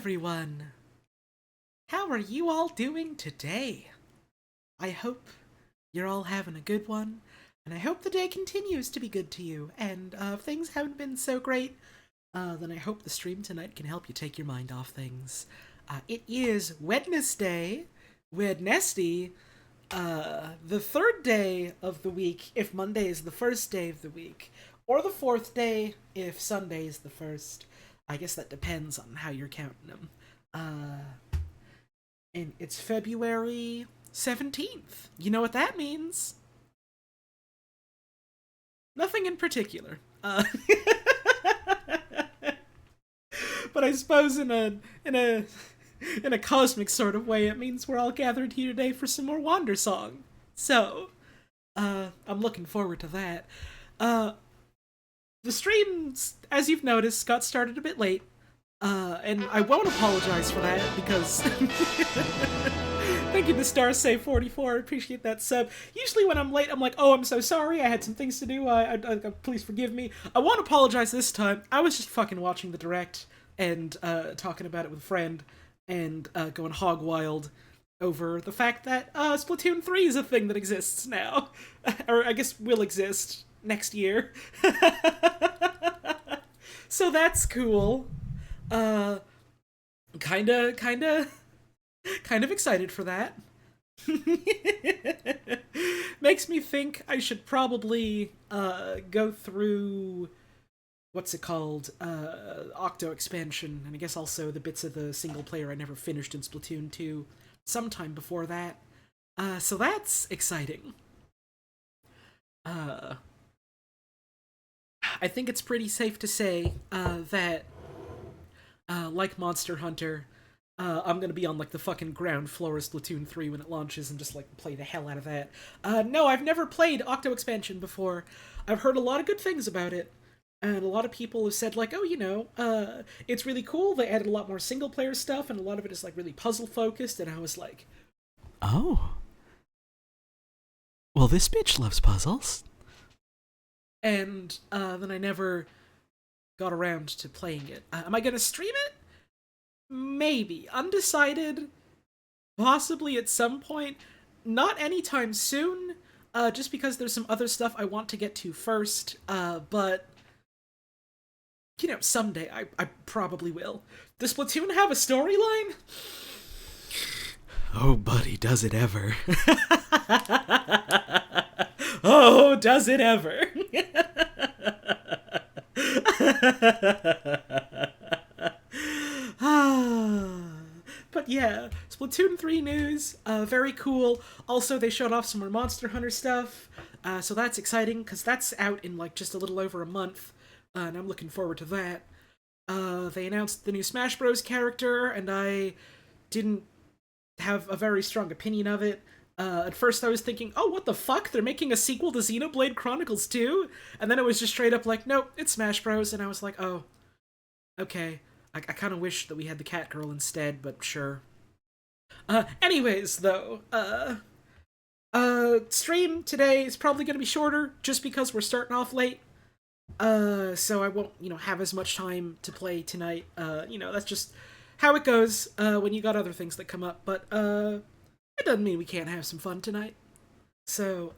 everyone! How are you all doing today? I hope you're all having a good one, and I hope the day continues to be good to you. And if things haven't been so great, then I hope the stream tonight can help you take your mind off things. It is Wednesday, the third day of the week if Monday is the first day of the week, or the fourth day if Sunday is the first. I guess that depends on how you're counting them. And it's February 17th. You know what that means? Nothing in particular. But I suppose in a cosmic sort of way, it means we're all gathered here today for some more Wandersong. So, I'm looking forward to that. The streams, as you've noticed, got started a bit late. And I won't apologize for that because thank you to StarSave44, I appreciate that sub. Usually when I'm late, I'm like, oh, I'm so sorry, I had some things to do, please forgive me. I won't apologize this time. I was just fucking watching the direct and talking about it with a friend and going hog wild over the fact that Splatoon 3 is a thing that exists now. Or I guess will exist next year. So that's cool. Kinda excited for that. Makes me think I should probably, go through, what's it called, Octo expansion, and I guess also the bits of the single player I never finished in Splatoon 2 sometime before that. So that's exciting. I think it's pretty safe to say, that like Monster Hunter, I'm gonna be on like the fucking ground floor of Splatoon 3 when it launches and just like play the hell out of that. No, I've never played Octo Expansion before. I've heard a lot of good things about it, and a lot of people have said like, oh, it's really cool. They added a lot more single player stuff, and a lot of it is like really puzzle focused. And I was like, oh, well, this bitch loves puzzles. And then I never got around to playing it. Am I gonna stream it? Maybe. Undecided. Possibly at some point. Not anytime soon, just because there's some other stuff I want to get to first, but, someday I probably will. Does Splatoon have a storyline? Oh, buddy, does it ever. Oh, does it ever. But yeah, Splatoon 3 news, very cool. Also, they showed off some more Monster Hunter stuff, so that's exciting, because that's out in, like, just a little over a month, and I'm looking forward to that. They announced the new Smash Bros. Character, and I didn't have a very strong opinion of it. At first I was thinking, oh, what the fuck? They're making a sequel to Xenoblade Chronicles 2? And then it was just straight up like, nope, it's Smash Bros. And I was like, oh, okay. I kind of wish that we had the cat girl instead, but sure. Anyways, though, stream today is probably gonna be shorter, just because we're starting off late. So I won't, have as much time to play tonight. That's just how it goes, when you got other things that come up, but, it doesn't mean we can't have some fun tonight. So,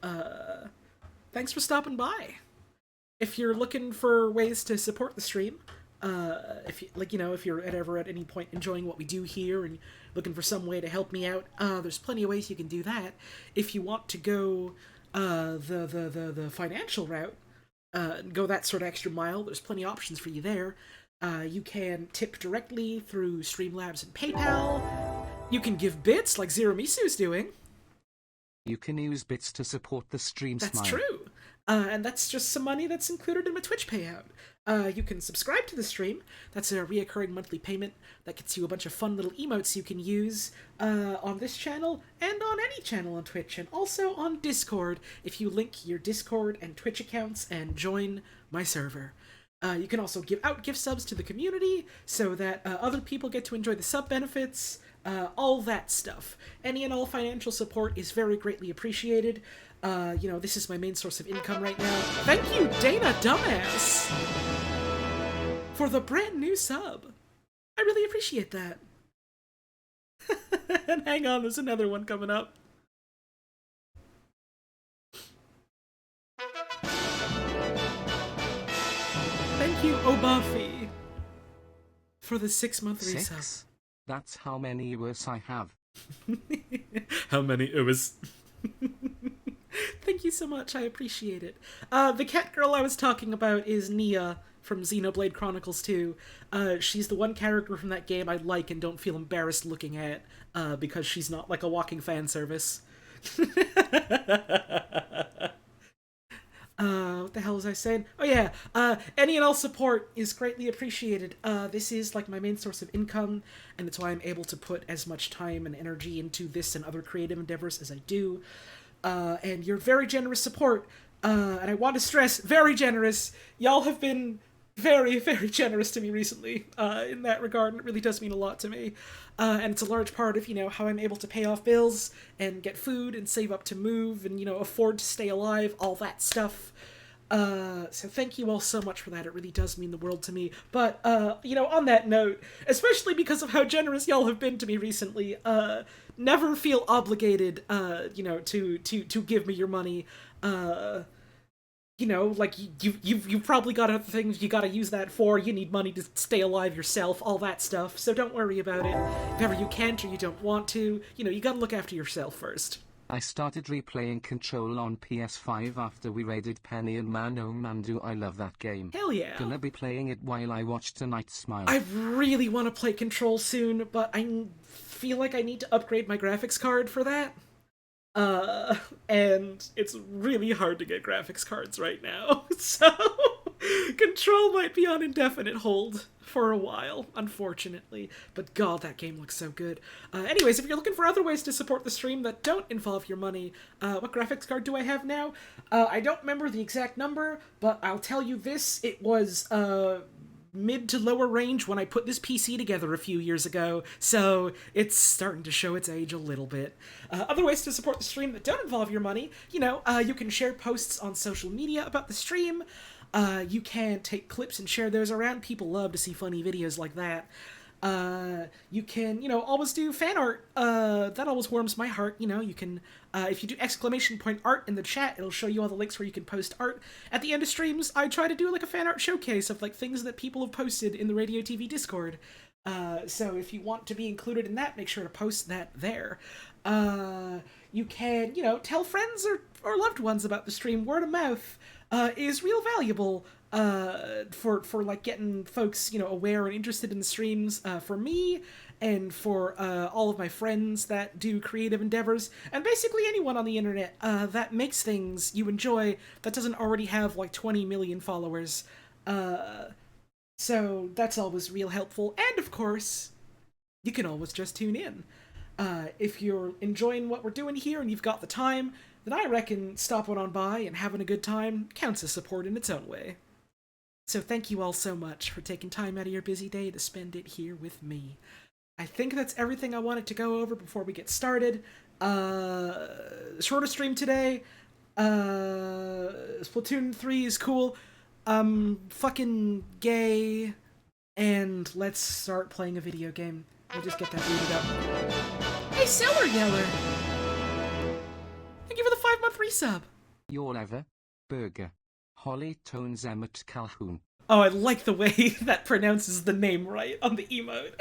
thanks for stopping by. If you're looking for ways to support the stream, if you're ever at any point enjoying what we do here and looking for some way to help me out, there's plenty of ways you can do that. If you want to go, the financial route, go that sort of extra mile, there's plenty of options for you there. You can tip directly through Streamlabs and PayPal. You can give bits, like Zeromisu is doing. You can use bits to support the stream. That's Smile. true. And that's just some money that's included in my Twitch payout. You can subscribe to the stream. That's a reoccurring monthly payment that gets you a bunch of fun little emotes you can use on this channel and on any channel on Twitch, and also on Discord if you link your Discord and Twitch accounts and join my server. You can also give out gift subs to the community so that other people get to enjoy the sub benefits. All that stuff. Any and all financial support is very greatly appreciated. This is my main source of income right now. Thank you, Dana Dumbass, for the brand new sub. I really appreciate that. And hang on, there's another one coming up. Thank you, Obuffy, for the 6-month resub. 6? That's how many years I have. How many hours? Thank you so much, I appreciate it. The cat girl I was talking about is Nia from Xenoblade Chronicles 2. She's the one character from that game I like and don't feel embarrassed looking at, because she's not like a walking fan service. What the hell was I saying? Oh yeah, any and all support is greatly appreciated. This is like my main source of income, and it's why I'm able to put as much time and energy into this and other creative endeavors as I do. And your very generous support, and I want to stress, very generous. Y'all have been very, very generous to me recently, in that regard, and it really does mean a lot to me. And it's a large part of, how I'm able to pay off bills, and get food, and save up to move, and, afford to stay alive, all that stuff. So thank you all so much for that, it really does mean the world to me. But, on that note, especially because of how generous y'all have been to me recently, never feel obligated, to give me your money. You've probably got other things you gotta use that for, you need money to stay alive yourself, all that stuff, so don't worry about it. If ever you can't or you don't want to, you gotta look after yourself first. I started replaying Control on PS5 after we raided Penny, and man oh man do I love that game. Hell yeah. Gonna be playing it while I watch Tonight Smile. I really want to play Control soon, but I feel like I need to upgrade my graphics card for that. And it's really hard to get graphics cards right now, so Control might be on indefinite hold for a while, unfortunately. But god, that game looks so good. Anyways, if you're looking for other ways to support the stream that don't involve your money, what graphics card do I have now? I don't remember the exact number, but I'll tell you this, it was, mid to lower range when I put this PC together a few years ago, so it's starting to show its age a little bit. Other ways to support the stream that don't involve your money, you can share posts on social media about the stream, you can take clips and share those around, people love to see funny videos like that. You can, always do fan art, that always warms my heart, you can, if you do !art in the chat, it'll show you all the links where you can post art. At the end of streams, I try to do like a fan art showcase of like things that people have posted in the Radio TV Discord. So if you want to be included in that, make sure to post that there. You can, tell friends or loved ones about the stream. Word of mouth, is real valuable, for like getting folks, aware and interested in the streams, for me, and for, all of my friends that do creative endeavors, and basically anyone on the internet, that makes things you enjoy that doesn't already have like 20 million followers. So that's always real helpful, and of course, you can always just tune in. If you're enjoying what we're doing here and you've got the time, then I reckon stopping on by and having a good time counts as support in its own way. So thank you all so much for taking time out of your busy day to spend it here with me. I think that's everything I wanted to go over before we get started. Shorter stream today. Splatoon 3 is cool. Fucking gay. And let's start playing a video game. We'll just get that booted up. Hey, Sour Yeller! Thank you for the 5-month resub! Your ever burger. Holly Tones Emmett Calhoun. Oh, I like the way that pronounces the name right on the emote.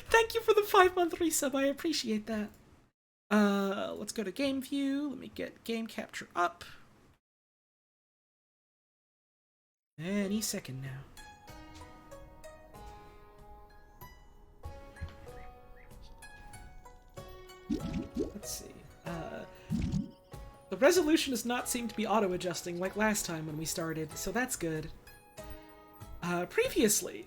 Thank you for the 5-month resub, I appreciate that. Let's go to game view. Let me get game capture up. Any second now. Let's see. The resolution does not seem to be auto-adjusting like last time when we started, so that's good. Previously,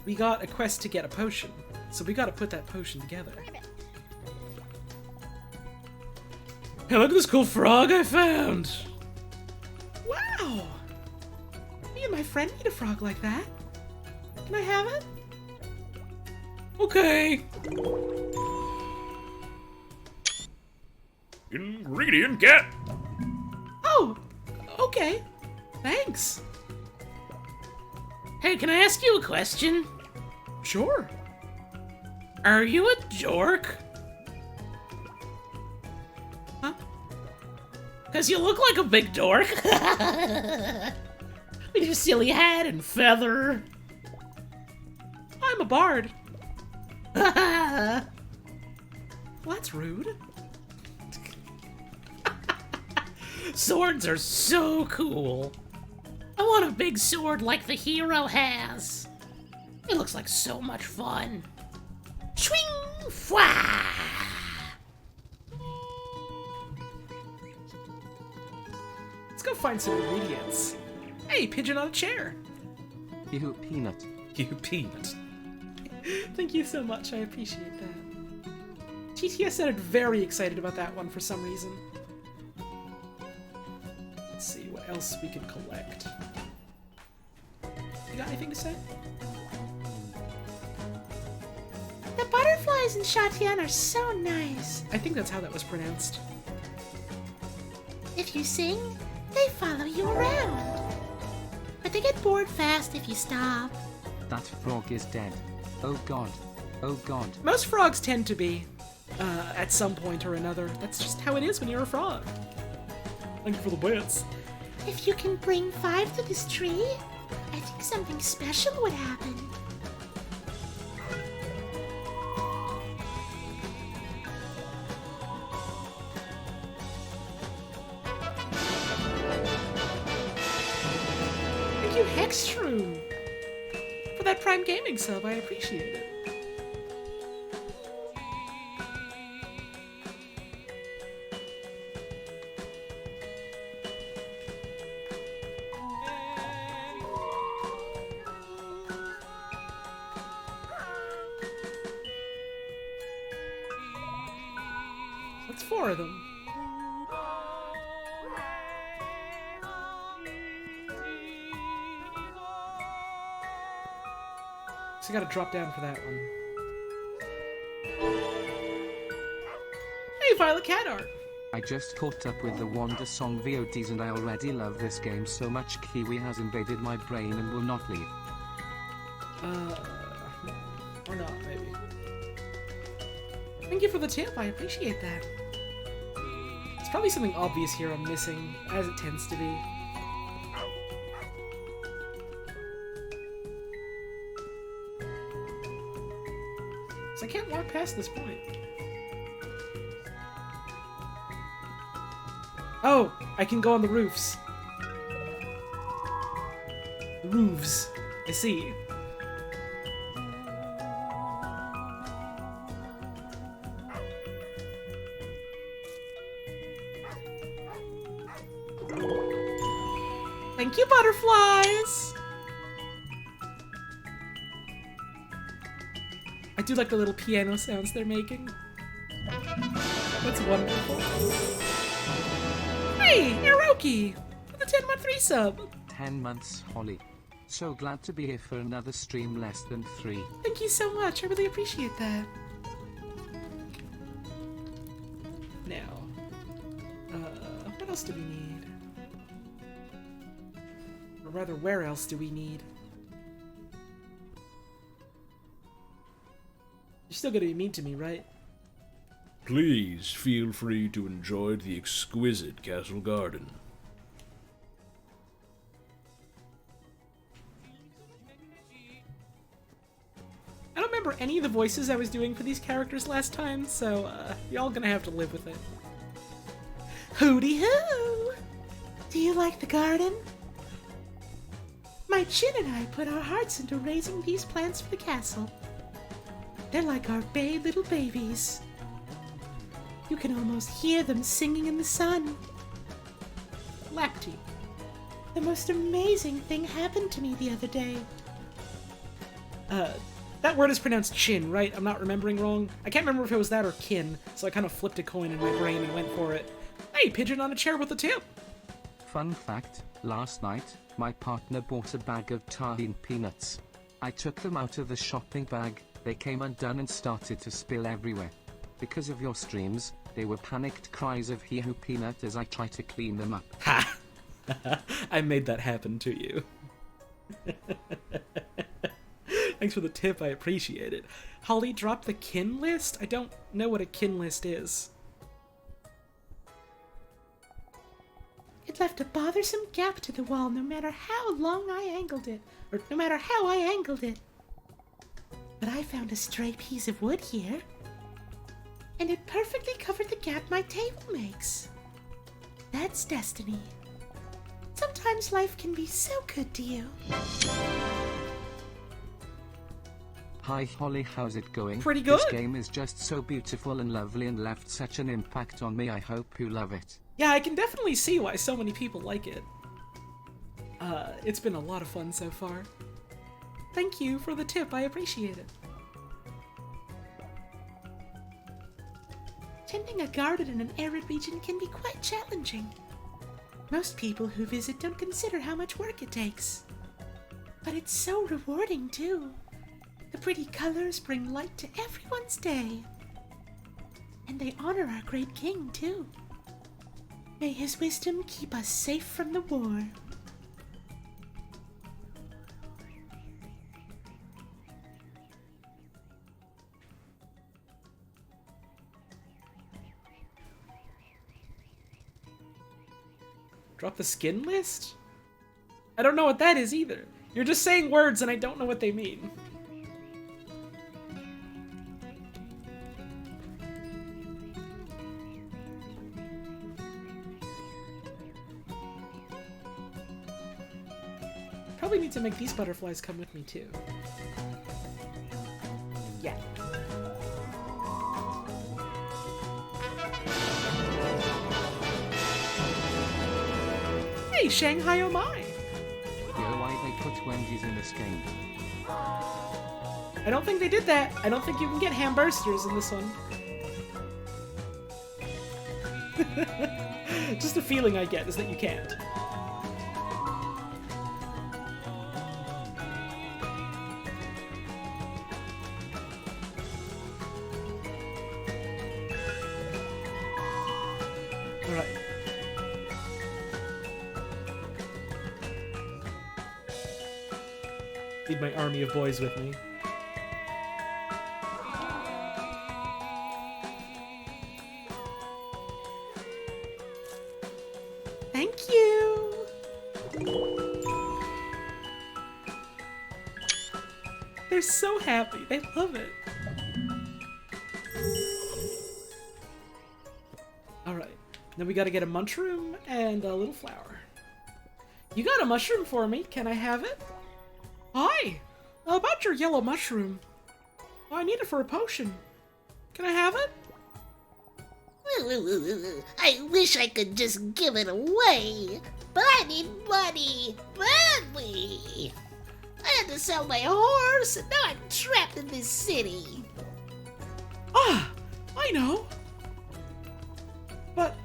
we got a quest to get a potion, so we gotta put that potion together. Hey, look at this cool frog I found! Wow! Me and my friend need a frog like that. Can I have it? Okay. Ingredient get. Oh, okay. Thanks. Hey, can I ask you a question? Sure. Are you a dork? Huh? Cause you look like a big dork. With your silly hat and feather. I'm a bard. Well, Well, that's rude. swords are so cool. I want a big sword like the hero has. It looks like so much fun. Swing! Fwa! Let's go find some ingredients. Hey, pigeon on a chair. You peanut. You peanut. Thank you so much. I appreciate that. TTS sounded very excited about that one for some reason. Let's see what else we can collect. You got anything to say? The butterflies in Shatian are so nice. I think that's how that was pronounced. If you sing, they follow you around. But they get bored fast if you stop. That frog is dead. Oh god. Oh god. Most frogs tend to be, at some point or another. That's just how it is when you're a frog. Thank you for the bits. If you can bring 5 to this tree, I think something special would happen. Thank you, Hextrume, for that Prime Gaming sub. I appreciate it. That's 4 of them. So I gotta drop down for that one. Hey, Violet Cat Art! I just caught up with the Wandersong VODs and I already love this game so much. Kiwi has invaded my brain and will not leave. Or not, maybe. Thank you for the tip, I appreciate that. There's probably something obvious here I'm missing, as it tends to be. So I can't walk past this point. Oh, I can go on the roofs. The roofs. I see. Thank you, butterflies! I do like the little piano sounds they're making. That's wonderful. Hey, Hiroki! With a 10-month resub! 10 months, Holly. So glad to be here for another stream less than 3. Thank you so much, I really appreciate that. Now, what else do we need? Or rather, where else do we need? You're still gonna be mean to me, right? Please feel free to enjoy the exquisite castle garden. I don't remember any of the voices I was doing for these characters last time, so y'all gonna have to live with it. Hooty hoo! Do you like the garden? My Chin and I put our hearts into raising these plants for the castle. They're like our bay little babies. You can almost hear them singing in the sun. Lapti. The most amazing thing happened to me the other day. That word is pronounced chin, right? I'm not remembering wrong. I can't remember if it was that or kin, so I kind of flipped a coin in my brain and went for it. Hey, pigeon on a chair with a tip! Fun fact, last night, my partner bought a bag of tahine peanuts. I took them out of the shopping bag, they came undone and started to spill everywhere. Because of your streams, they were panicked cries of hee hoo peanut as I tried to clean them up. Ha! I made that happen to you. Thanks for the tip, I appreciate it. Holly dropped the kin list? I don't know what a kin list is. It left a bothersome gap to the wall no matter how long I angled it, or no matter how I angled it. But I found a stray piece of wood here, and it perfectly covered the gap my table makes. That's destiny. Sometimes life can be so good to you. Hi Holly, how's it going? Pretty good. This game is just so beautiful and lovely and left such an impact on me. I hope you love it. Yeah, I can definitely see why so many people like it. It's been a lot of fun so far. Thank you for the tip, I appreciate it. Tending a garden in an arid region can be quite challenging. Most people who visit don't consider how much work it takes. But it's so rewarding, too. The pretty colors bring light to everyone's day. And they honor our great king, too. May his wisdom keep us safe from the war. Drop the skin list? I don't know what that is either. You're just saying words and I don't know what they mean. Probably need to make these butterflies come with me too. Yeah. Hey, Shanghai oh my! Yo, why they put Wendy's in this game? I don't think they did that. I don't think you can get hambursters in this one. Just a feeling I get is that you can't. Alright. Need my army of boys with me. Thank you! They're so happy. They love it. Alright. Then we gotta get a mushroom and a little flower. You got a mushroom for me. Can I have it? Hi! About your yellow mushroom. I need it for a potion. Can I have it? I wish I could just give it away, but I need money badly. I had to sell my horse, and now I'm trapped in this city. Ah! I know! But...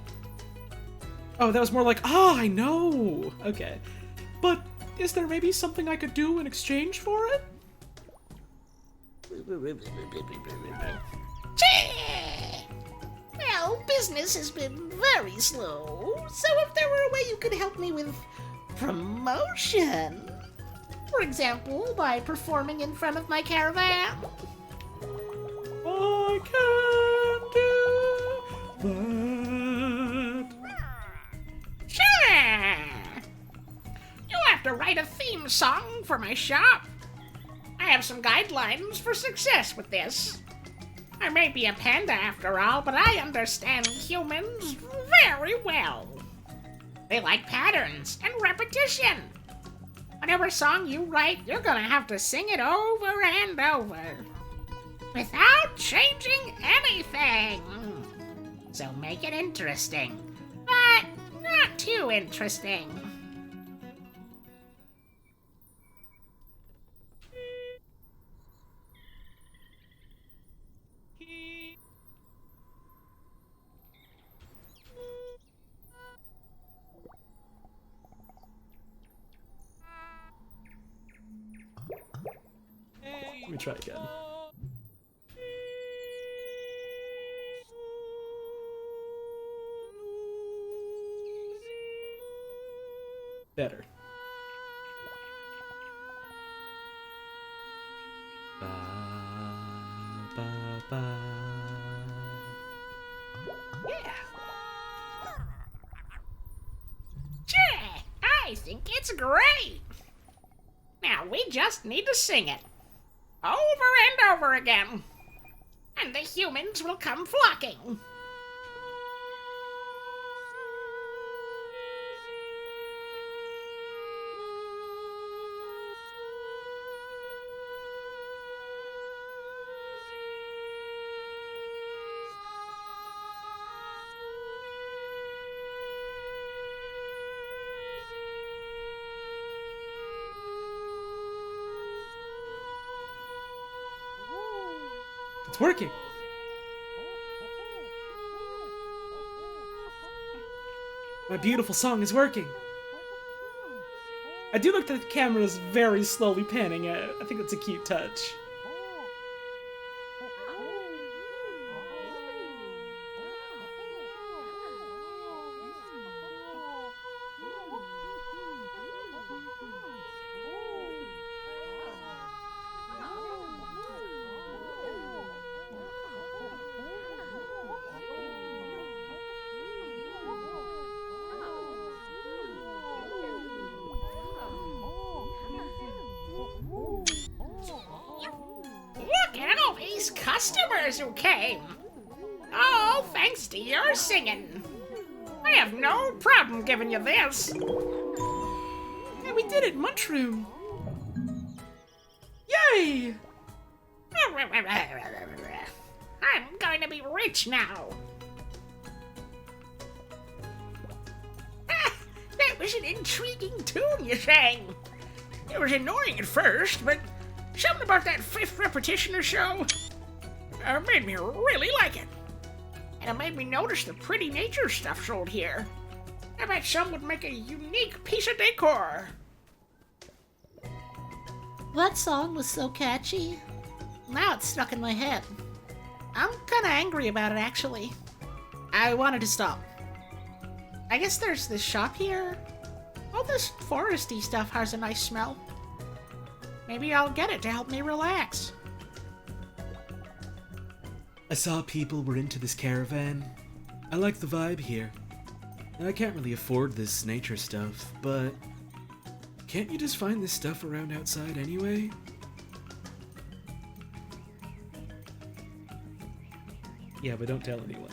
Oh, that was more like, ah, I know! Okay. But is there maybe something I could do in exchange for it? Well, business has been very slow, so if there were a way you could help me with promotion, for example, by performing in front of my caravan. I can do that. Sure! You'll have to write a theme song for my shop. I have some guidelines for success with this. I may be a panda after all, but I understand humans very well. They like patterns and repetition. Whatever song you write, you're gonna have to sing it over and over, without changing anything. So make it interesting, but not too interesting. Let me try again. Better. ba. Yeah, I think it's great. Now we just need to sing it over and over again, and the humans will come flocking. It's working. My beautiful song is working. I do look that the camera is very slowly panning. I think that's a cute touch. Look at all these customers who came. All thanks to your singing. I have no problem giving you this. Yeah, we did it, Munchroom. Yay! I'm going to be rich now. That was an intriguing tune you sang. It was annoying at first, but something about that fifth repetition or so made me really like it. And it made me notice the pretty nature stuff sold here. I bet some would make a unique piece of decor. That song was so catchy. Now it's stuck in my head. I'm kinda angry about it, actually. I wanted to stop. I guess there's this shop here. All this foresty stuff has a nice smell. Maybe I'll get it to help me relax. I saw people were into this caravan. I like the vibe here. I can't really afford this nature stuff, but can't you just find this stuff around outside anyway? Yeah, but don't tell anyone.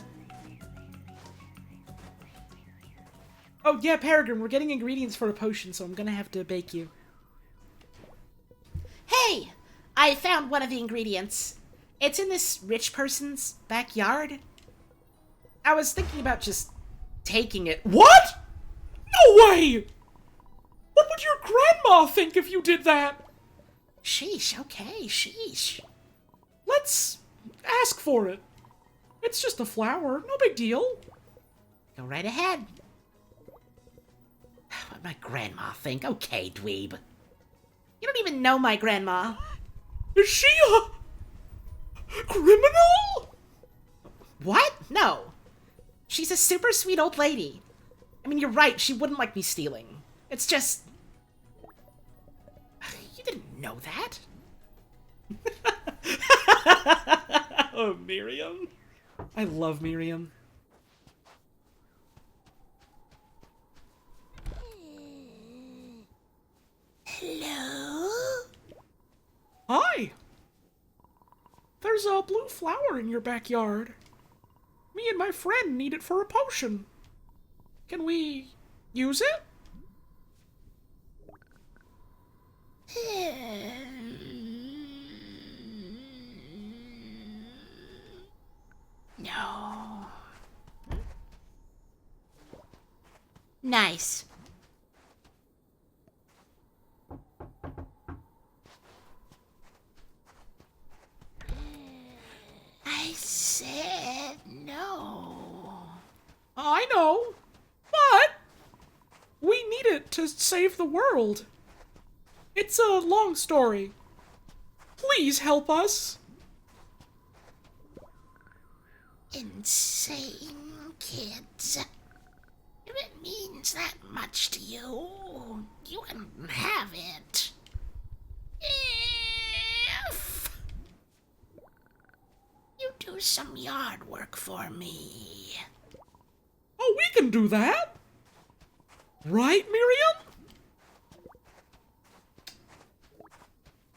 Oh yeah, Peregrine, we're getting ingredients for a potion, so I'm gonna have to bake you. Hey! I found one of the ingredients. It's in this rich person's backyard. I was thinking about just taking it. What? No way! What would your grandma think if you did that? Sheesh, okay, sheesh. Let's ask for it. It's just a flower, no big deal. Go right ahead. What my grandma think? Okay, dweeb. You don't even know my grandma. Is she a criminal? What? No. She's a super sweet old lady. I mean, you're right, she wouldn't like me stealing. It's just... You didn't know that? Oh, Miriam. I love Miriam. Hello? Hi. There's a blue flower in your backyard. Me and my friend need it for a potion. Can we use it? No. Nice. I said no. I know, but we need it to save the world. It's a long story. Please help us. Insane kids. If it means that much to you, you can have it. If you do some yard work for me? Oh, we can do that! Right, Miriam?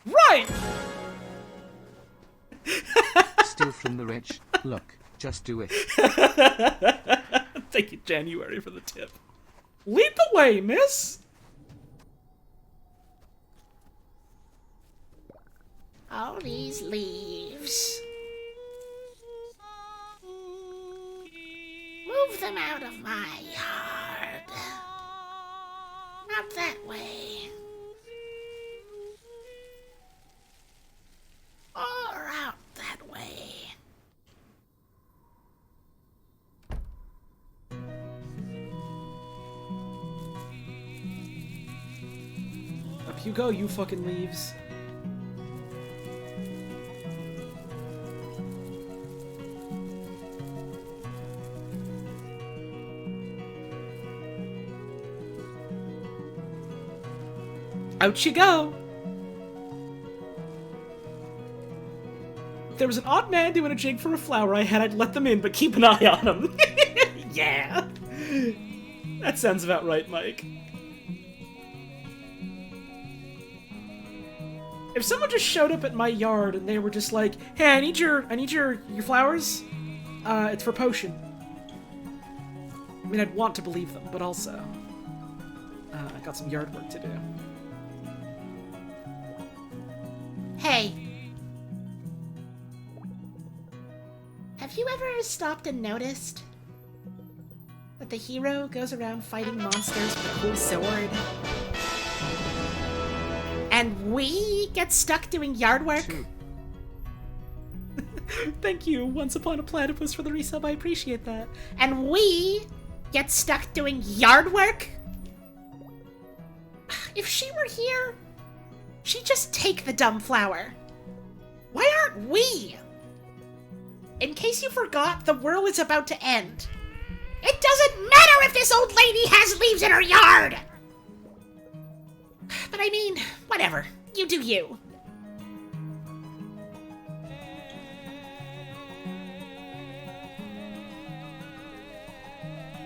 Right! Steal from the rich. Look, just do it. Thank you, January, for the tip. Lead the way, miss! All these leaves. Move them out of my yard. Not that way. Or out that way. Up you go, you fucking leaves. Out you go! If there was an odd man doing a jig for a flower I had, I'd let them in, but keep an eye on him. Yeah! That sounds about right, Mike. If someone just showed up at my yard and they were just like, "Hey, I need your flowers. It's for potion." I mean, I'd want to believe them, but also, I got some yard work to do. Hey. Have you ever stopped and noticed that the hero goes around fighting monsters with a cool sword? And we get stuck doing yard work? Thank you, Once Upon a Platypus, for the resub. I appreciate that. And we get stuck doing yard work? If she were here, she'd just take the dumb flower. Why aren't we? In case you forgot, the world is about to end. It doesn't matter if this old lady has leaves in her yard! But I mean, whatever. You do you.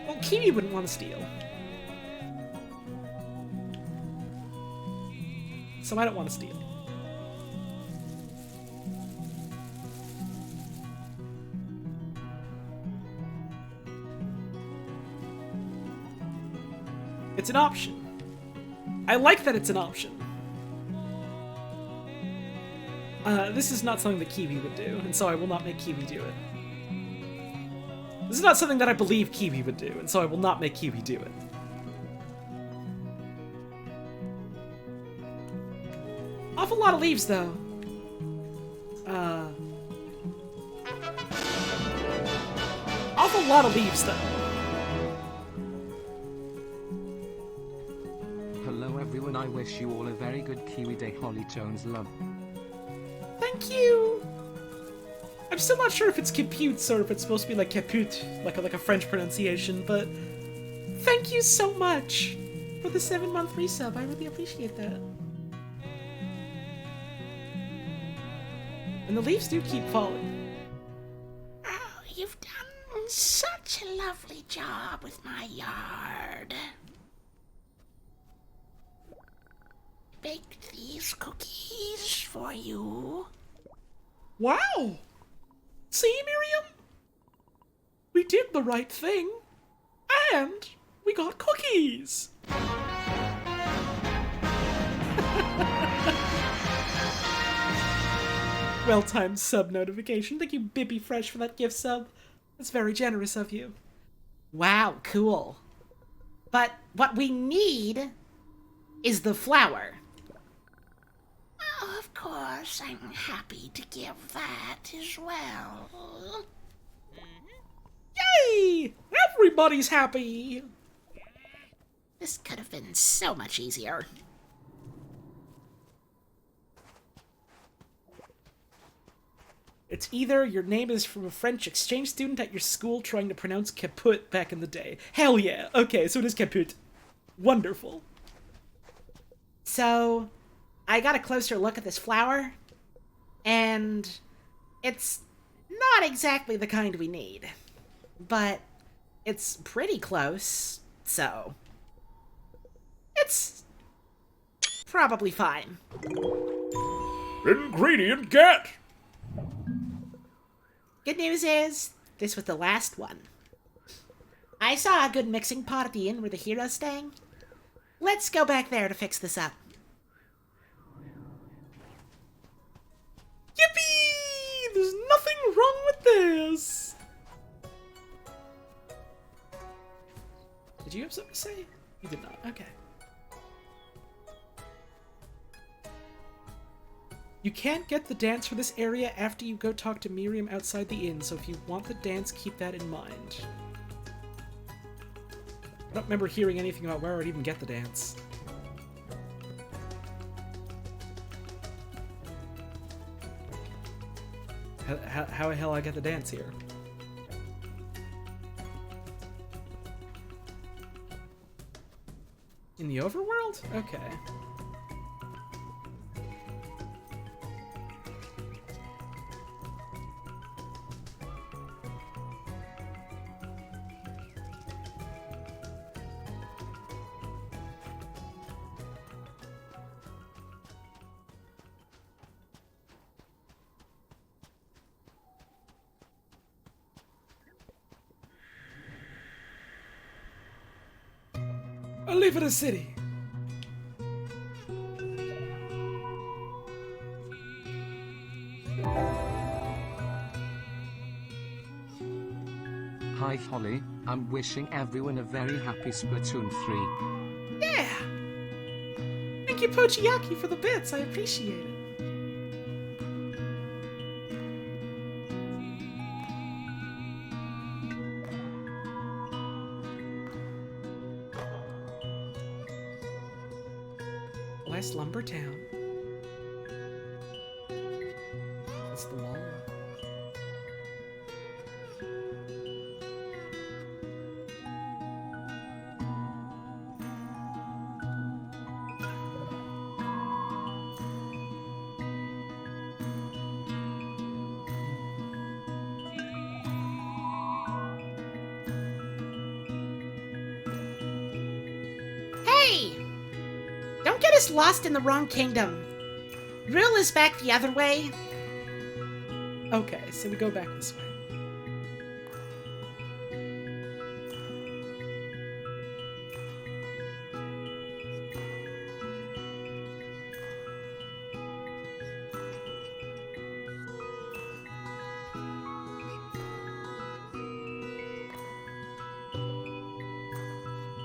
Well, Kiwi wouldn't want to steal. So I don't want to steal. It's an option. I like that it's an option. This is not something that Kiwi would do, and so I will not make Kiwi do it. This is not something that I believe Kiwi would do, and so I will not make Kiwi do it. Awful lot of leaves, though. Awful lot of leaves, though. Hello everyone, I wish you all a very good Kiwi Day. Holly Jones love. Thank you! I'm still not sure if it's computes or if it's supposed to be like caput, like a French pronunciation, but thank you so much for the 7-month resub. I really appreciate that. And the leaves do keep falling. Oh, you've done such a lovely job with my yard. Baked these cookies for you. Wow! See, Miriam? We did the right thing. And we got cookies! Well-timed sub notification. Thank you, Bibby Fresh, for that gift sub. That's very generous of you. Wow, cool. But what we need is the flower. Oh, of course, I'm happy to give that as well. Yay! Everybody's happy! This could have been so much easier. It's either your name is from a French exchange student at your school trying to pronounce caput back in the day. Hell yeah! Okay, so it is caput. Wonderful. So, I got a closer look at this flower, and it's Not exactly the kind we need, but it's pretty close, so it's probably fine. Ingredient get! Good news is, this was the last one. I saw a good mixing pot at the inn where the hero's staying. Let's go back there to fix this up. Yippee! There's nothing wrong with this! Did you have something to say? You did not. Okay. You can't get the dance for this area after you go talk to Miriam outside the inn, so if you want the dance, keep that in mind. I don't remember hearing anything about where I'd even get the dance. How the hell I get the dance here? In the overworld? Okay. I'll leave it a city. Hi Holly, I'm wishing everyone a very happy Splatoon 3. Yeah! Thank you, Pochiyaki, for the bits. I appreciate it. West Lumber Town. That's the wall. Hey! Don't get us lost in the wrong kingdom. Rule is back the other way. Okay, so we go back this way.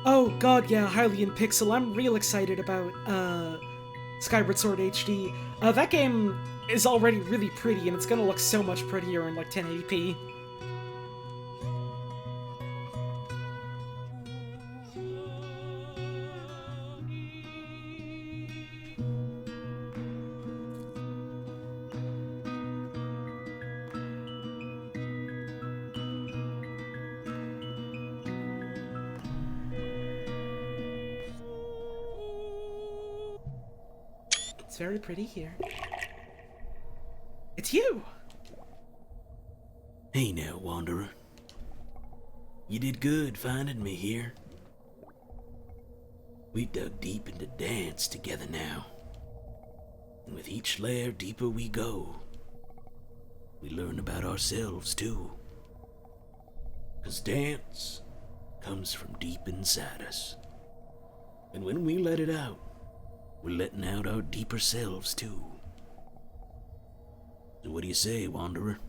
Oh god, yeah, Hylian Pixel. I'm real excited about Skyward Sword HD. That game is already really pretty, and it's gonna look so much prettier in like 1080p. It's very pretty here. It's you! Hey now, Wanderer. You did good finding me here. We dug deep into dance together now. And with each layer deeper we go, we learn about ourselves too. 'Cause dance comes from deep inside us. And when we let it out, we're letting out our deeper selves too. So what do you say, Wanderer?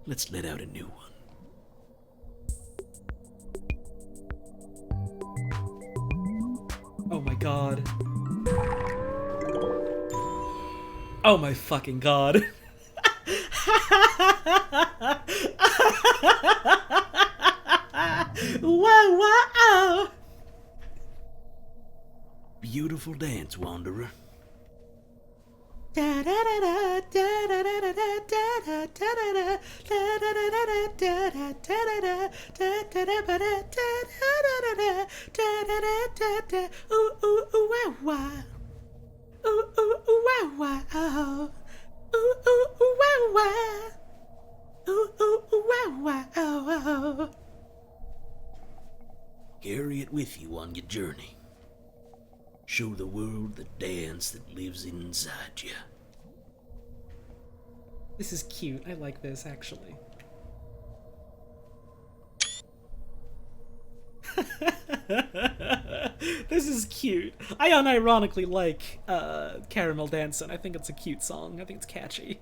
Let's let out a new one. Oh my god. Oh my fucking god. Whoa, whoa. Beautiful dance, Wanderer. Carry it with you on your journey. Show the world the dance that lives inside you. This is cute. I like this, actually. This is cute. I unironically like Caramel Dancin'. I think it's a cute song. I think it's catchy.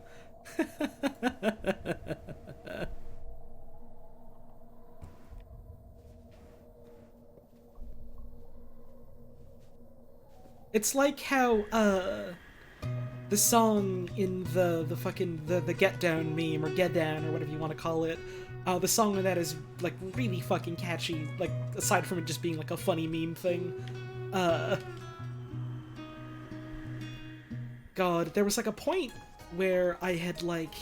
It's like how the song in the fucking the Get Down meme, or Get Down, or whatever you want to call it, the song of that is like really fucking catchy, like aside from it just being like a funny meme thing. God, there was like a point where I had like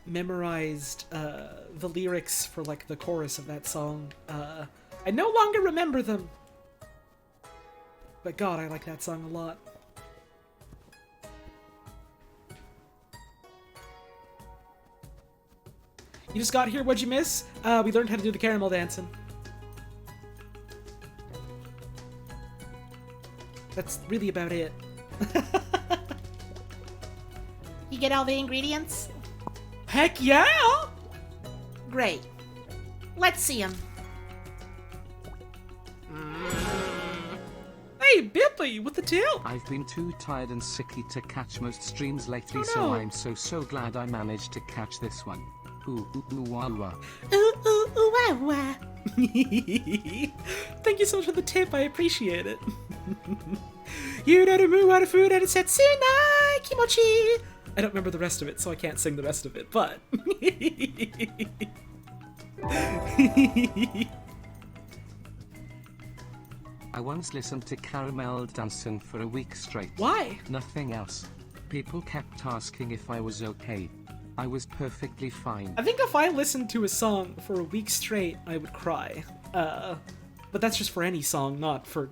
memorized the lyrics for like the chorus of that song. I no longer remember them. But God, I like that song a lot. You just got here, what'd you miss? We learned how to do the caramel dancing. That's really about it. You get all the ingredients? Heck yeah! Great. Let's see them. Hey, Bippy, with the tail! I've been too tired and sicky to catch most streams lately, Oh, so no. I'm so glad I managed to catch this one. Ooh, wah, wah. Ooh, ooh, ooh, wah, wah. Thank you so much for the tip, I appreciate it. You know the moo out of food and it said Sunai Kimochi! I don't remember the rest of it, so I can't sing the rest of it, but... I once listened to Caramel Dancin' for a week straight. Why? Nothing else. People kept asking if I was okay. I was perfectly fine. I think if I listened to a song for a week straight, I would cry. But that's just for any song, not for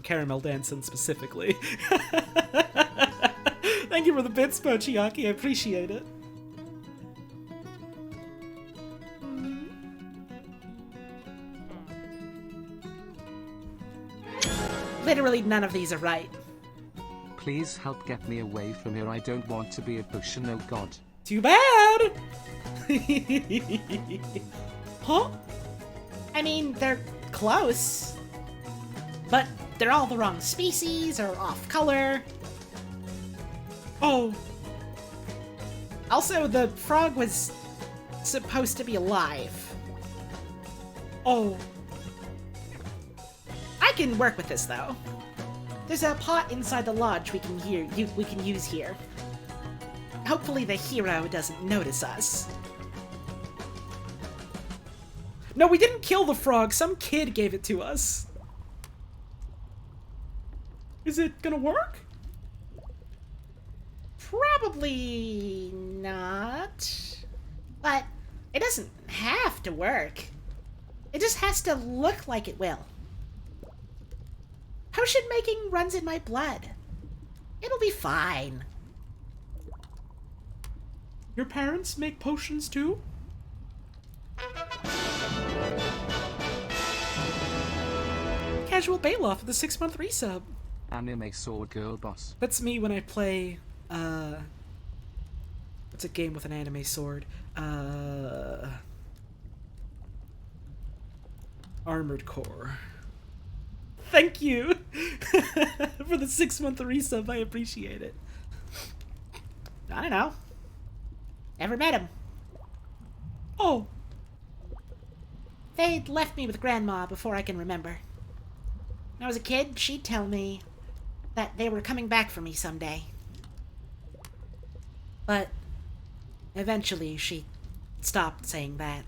Caramel Dancin' specifically. Thank you for the bits, Pochiaki. I appreciate it. Literally none of these are right. Please help get me away from here. I don't want to be a Bushin, oh god. Too bad! Huh? I mean, they're close. But they're all the wrong species or off color. Oh, Also, the frog was supposed to be alive. oh. I can work with this though. There's a pot inside the lodge we can use here. Hopefully the hero doesn't notice us. No, we didn't kill the frog. Some kid gave it to us. Is it gonna work? Probably not. But it doesn't have to work. It just has to look like it will. Potion making runs in my blood. It'll be fine. Your parents make potions too? Casual Bailoff with the 6-month resub. Anime sword girl boss. That's me when I play, what's a game with an anime sword? Armored Core. Thank you for the 6-month resub. I appreciate it. I don't know. Never met him. Oh, They'd left me with Grandma before I can remember. When I was a kid, she'd tell me that they were coming back for me someday. But eventually she stopped saying that.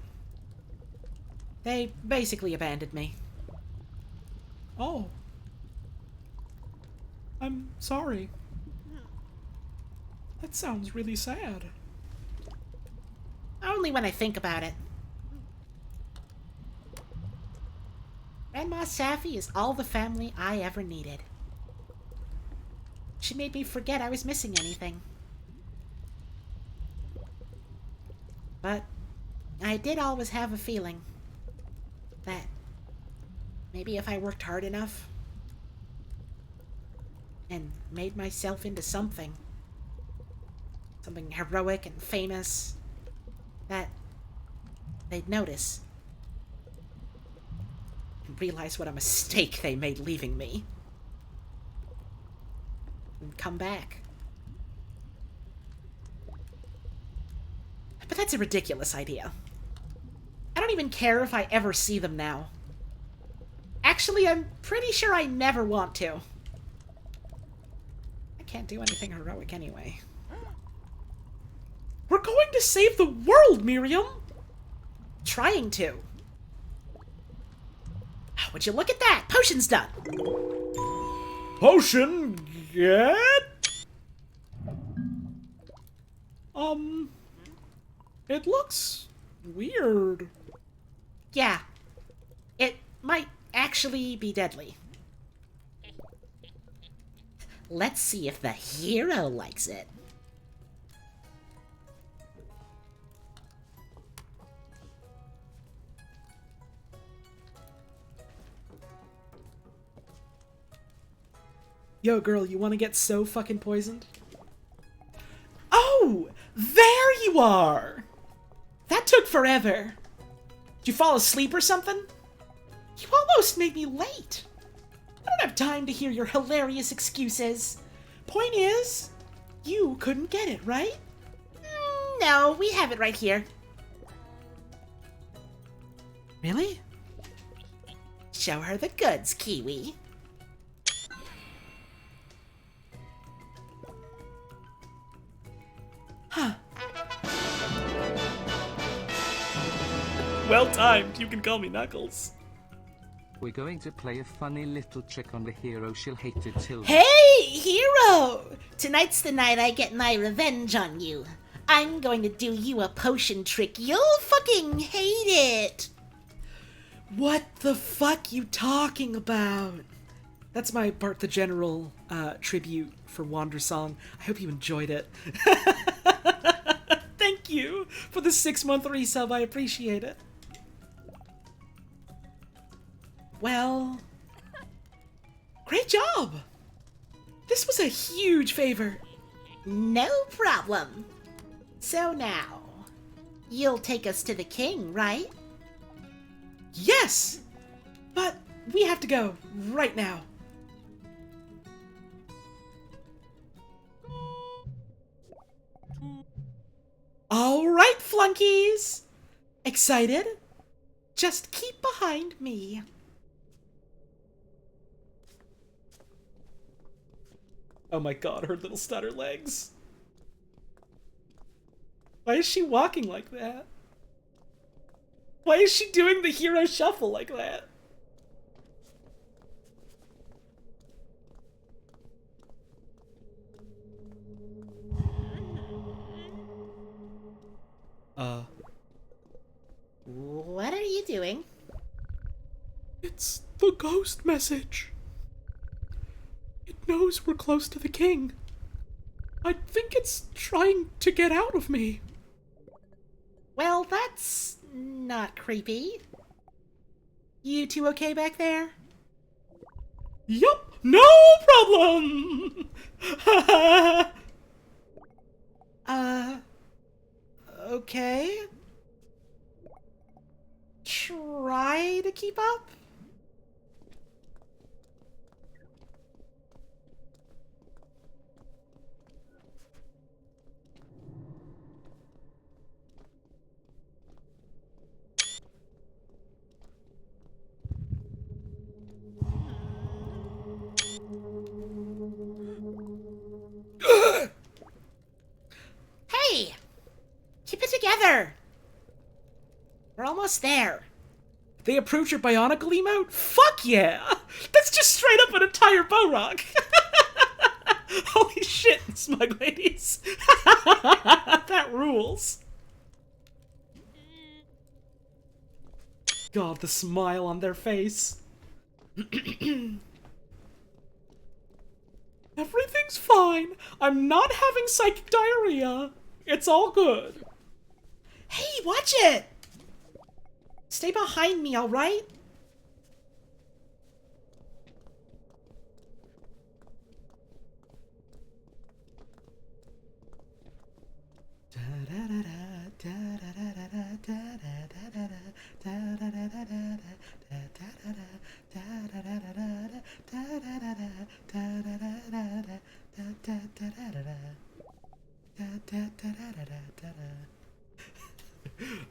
They basically abandoned me. oh. I'm sorry. That sounds really sad. Only when I think about it. Grandma Safi is all the family I ever needed. She made me forget I was missing anything. But I did always have a feeling that Maybe if I worked hard enough and made myself into something heroic and famous, that they'd notice and realize what a mistake they made leaving me and come back. But that's a ridiculous idea. I don't even care if I ever see them now. Actually, I'm pretty sure I never want to. I can't do anything heroic anyway. We're going to save the world, Miriam! Trying to. Would you look at that? Potion's done. Potion, get? It looks weird. Yeah. It might actually be deadly. Let's see if the hero likes it. Yo, girl, you want to get so fucking poisoned? Oh! There you are! That took forever. Did you fall asleep or something? You almost made me late. I don't have time to hear your hilarious excuses. Point is, you couldn't get it, right? No, we have it right here. Really? Show her the goods, Kiwi. Well timed. You can call me Knuckles. We're going to play a funny little trick on the hero. She'll hate it till... Hey, hero! Tonight's the night I get my revenge on you. I'm going to do you a potion trick. You'll fucking hate it. What the fuck you talking about? That's my Bart the General tribute for Wandersong. I hope you enjoyed it. Thank you for the 6-month resub. I appreciate it. Well, great job. This was a huge favor. No problem. So now, you'll take us to the king, right? Yes, but we have to go right now. All right, flunkies. Excited? Just keep behind me. Oh my god, her little stutter legs. Why is she walking like that? Why is she doing the hero shuffle like that? What are you doing? It's the ghost message. It knows we're close to the king. I think it's trying to get out of me. Well, that's not creepy. You two okay back there? Yup, no problem! Okay. Try to keep up? Hey! Keep it together! We're almost there. They approved your Bionicle emote? Fuck yeah! That's just straight up an entire bow rock! Holy shit, smug ladies! That rules! God, the smile on their face. Everything's fine. I'm not having psychic diarrhea. It's all good. Hey, watch it! Stay behind me, alright?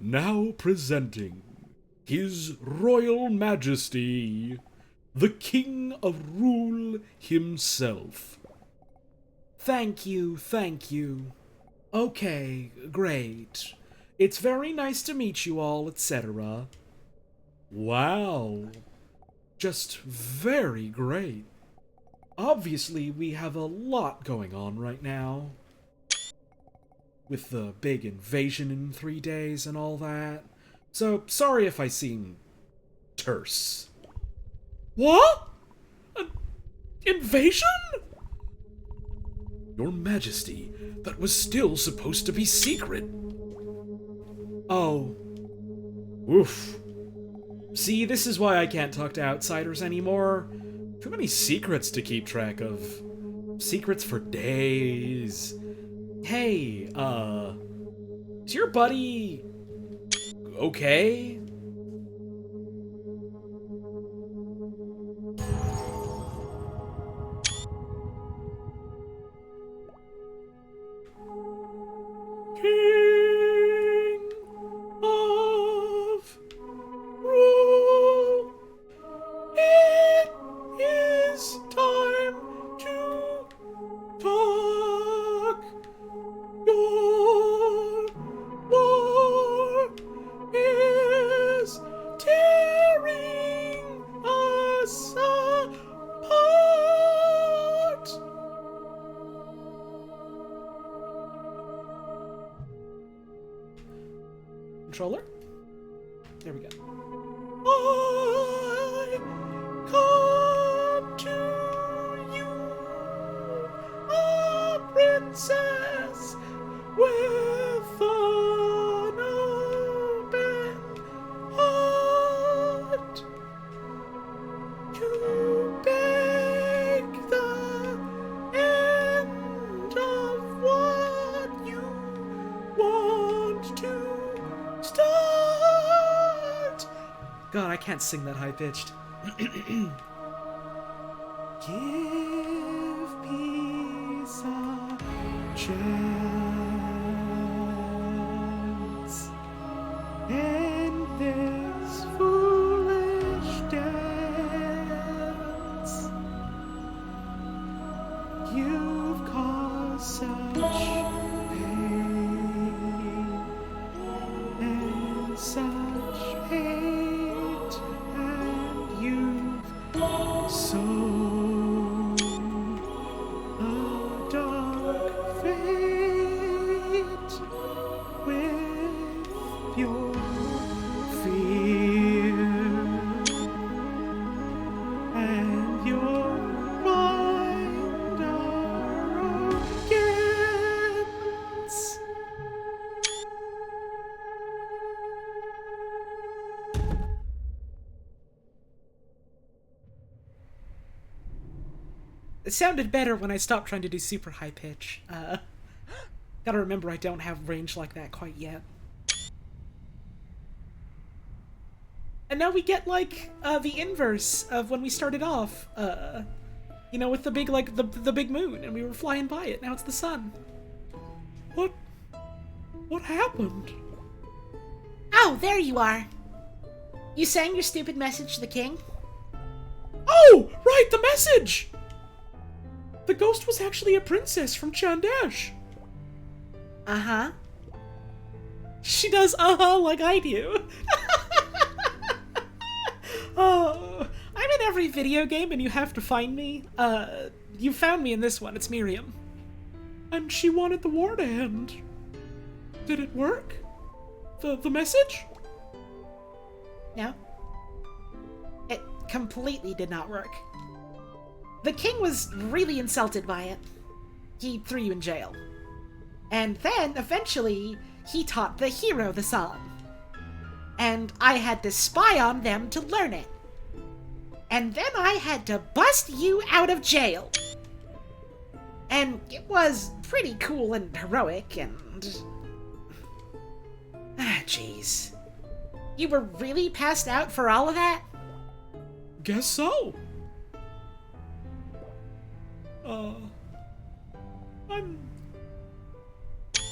Now presenting His Royal Majesty, the King of Rule himself. Thank you, thank you. Okay, great. It's very nice to meet you all, etc. Wow. Just very great. Obviously, we have a lot going on right now. With the big invasion in 3 days and all that. So, sorry if I seem terse. What? An invasion? Your Majesty, that was still supposed to be secret. Oh. Oof. See, this is why I can't talk to outsiders anymore. Too many secrets to keep track of. Secrets for days. Hey, is your buddy okay? King of Rule, it is time to talk. Your war is tearing us apart. Controller? There we go. I come to you, a princess with an open heart, to beg the end of what you want to start. God, I can't sing that high-pitched. Give peace a chance, and this foolish dance. You've caused such pain and such hate, and you've sown a dark fate with your fear and your mind arrogance. It sounded better when I stopped trying to do super high pitch. Gotta remember I don't have range like that quite yet. And now we get, like, the inverse of when we started off. You know, with the big, like, the big moon, and we were flying by it. Now it's the sun. What happened? Oh, there you are. You sang your stupid message to the king? Oh, right, the message! The ghost was actually a princess from Chandesh. Uh-huh. She does like I do. Oh, I'm in every video game and you have to find me. You found me in this one. It's Miriam. And she wanted the war to end. Did it work? The message? No. It completely did not work. The king was really insulted by it. He threw you in jail. And then, eventually, he taught the hero the song. And I had to spy on them to learn it. And then I had to bust you out of jail. And it was pretty cool and heroic and... jeez. You were really passed out for all of that? Guess so. I'm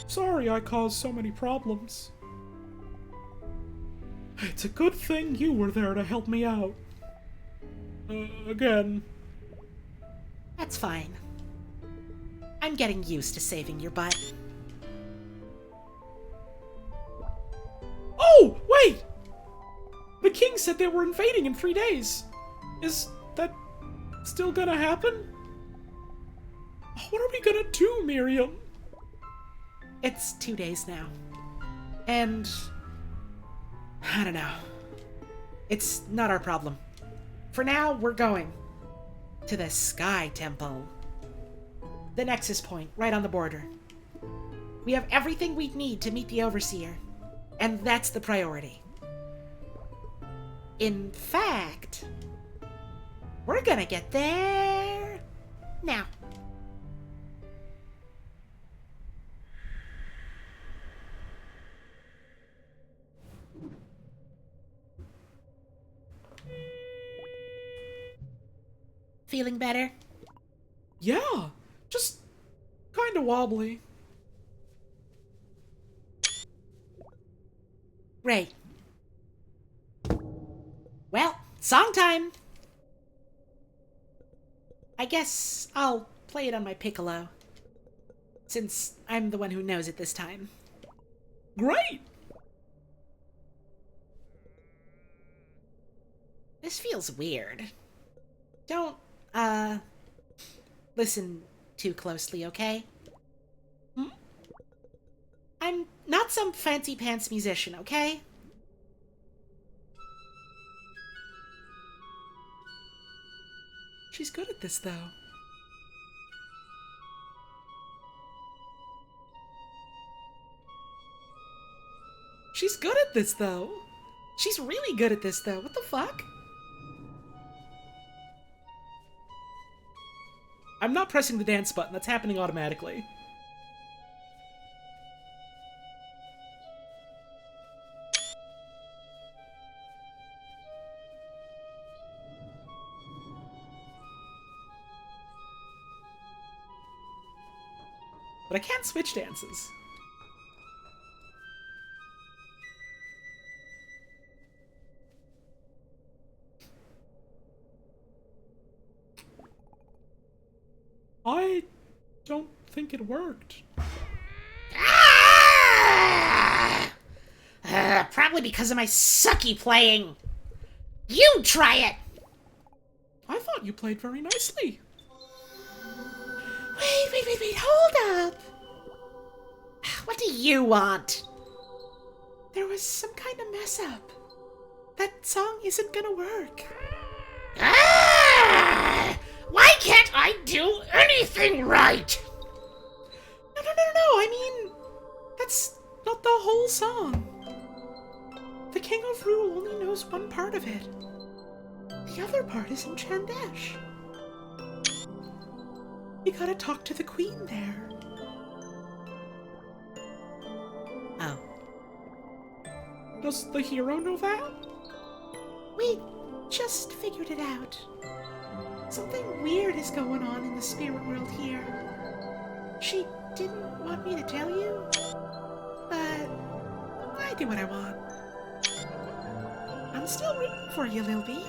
sorry I caused so many problems. It's a good thing you were there to help me out. Again. That's fine. I'm getting used to saving your butt. Oh, wait! The king said they were invading in 3 days. Is that still gonna happen? What are we gonna do, Miriam? It's 2 days now. And I don't know. It's not our problem. For now, we're going to the Sky Temple. The Nexus Point, right on the border. We have everything we need to meet the Overseer, and that's the priority. In fact, we're gonna get there now. Feeling better? Yeah, just kinda wobbly. Great. Well, song time! I guess I'll play it on my piccolo, since I'm the one who knows it this time. Great! This feels weird. Don't, listen too closely, okay? I'm not some fancy pants musician, okay? She's good at this, though. She's good at this, though. She's really good at this, though. What the fuck? I'm not pressing the dance button. That's happening automatically. But I can't switch dances. I don't think it worked. Probably because of my sucky playing. You try it! I thought you played very nicely. Wait, hold up! What do you want? There was some kind of mess up. That song isn't gonna work. Why can't I do anything right? No, I mean, that's not the whole song. The King of Rule only knows one part of it. The other part is in Chandesh. We gotta talk to the Queen there. Oh. Does the hero know that? We just figured it out. Something weird is going on in the spirit world here. She didn't want me to tell you, but I do what I want. I'm still rooting for you, Lilby.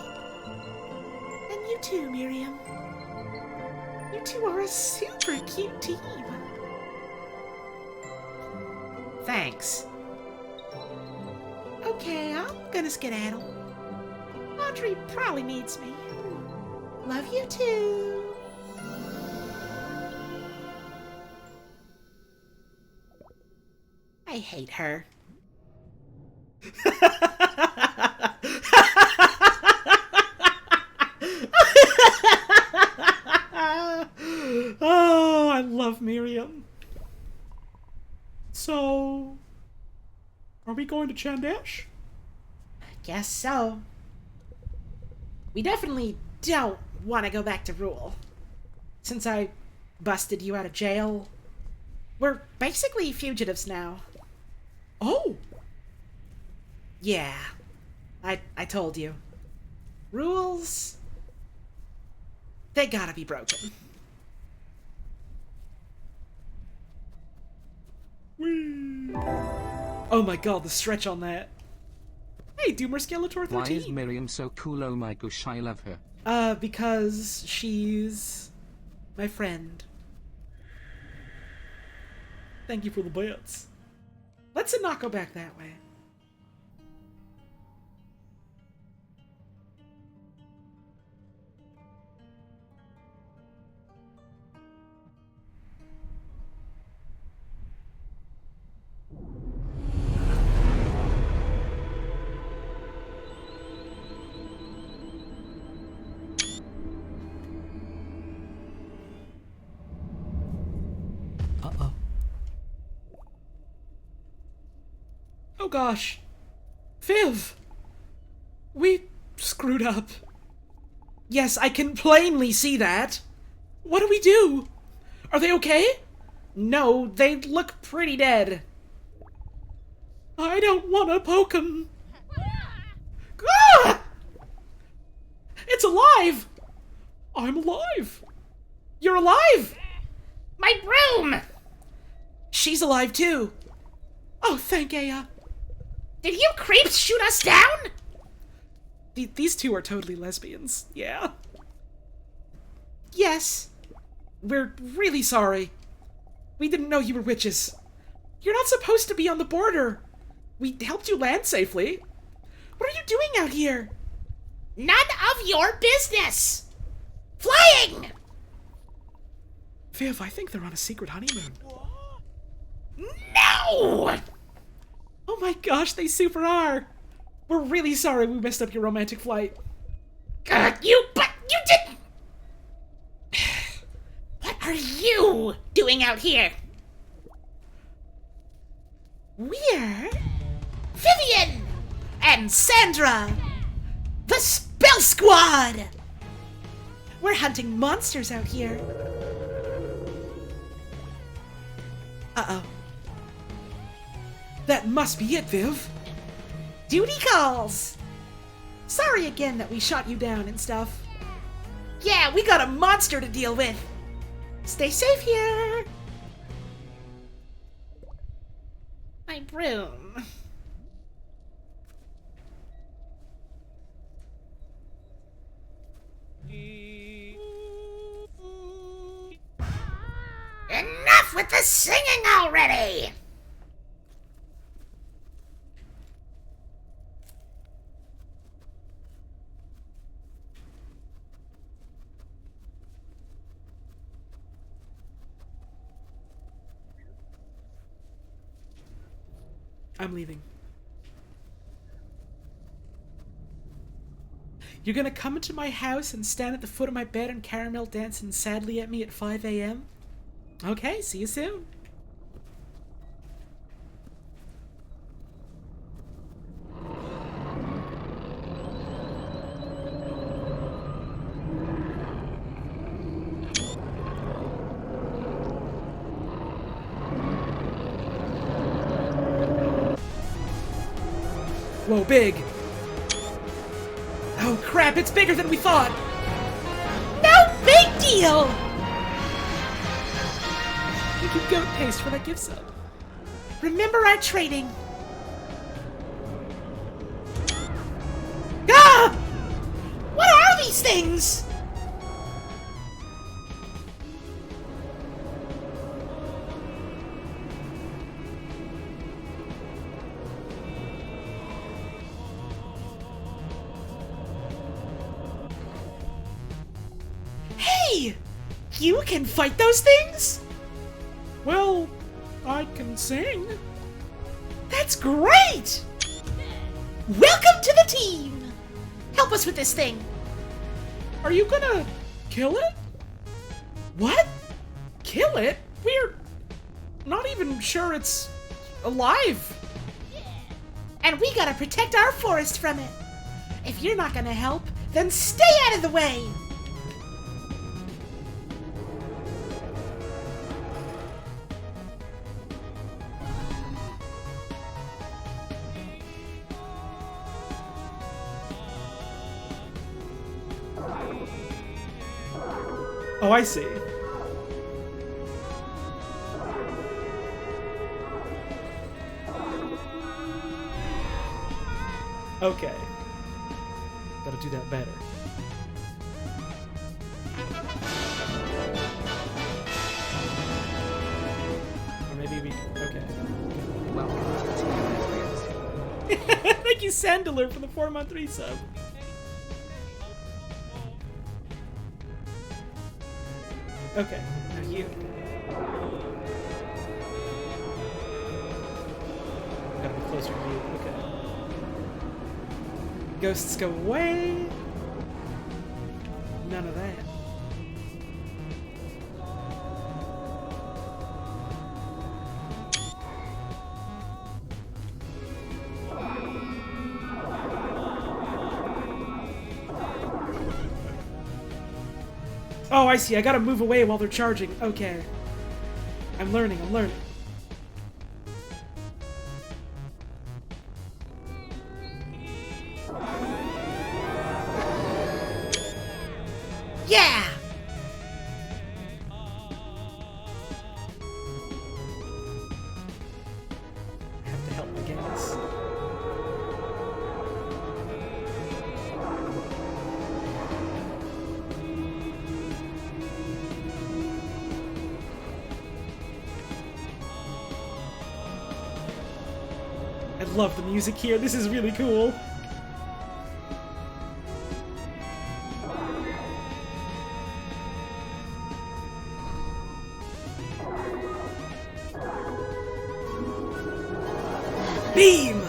And you too, Miriam. You two are a super cute team. Thanks. Okay, I'm gonna skedaddle. Audrey probably needs me. Love you too. I hate her. Oh, I love Miriam. So, are we going to Chandesh? Guess so. We definitely don't want to go back to Rule. Since I busted you out of jail, we're basically fugitives now. Oh, Yeah, I told you. Rules, they gotta be broken. oh my god, the stretch on that. Hey, Doomer Skeletor 13. Why is Miriam so cool? Oh my gosh, I love her. Because she's my friend. Thank you for the bits. Let's not go back that way. Oh gosh. Viv! We screwed up. Yes, I can plainly see that. What do we do? Are they okay? No, they look pretty dead. I don't want to poke 'em. Ah! It's alive! I'm alive! You're alive! My broom! She's alive too. Oh, thank Aya. Did you creeps shoot us down? These two are totally lesbians. Yeah. Yes. We're really sorry. We didn't know you were witches. You're not supposed to be on the border. We helped you land safely. What are you doing out here? None of your business! Flying! Viv, I think they're on a secret honeymoon. No! Oh my gosh, they super are. We're really sorry we messed up your romantic flight. But you didn't! What are you doing out here? We're Vivian! and Sandra, the Spell Squad. We're hunting monsters out here. Uh-oh. That must be it, Viv. Duty calls. Sorry again that we shot you down and stuff. Yeah, we got a monster to deal with. Stay safe here. My broom. Enough with the singing already! I'm leaving. You're gonna come into my house and stand at the foot of my bed and caramel dancing sadly at me at 5 a.m.? Okay, see you soon. Whoa, big. Oh crap, it's bigger than we thought. No big deal. Thank you, Goat Paste, for that gift sub. Remember our trading. Ah! What are these things? Hey! You can fight those things? Well, I can sing. That's great! Welcome to the team! Help us with this thing. Are you gonna kill it? What? Kill it? We're not even sure it's alive. And we gotta protect our forest from it. If you're not gonna help, then stay out of the way! Oh, I see. Okay. Gotta do that better. Or maybe we... Okay. Welcome to Team Adrians. Thank you, Sandler, for the 4-month resub. Okay, now you. Gotta be closer to you. Okay. Ghosts go away. None of that. Oh, I see. I gotta move away while they're charging. Okay. I'm learning. Yeah! I have to help my guys. I love the music here. This is really cool. Beam!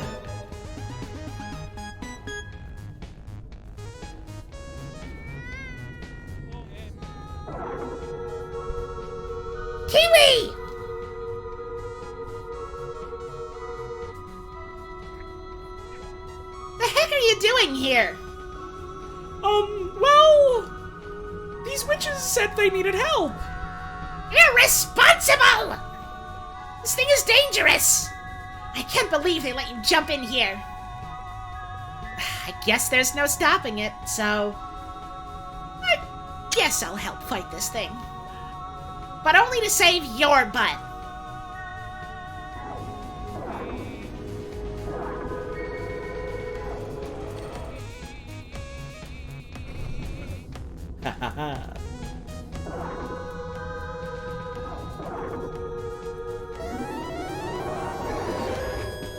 Kiwi! The heck are you doing here? Well... These witches said they needed help. Irresponsible! This thing is dangerous! I can't believe they let you jump in here. I guess there's no stopping it, so... I guess I'll help fight this thing. But only to save your butt.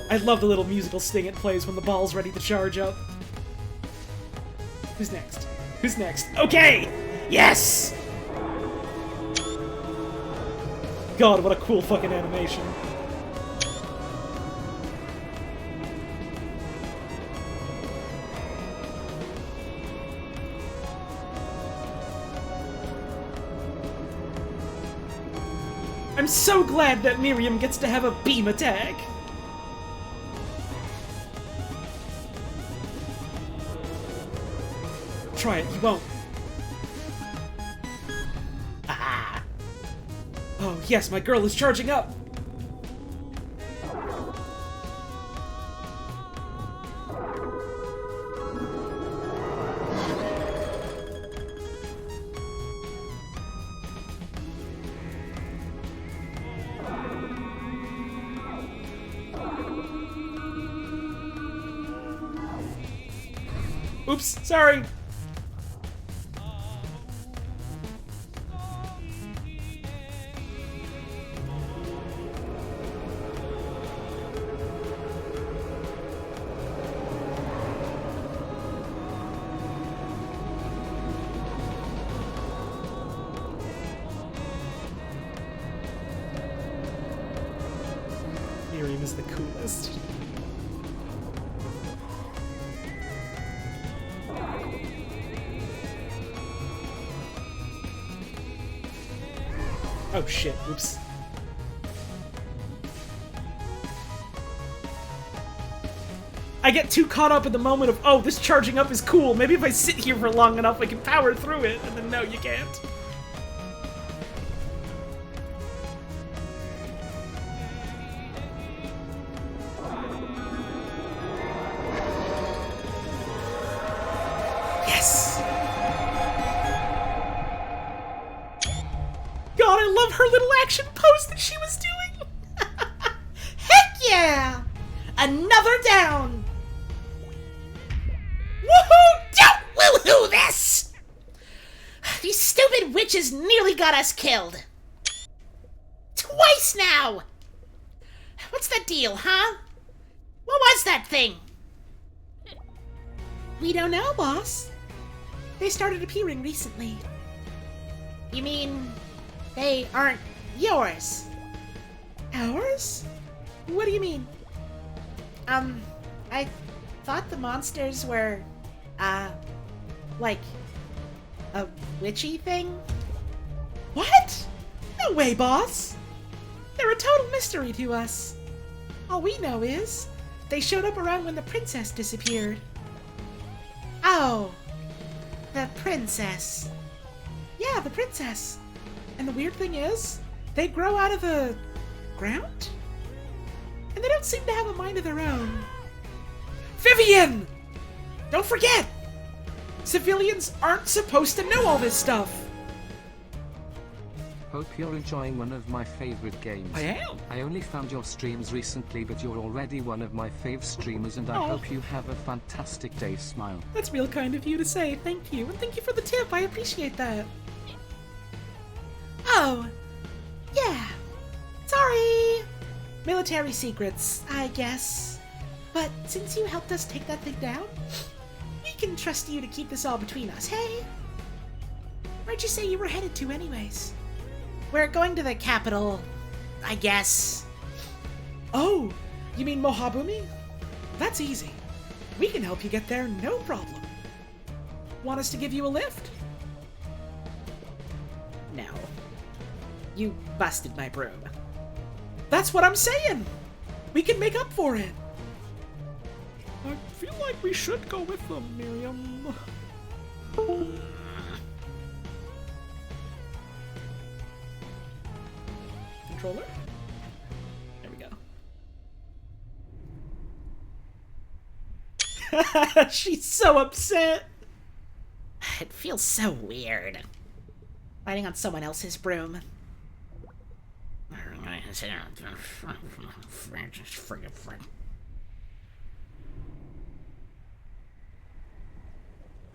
I love the little musical sting it plays when the ball's ready to charge up. Who's next? Who's next? Okay! Yes! God, what a cool fucking animation. I'm so glad that Miriam gets to have a beam attack. Try it, you won't. Ah. Oh, yes, my girl is charging up. Oops, sorry. Miriam is the coolest. Oh shit, oops. I get too caught up in the moment of, oh, this charging up is cool. Maybe if I sit here for long enough, I can power through it. And then, no, you can't. Yes! God, I love her little action pose that she was doing! Heck yeah! Another down! witches nearly got us killed. Twice now! What's the deal, huh? What was that thing? We don't know, boss. They started appearing recently. You mean they aren't yours? Ours? What do you mean? I thought the monsters were, like, a witchy thing? What? No way, boss. They're a total mystery to us. All we know is they showed up around when the princess disappeared. Oh, the princess. Yeah, the princess. And the weird thing is, they grow out of the ground? And they don't seem to have a mind of their own. Vivian! Don't forget! Civilians aren't supposed to know all this stuff. Hope you're enjoying one of my favorite games. I am. I only found your streams recently, but you're already one of my fave streamers, and I Aw. hope you have a fantastic day. Smile. That's real kind of you to say. Thank you. And thank you for the tip. I appreciate that. Oh, yeah. Sorry. Military secrets, I guess. But since you helped us take that thing down, we can trust you to keep this all between us, hey? Where'd you say you were headed to anyways? We're going to the capital, I guess. Oh, you mean Mohabumi? That's easy. We can help you get there, no problem. Want us to give you a lift? No. You busted my broom. That's what I'm saying! We can make up for it! I feel like we should go with them, Miriam. Controller? There we go. She's so upset! It feels so weird. Riding on someone else's broom.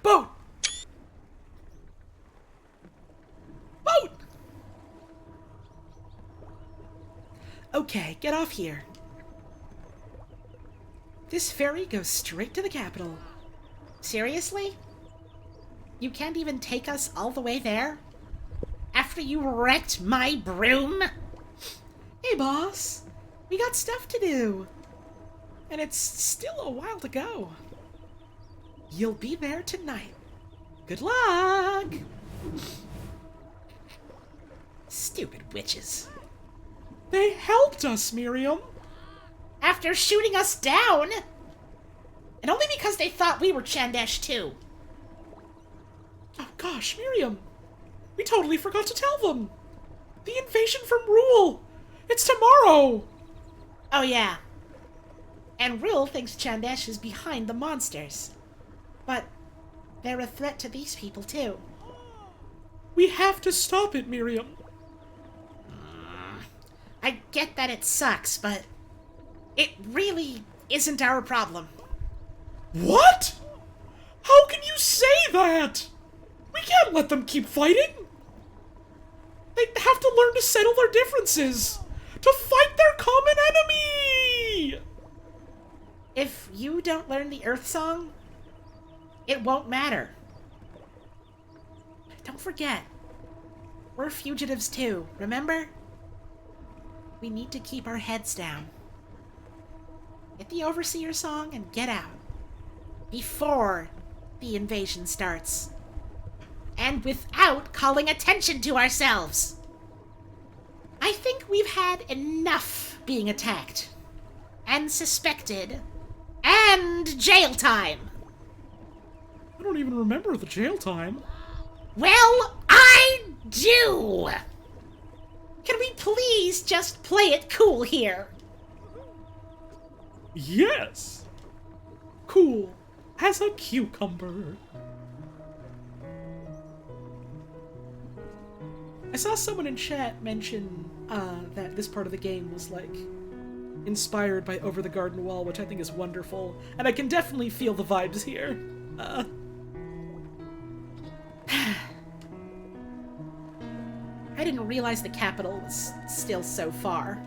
Boat! Boat! Okay, get off here. This ferry goes straight to the capital. Seriously? You can't even take us all the way there? After you wrecked my broom? Hey, boss. We got stuff to do. And it's still a while to go. You'll be there tonight. Good luck! Stupid witches. They helped us, Miriam. After shooting us down? And only because they thought we were Chandesh too. Oh gosh, Miriam. We totally forgot to tell them. The invasion from Rule. It's tomorrow. Oh yeah. And Rule thinks Chandesh is behind the monsters. But they're a threat to these people too. We have to stop it, Miriam. I get that it sucks, but it really isn't our problem. What? How can you say that? We can't let them keep fighting. They have to learn to settle their differences. To fight their common enemy! If you don't learn the Earth Song, it won't matter. Don't forget, we're fugitives too, remember? We need to keep our heads down. Get the Overseer Song and get out. Before the invasion starts. And without calling attention to ourselves. I think we've had enough being attacked. And suspected. And jail time. I don't even remember the jail time. Well, I do! Can we please just play it cool here? Yes. Cool as a cucumber. I saw someone in chat mention that this part of the game was like inspired by Over the Garden Wall, which I think is wonderful, and I can definitely feel the vibes here. didn't realize the capital was still so far.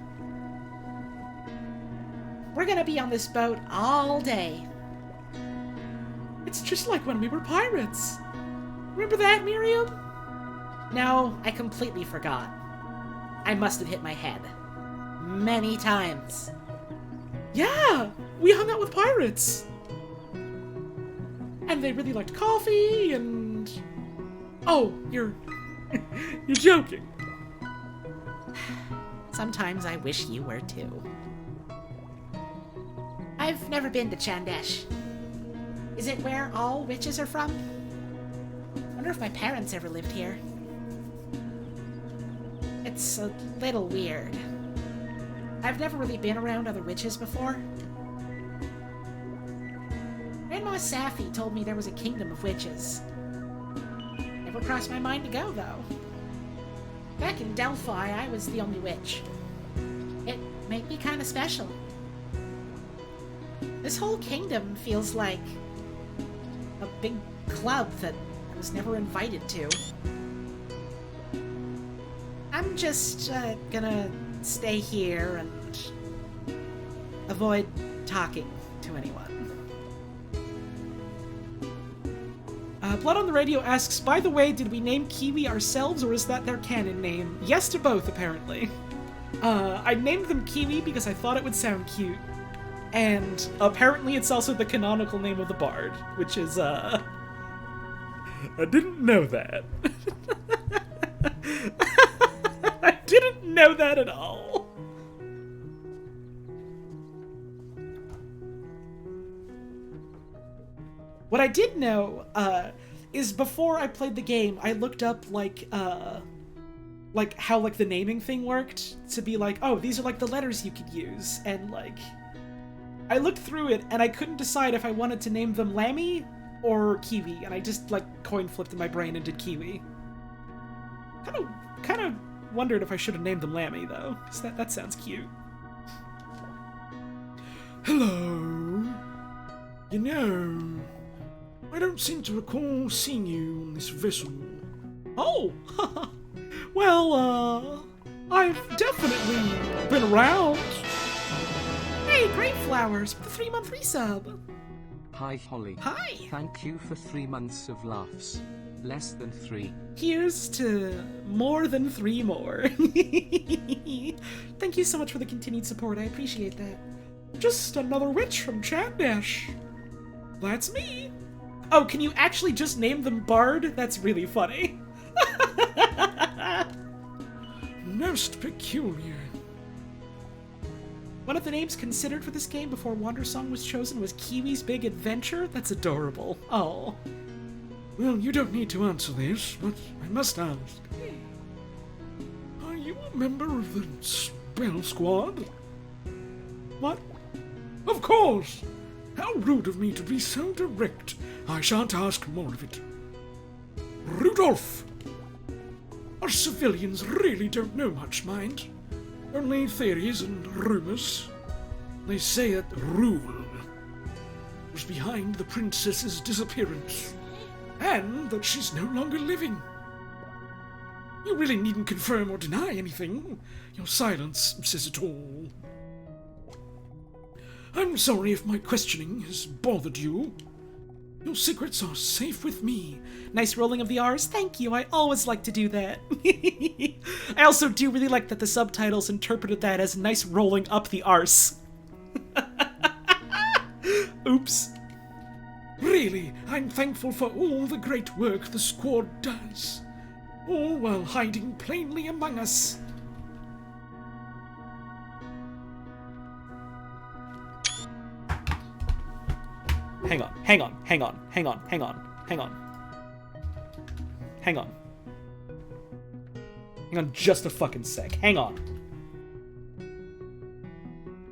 We're gonna be on this boat all day. It's just like when we were pirates. Remember that, Miriam? No, I completely forgot. I must have hit my head. Many times. Yeah, we hung out with pirates. And they really liked coffee and... Oh, you're joking. Sometimes I wish you were too. I've never been to Chandesh. Is it where all witches are from? Wonder if my parents ever lived here. It's a little weird. I've never really been around other witches before. Grandma Safi told me there was a kingdom of witches. Never crossed my mind to go, though. Back in Delphi, I was the only witch. It made me kind of special. This whole kingdom feels like a big club that I was never invited to. I'm just gonna stay here and avoid talking to anyone. Blood on the Radio asks, by the way, did we name Kiwi ourselves or is that their canon name? Yes to both, apparently. I named them Kiwi because I thought it would sound cute. And apparently it's also the canonical name of the bard, which is, I didn't know that. I didn't know that at all. What I did know, is before I played the game, I looked up, like how, like, the naming thing worked, to be like, oh, these are, like, the letters you could use, and, like, I looked through it, and I couldn't decide if I wanted to name them Lammy or Kiwi, and I just, like, coin flipped in my brain and did Kiwi. Kind of wondered if I should have named them Lammy, though, because that sounds cute. Hello. You know, I don't seem to recall seeing you on this vessel. Oh! Well, I've definitely been around. Hey, Great Flowers, for the 3-month resub. Hi Holly. Hi. Thank you for 3 months of laughs. Less than 3. Here's to more than 3 more. Thank you so much for the continued support, I appreciate that. Just another witch from Chandesh. That's me. Oh, can you actually just name them Bard? That's really funny. Most peculiar. One of the names considered for this game before Wandersong was chosen was Kiwi's Big Adventure? That's adorable. Oh. Well, you don't need to answer this, but I must ask. Are you a member of the Spell Squad? What? Of course! How rude of me to be so direct. I shan't ask more of it. Rudolph! Us civilians really don't know much, mind. Only theories and rumors. They say that Rule was behind the princess's disappearance, and that she's no longer living. You really needn't confirm or deny anything. Your silence says it all. I'm sorry if my questioning has bothered you. Your secrets are safe with me. Nice rolling of the R's, thank you, I always like to do that. I also do really like that the subtitles interpreted that as nice rolling up the arse. Oops. Really, I'm thankful for all the great work the squad does. All while hiding plainly among us. Hang on. Hang on just a fucking sec. Hang on.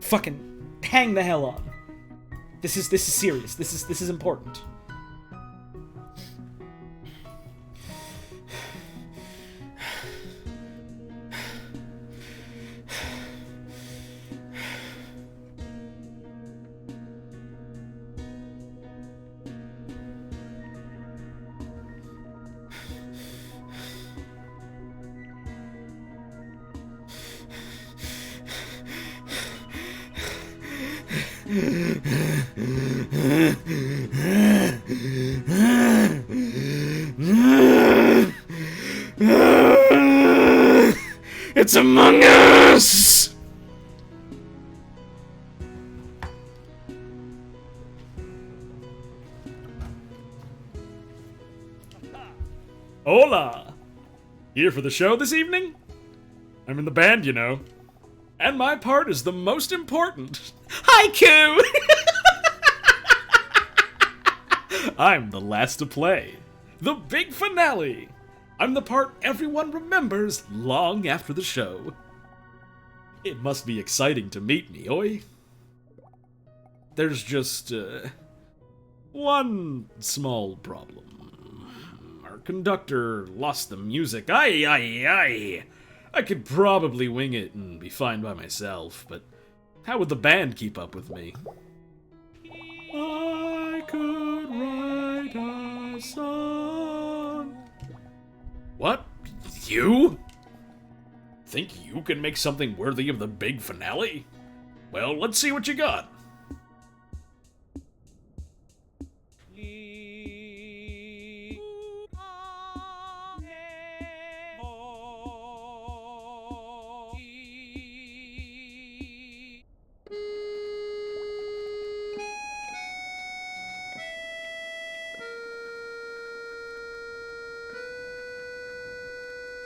Fucking hang the hell on. This is serious. This is important. It's Among Us! Hola! Here for the show this evening? I'm in the band, you know. And my part is the most important. Haiku! I'm the last to play. The big finale! I'm the part everyone remembers long after the show. It must be exciting to meet me, oi? There's just, one small problem. Our conductor lost the music. Aye. I could probably wing it and be fine by myself, but how would the band keep up with me? I could write a song. What? You? Think you can make something worthy of the big finale? Well, let's see what you got.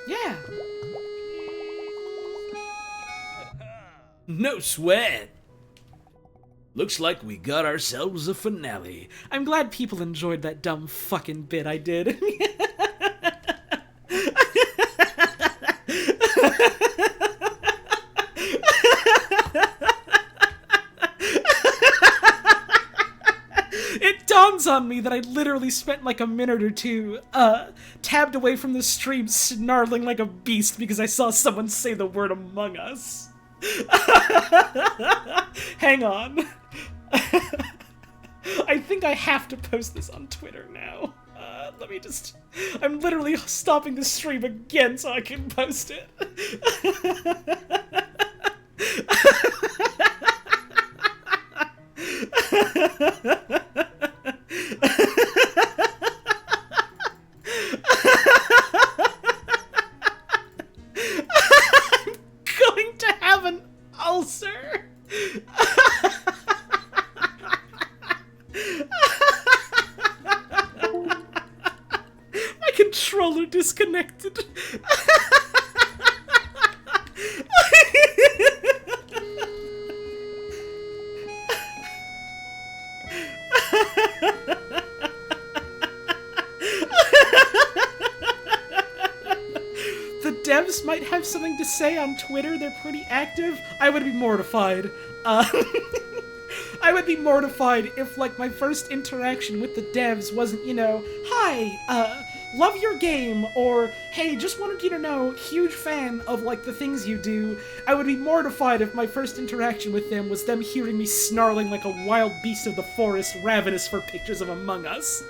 Yeah. No sweat. Looks like we got ourselves a finale. I'm glad people enjoyed that dumb fucking bit I did. It dawns on me that I literally spent like a minute or two, tabbed away from the stream snarling like a beast because I saw someone say the word Among Us. Hang on. I think I have to post this on Twitter now. Let me just... I'm literally stopping the stream again so I can post it. I'm going to have an ulcer. My controller disconnected. The devs might have something to say on Twitter. They're pretty active. I would be mortified. I would be mortified if, like, my first interaction with the devs wasn't, you know, hi, love your game, or, hey, just wanted you to know, huge fan of, like, the things you do. I would be mortified if my first interaction with them was them hearing me snarling like a wild beast of the forest, ravenous for pictures of Among Us.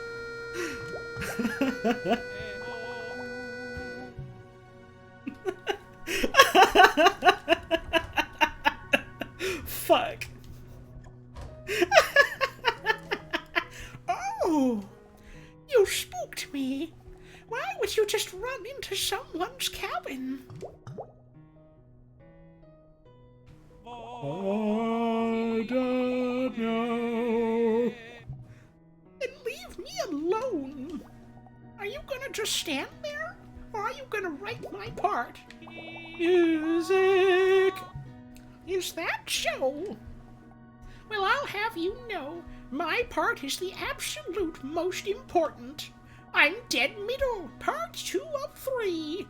Fuck. Oh, you spooked me. Why would you just run into someone's cabin? I don't know. Then leave me alone. Are you gonna just stand there? Or are you gonna write my part? Music. Is that so? Well, I'll have you know, my part is the absolute most important. I'm dead middle, part 2 of 3.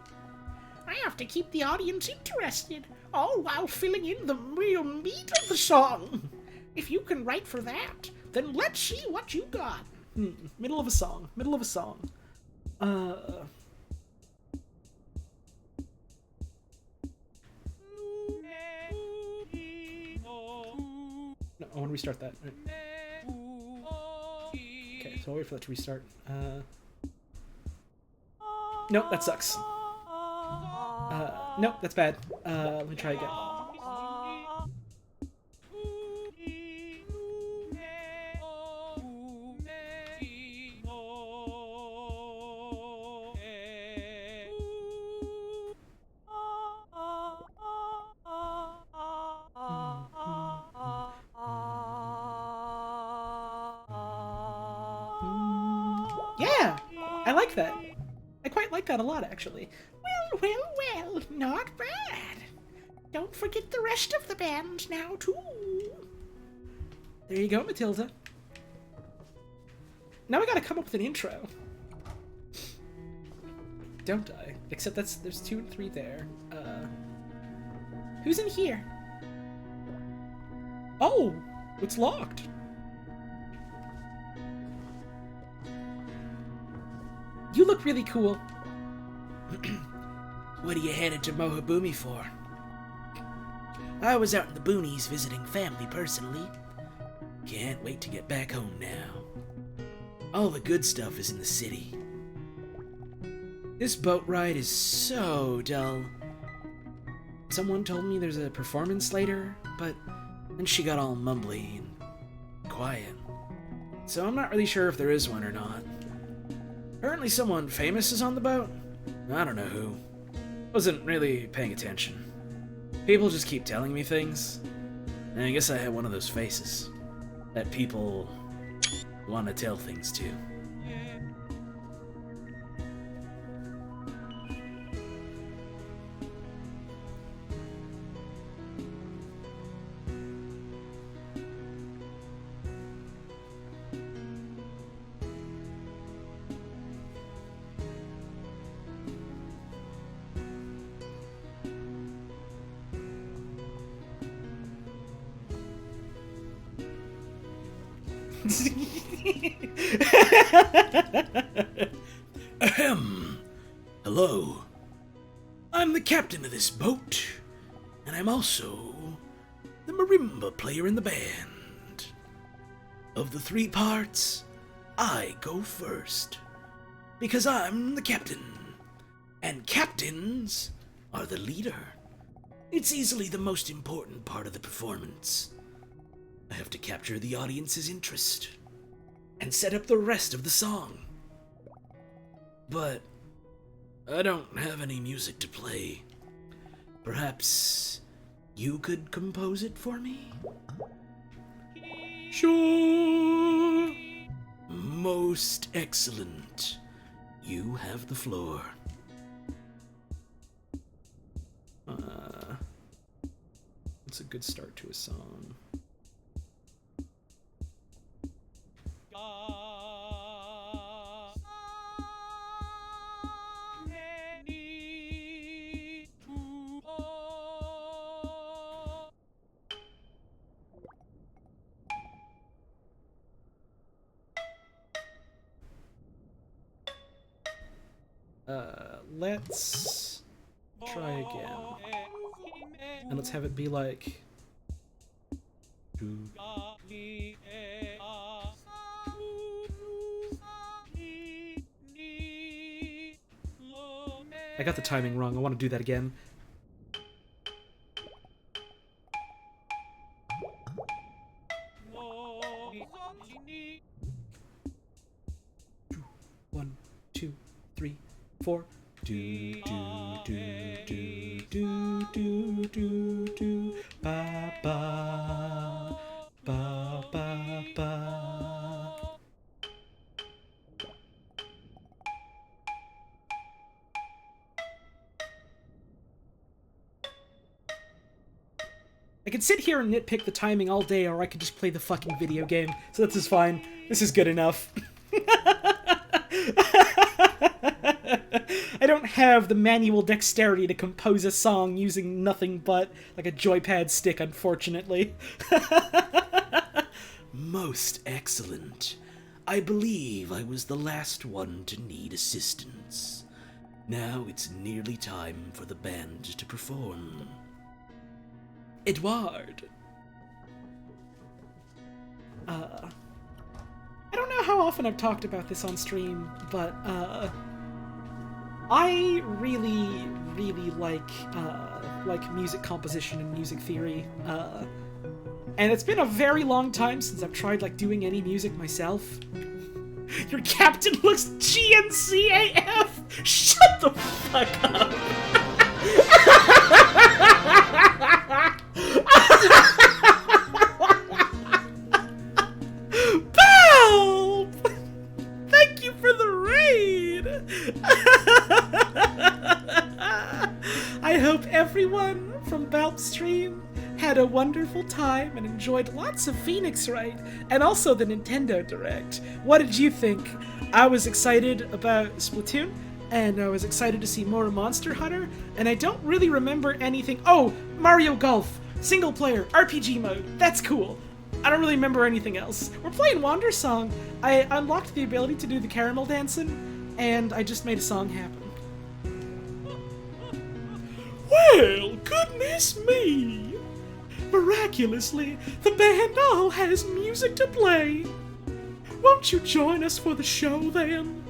I have to keep the audience interested, all while filling in the real meat of the song. If you can write for that, then let's see what you got. Middle of a song. Middle of a song. No, I want to restart that. Okay, so I'll wait for that to restart. Nope, that sucks. Nope, that's bad. Let me try again. Yeah, I like that. I quite like that a lot, actually. Well, not bad. Don't forget the rest of the band now, too. There you go, Matilda. Now we gotta come up with an intro. Don't I? Except there's 2 and 3 there. Who's in here? Oh, it's locked. You look really cool. What are you headed to Mohabumi for? I was out in the boonies visiting family personally. Can't wait to get back home now. All the good stuff is in the city. This boat ride is so dull. Someone told me there's a performance later, but then she got all mumbly and quiet. So I'm not really sure if there is one or not. Apparently someone famous is on the boat. I don't know who. Wasn't really paying attention. People just keep telling me things. And I guess I have one of those faces that people want to tell things to. Ahem. Hello. I'm the captain of this boat, and I'm also the marimba player in the band. Of the 3 parts, I go first, because I'm the captain, and captains are the leader. It's easily the most important part of the performance. I have to capture the audience's interest and set up the rest of the song. But I don't have any music to play. Perhaps you could compose it for me? Sure. Most excellent. You have the floor. It's a good start to a song. Let's try again. And let's have it be like... I got the timing wrong. I want to do that again. One, two, three, 4. Do do do do do do do do ba ba ba ba ba. I could sit here and nitpick the timing all day, or I could just play the fucking video game. So this is fine. This is good enough. I don't have the manual dexterity to compose a song using nothing but like a joypad stick, unfortunately. Most excellent. I believe I was the last one to need assistance. Now it's nearly time for the band to perform. Edouard. I don't know how often I've talked about this on stream, but I really, really like music composition and music theory. And it's been a very long time since I've tried like doing any music myself. Your captain looks GNC AF! Shut the fuck up! Help! Thank you for the everyone from Balpstream had a wonderful time and enjoyed lots of Phoenix Wright and also the Nintendo Direct. What did you think? I was excited about Splatoon, and I was excited to see more Monster Hunter, and I don't really remember anything. Oh, Mario Golf, single player, RPG mode, that's cool. I don't really remember anything else. We're playing Wandersong. I unlocked the ability to do the caramel dancing, and I just made a song happen. Well, goodness me! Miraculously, the band all has music to play. Won't you join us for the show then?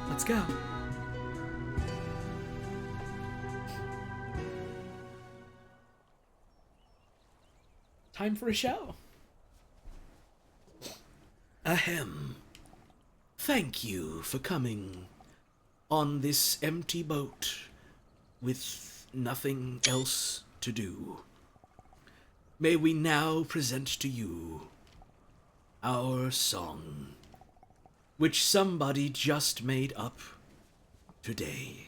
Let's go. Time for a show. Ahem. Thank you for coming on this empty boat with nothing else to do. May we now present to you our song, which somebody just made up today.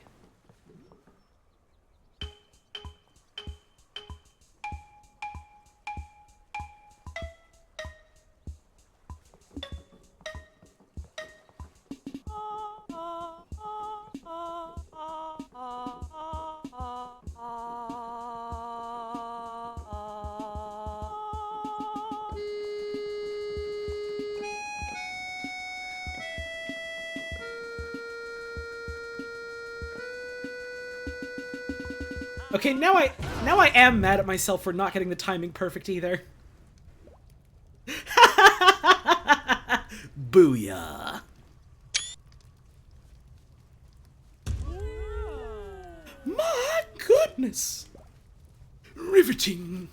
Okay, now I am mad at myself for not getting the timing perfect either. Booyah! My goodness! Riveting!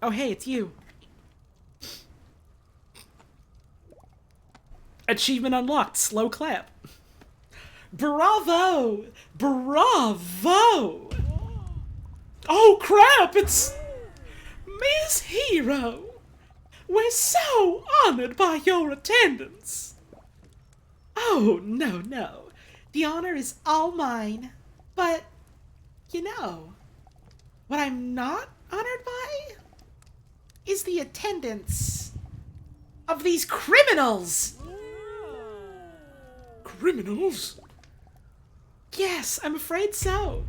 Oh, hey, it's you. Achievement unlocked. Slow clap. Bravo! Bravo! Oh, crap! It's Miss Hero! We're so honored by your attendance. Oh, no. The honor is all mine. But, you know, what I'm not honored by is the attendance of these criminals. Criminals? Yes, I'm afraid so.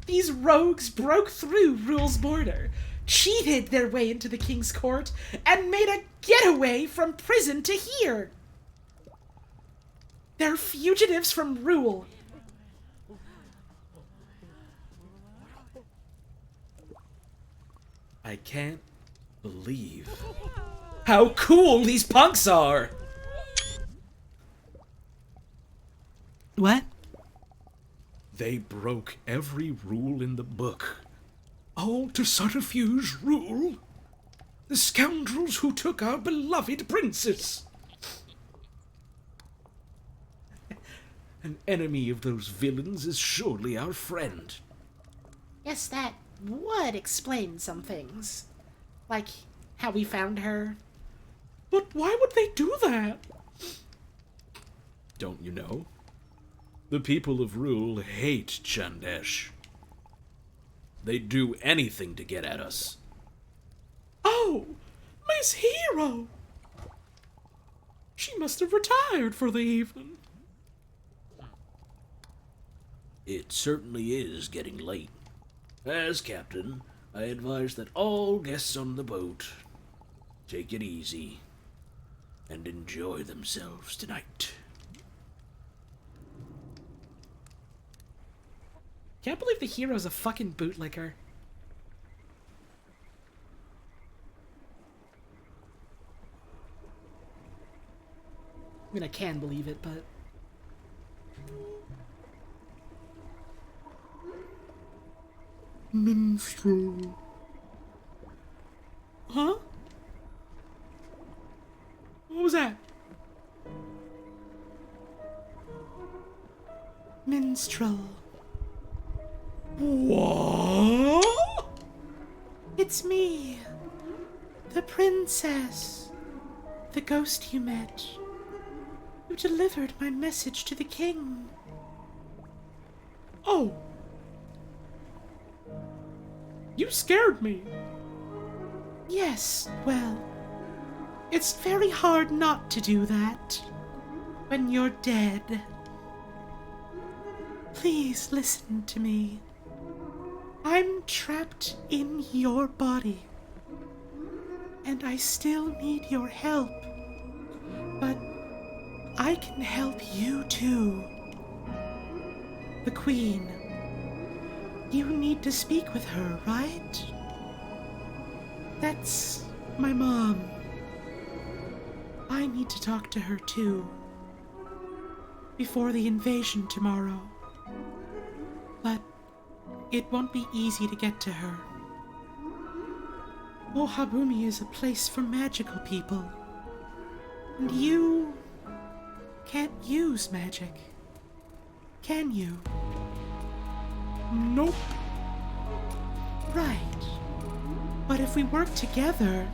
These rogues broke through Rule's border, cheated their way into the King's Court, and made a getaway from prison to here. They're fugitives from Rule. I can't believe how cool these punks are! What? They broke every rule in the book. All to subterfuge Rule. The scoundrels who took our beloved princess. An enemy of those villains is surely our friend. Yes, that would explain some things. Like how we found her. But why would they do that? Don't you know? The people of Rule hate Chandesh. They'd do anything to get at us. Oh, Miss Hero! She must have retired for the evening. It certainly is getting late. As captain, I advise that all guests on the boat take it easy and enjoy themselves tonight. Can't believe the hero's a fucking bootlicker. I mean, I can believe it, but... Minstrel. Huh? What was that? Minstrel. What? It's me, the princess. the ghost you met. You delivered my message to the king. Oh. You scared me. Yes, well, it's very hard not to do that when you're dead. Please listen to me. I'm trapped in your body, and I still need your help. But I can help you too. The Queen. You need to speak with her, right? That's my mom. I need to talk to her too. Before the invasion tomorrow. But it won't be easy to get to her. Mohabumi is a place for magical people. And you can't use magic, can you? Nope. Right. But if we work together,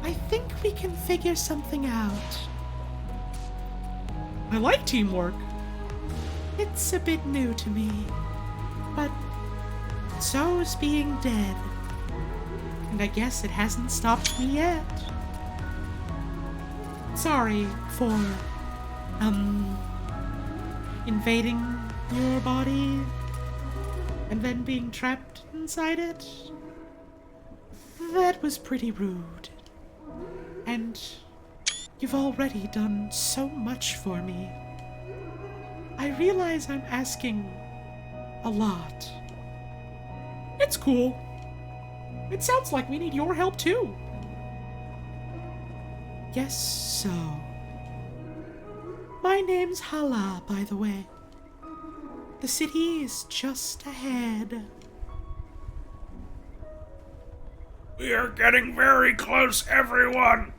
I think we can figure something out. I like teamwork. It's a bit new to me, but so's being dead. And I guess it hasn't stopped me yet. Sorry for, invading your body and then being trapped inside it. That was pretty rude. And you've already done so much for me. I realize I'm asking a lot. It's cool. It sounds like we need your help too. Guess so. My name's Hala, by the way. The city is just ahead. We are getting very close, everyone.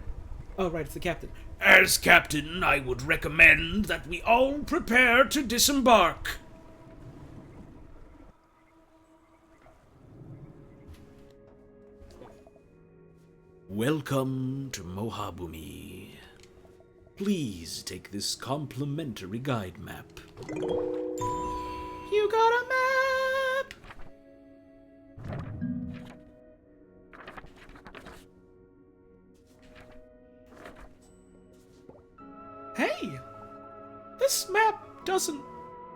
Oh, right, it's the captain. As captain, I would recommend that we all prepare to disembark. Welcome to Mohabumi. Please take this complimentary guide map. You got a map! Hey! This map doesn't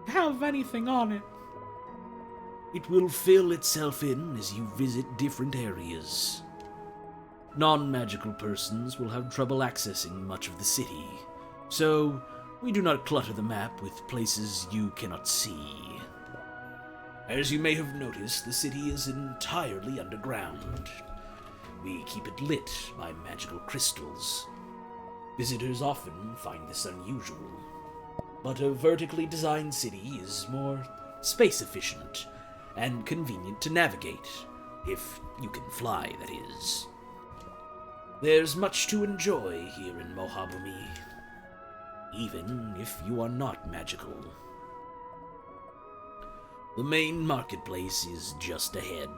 have anything on it. It will fill itself in as you visit different areas. Non-magical persons will have trouble accessing much of the city, so we do not clutter the map with places you cannot see. As you may have noticed, the city is entirely underground. We keep it lit by magical crystals. Visitors often find this unusual, but a vertically designed city is more space-efficient and convenient to navigate, if you can fly, that is. There's much to enjoy here in Mohabumi, even if you are not magical. The main marketplace is just ahead.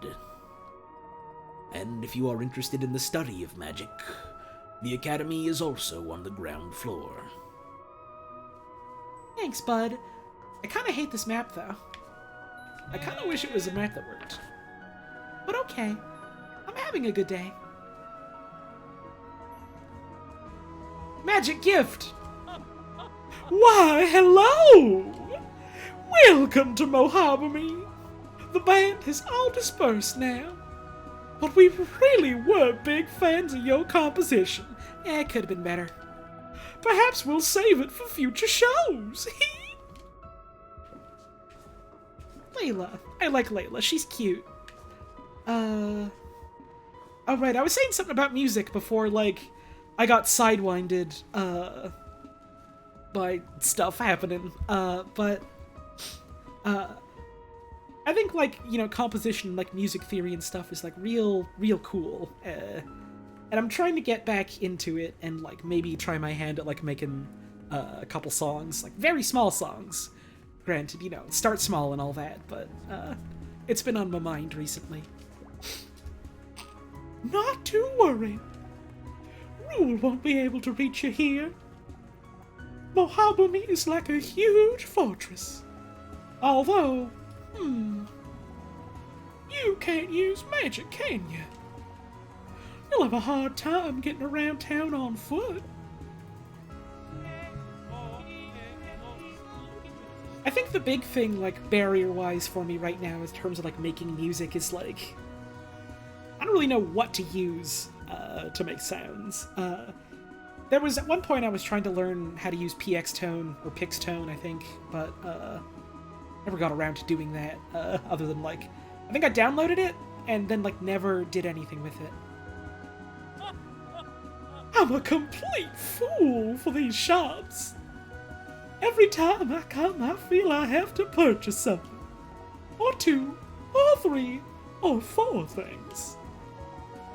And if you are interested in the study of magic, the academy is also on the ground floor. Thanks, bud. I kinda hate this map, though. I kinda wish it was a map that worked. But okay. I'm having a good day. Magic gift! Why, hello! Welcome to Mohabumi! The band has all dispersed now. But we really were big fans of your composition. It could have been better. Perhaps we'll save it for future shows. Layla. I like Layla. She's cute. Oh, right. I was saying something about music before, like, I got sidewinded, by stuff happening. I think, like, you know, composition, like, music theory and stuff is, like, real cool. And I'm trying to get back into it and, like, maybe try my hand at, like, making a couple songs. Like, very small songs. Granted, you know, start small and all that, but, it's been on my mind recently. Not to worry. Rule won't be able to reach you here. Mohabumi is like a huge fortress. Although, you can't use magic, can you? You'll have a hard time getting around town on foot. I think the big thing, like, barrier-wise for me right now in terms of, like, making music is, like, I don't really know what to use to make sounds. There was, at one point, I was trying to learn how to use PX Tone, or Pix Tone, I think, but never got around to doing that, other than, like, I think I downloaded it, and then, like, never did anything with it. I'm a complete fool for these shops. Every time I come, I feel I have to purchase something. Or 2, or 3, or 4 things.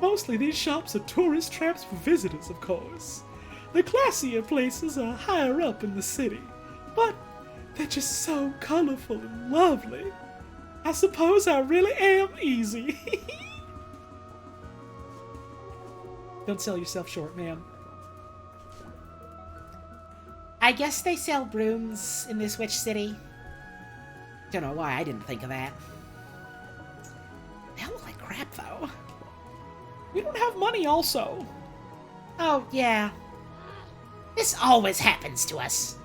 Mostly these shops are tourist traps for visitors, of course. The classier places are higher up in the city, but they're just so colorful and lovely. I suppose I really am easy. Don't sell yourself short, man. I guess they sell brooms in this witch city. Don't know why I didn't think of that. They all look like crap, though. We don't have money, also. Oh, yeah. This always happens to us.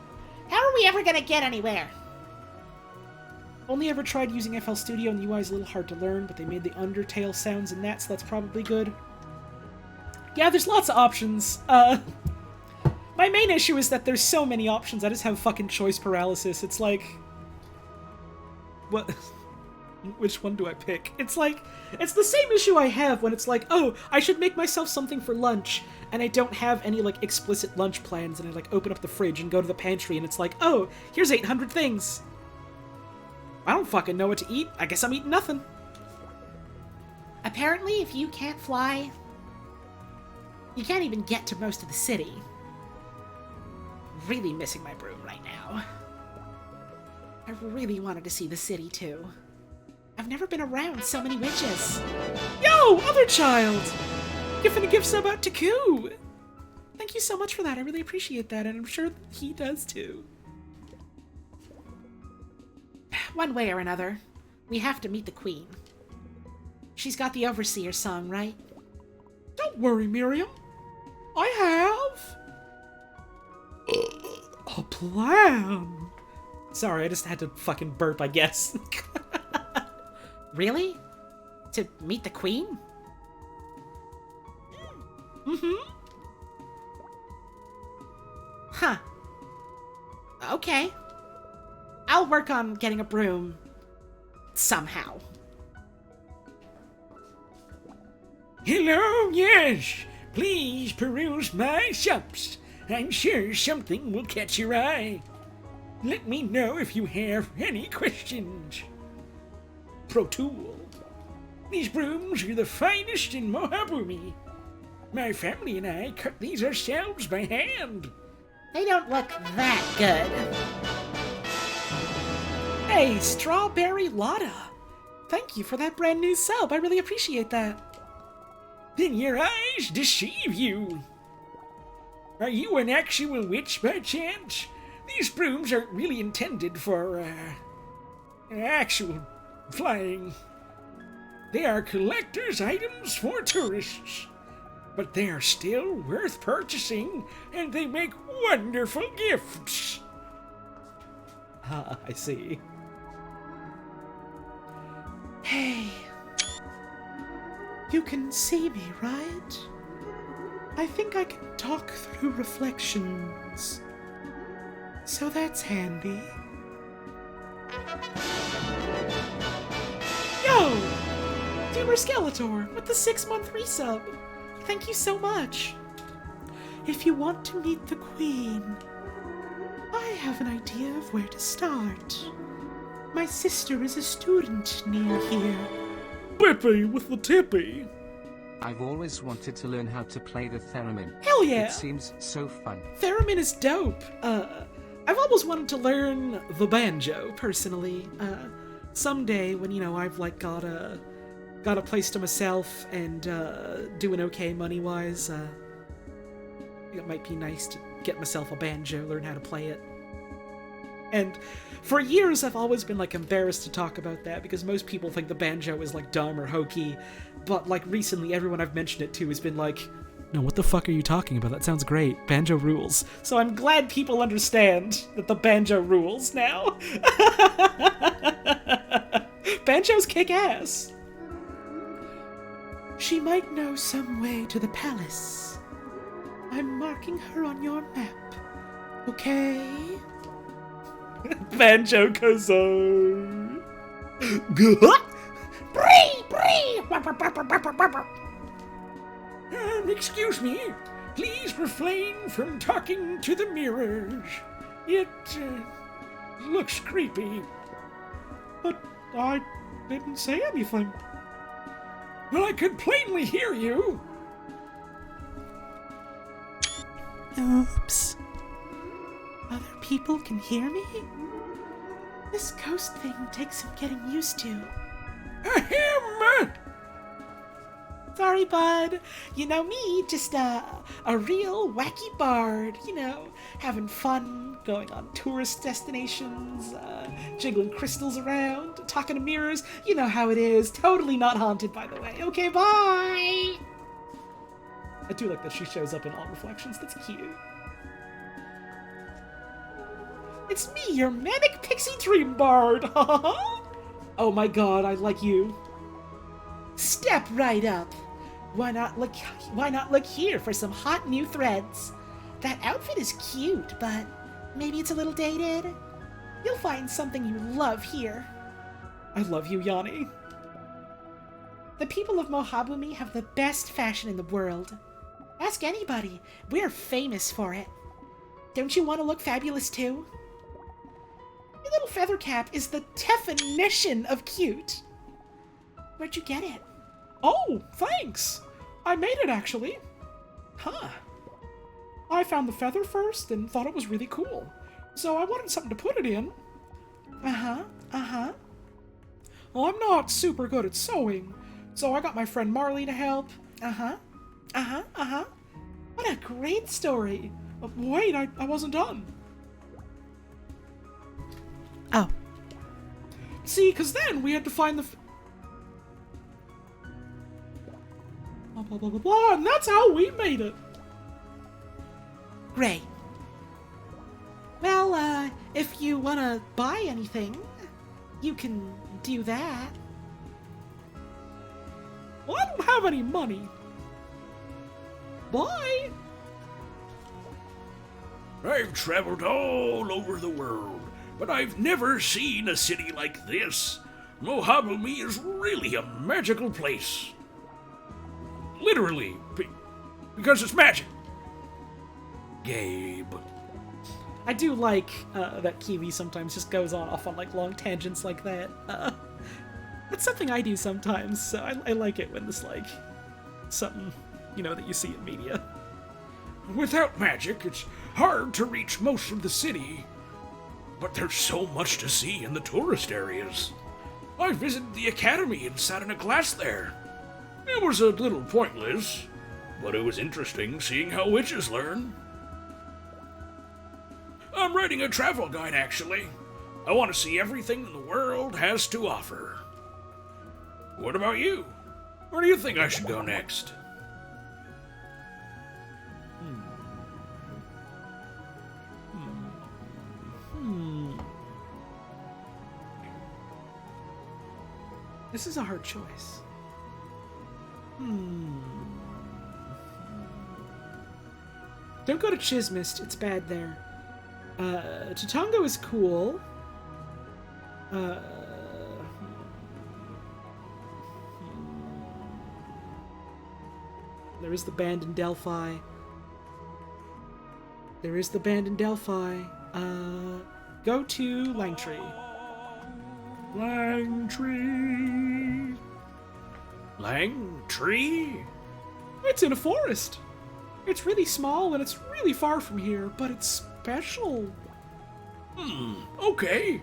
How are we ever gonna get anywhere? Only ever tried using FL Studio, and the UI is a little hard to learn, but they made the Undertale sounds in that, so that's probably good. Yeah, there's lots of options. My main issue is that there's so many options, I just have fucking choice paralysis. It's like... What? Which one do I pick? It's like... It's the same issue I have when it's like, oh, I should make myself something for lunch, and I don't have any, like, explicit lunch plans, and I, like, open up the fridge and go to the pantry, and it's like, oh, here's 800 things. I don't fucking know what to eat. I guess I'm eating nothing. Apparently, if you can't fly, you can't even get to most of the city. Really missing my broom right now. I really wanted to see the city, too. I've never been around so many witches. Yo, other child! You're finna give sub out to Koo! Thank you so much for that, I really appreciate that, and I'm sure he does too. One way or another, we have to meet the queen. She's got the Overseer song, right? Don't worry, Miriam. I have... a plan. Sorry, I just had to fucking burp, I guess. Really? To meet the queen? Mm-hmm. Huh. Okay. I'll work on getting a broom. Somehow. Hello, yes. Please peruse my shops. I'm sure something will catch your eye. Let me know if you have any questions. Pro Tool. These brooms are the finest in Mohabumi. My family and I cut these ourselves by hand. They don't look that good. Hey, Strawberry Lotta. Thank you for that brand new sub. I really appreciate that. Then your eyes deceive you. Are you an actual witch by chance? These brooms aren't really intended for, actual flying. They are collector's items for tourists. But they are still worth purchasing, and they make wonderful gifts. Ah, I see. Hey. You can see me, right? I think I can talk through reflections. So that's handy. Yo! Doomer Skeletor with the 6-month resub. Thank you so much. If you want to meet the Queen, I have an idea of where to start. My sister is a student near here. Bippy with the tippy. I've always wanted to learn how to play the theremin. Hell yeah! It seems so fun. Theremin is dope. I've always wanted to learn the banjo, personally. Someday when, I've, like, got a place to myself and, doing okay money-wise, It might be nice to get myself a banjo, learn how to play it. And for years, I've always been, like, embarrassed to talk about that, because most people think the banjo is, like, dumb or hokey. But, like, recently, everyone I've mentioned it to has been like, no, what the fuck are you talking about? That sounds great. Banjo rules. So I'm glad people understand that the banjo rules now. Banjos kick ass. She might know some way to the palace. I'm marking her on your map. Okay? Banjo Kazoo. Bree! Bree! Excuse me. Please refrain from talking to the mirrors. It looks creepy. But I didn't say anything. Well, I could plainly hear you. Oops. Other people can hear me? This ghost thing takes some getting used to. Ahem! Sorry, bud. You know me, just a real wacky bard. You know, having fun, going on tourist destinations, jiggling crystals around, talking to mirrors. You know how it is. Totally not haunted, by the way. Okay, bye! I do like that she shows up in all reflections. That's cute. It's me, your manic pixie dream bard. Oh my god, I like you. Step right up. Why not look here for some hot new threads? That outfit is cute, but maybe it's a little dated. You'll find something you love here. I love you, Yanni. The people of Mohabumi have the best fashion in the world. Ask anybody. We're famous for it. Don't you want to look fabulous too? Your little feather cap is the definition of cute. Where'd you get it? Oh, thanks. I made it, actually. Huh. I found the feather first and thought it was really cool. So I wanted something to put it in. Uh-huh. Well, I'm not super good at sewing, so I got my friend Marley to help. Uh-huh. What a great story. Wait, I wasn't done. Oh. See, because then we had to find the... blah, blah, blah, blah, blah, and that's how we made it. Great. Well, if you want to buy anything, you can do that. Well, I don't have any money. Bye. I've traveled all over the world, but I've never seen a city like this. Mohabumi is really a magical place. Literally, because it's magic. Gabe. I do like that Kiwi sometimes just goes off on like long tangents like that. That's something I do sometimes, so I like it when it's like something, you know, that you see in media. Without magic, it's hard to reach most of the city. But there's so much to see in the tourist areas. I visited the academy and sat in a class there. It was a little pointless, but it was interesting seeing how witches learn. I'm writing a travel guide, actually. I want to see everything the world has to offer. What about you? Where do you think I should go next? This is a hard choice. Don't go to Chismist, it's bad there. Tatongo is cool. There is the band in Delphi. Go to Langtree. Langtree. Langtree? It's in a forest. It's really small and it's really far from here, but it's special. Okay.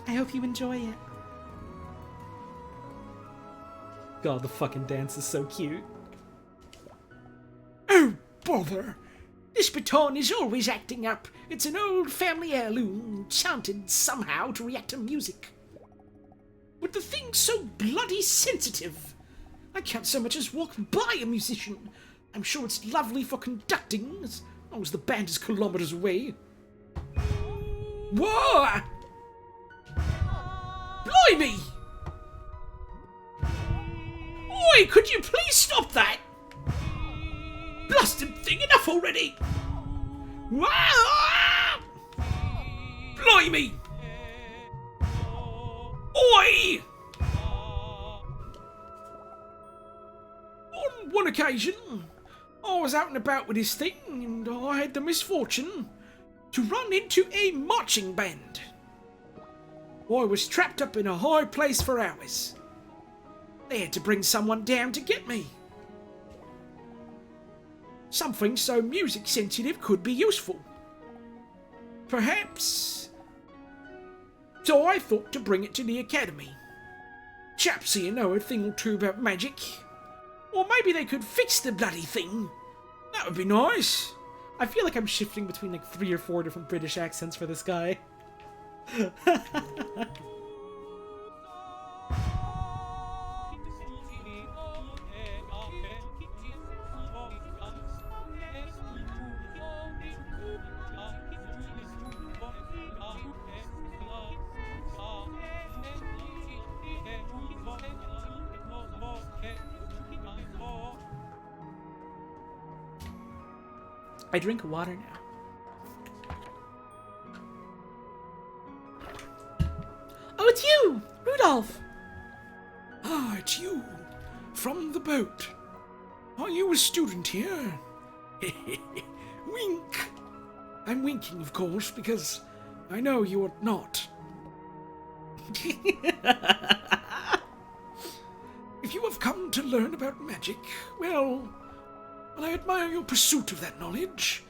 I hope you enjoy it. God, the fucking dance is so cute. bother. This baton is always acting up. It's an old family heirloom, enchanted somehow to react to music. But the thing's so bloody sensitive. I can't so much as walk by a musician. I'm sure it's lovely for conducting, as long as the band is kilometers away. Whoa! Blimey! Oi, could you please stop that? Blasted thing, enough already! Wah! Blimey! Oi! On one occasion, I was out and about with this thing, and I had the misfortune to run into a marching band. I was trapped up in a high place for hours. They had to bring someone down to get me. Something so music sensitive could be useful. Perhaps. So I thought to bring it to the academy. Chaps here know a thing or two about magic. Or maybe they could fix the bloody thing. That would be nice. I feel like I'm shifting between like 3 or 4 different British accents for this guy. I drink water now. Oh, it's you! Rudolph! Ah, it's you. From the boat. Are you a student here? Wink. I'm winking, of course, because I know you are not. If you have come to learn about magic, well, I admire your pursuit of that knowledge.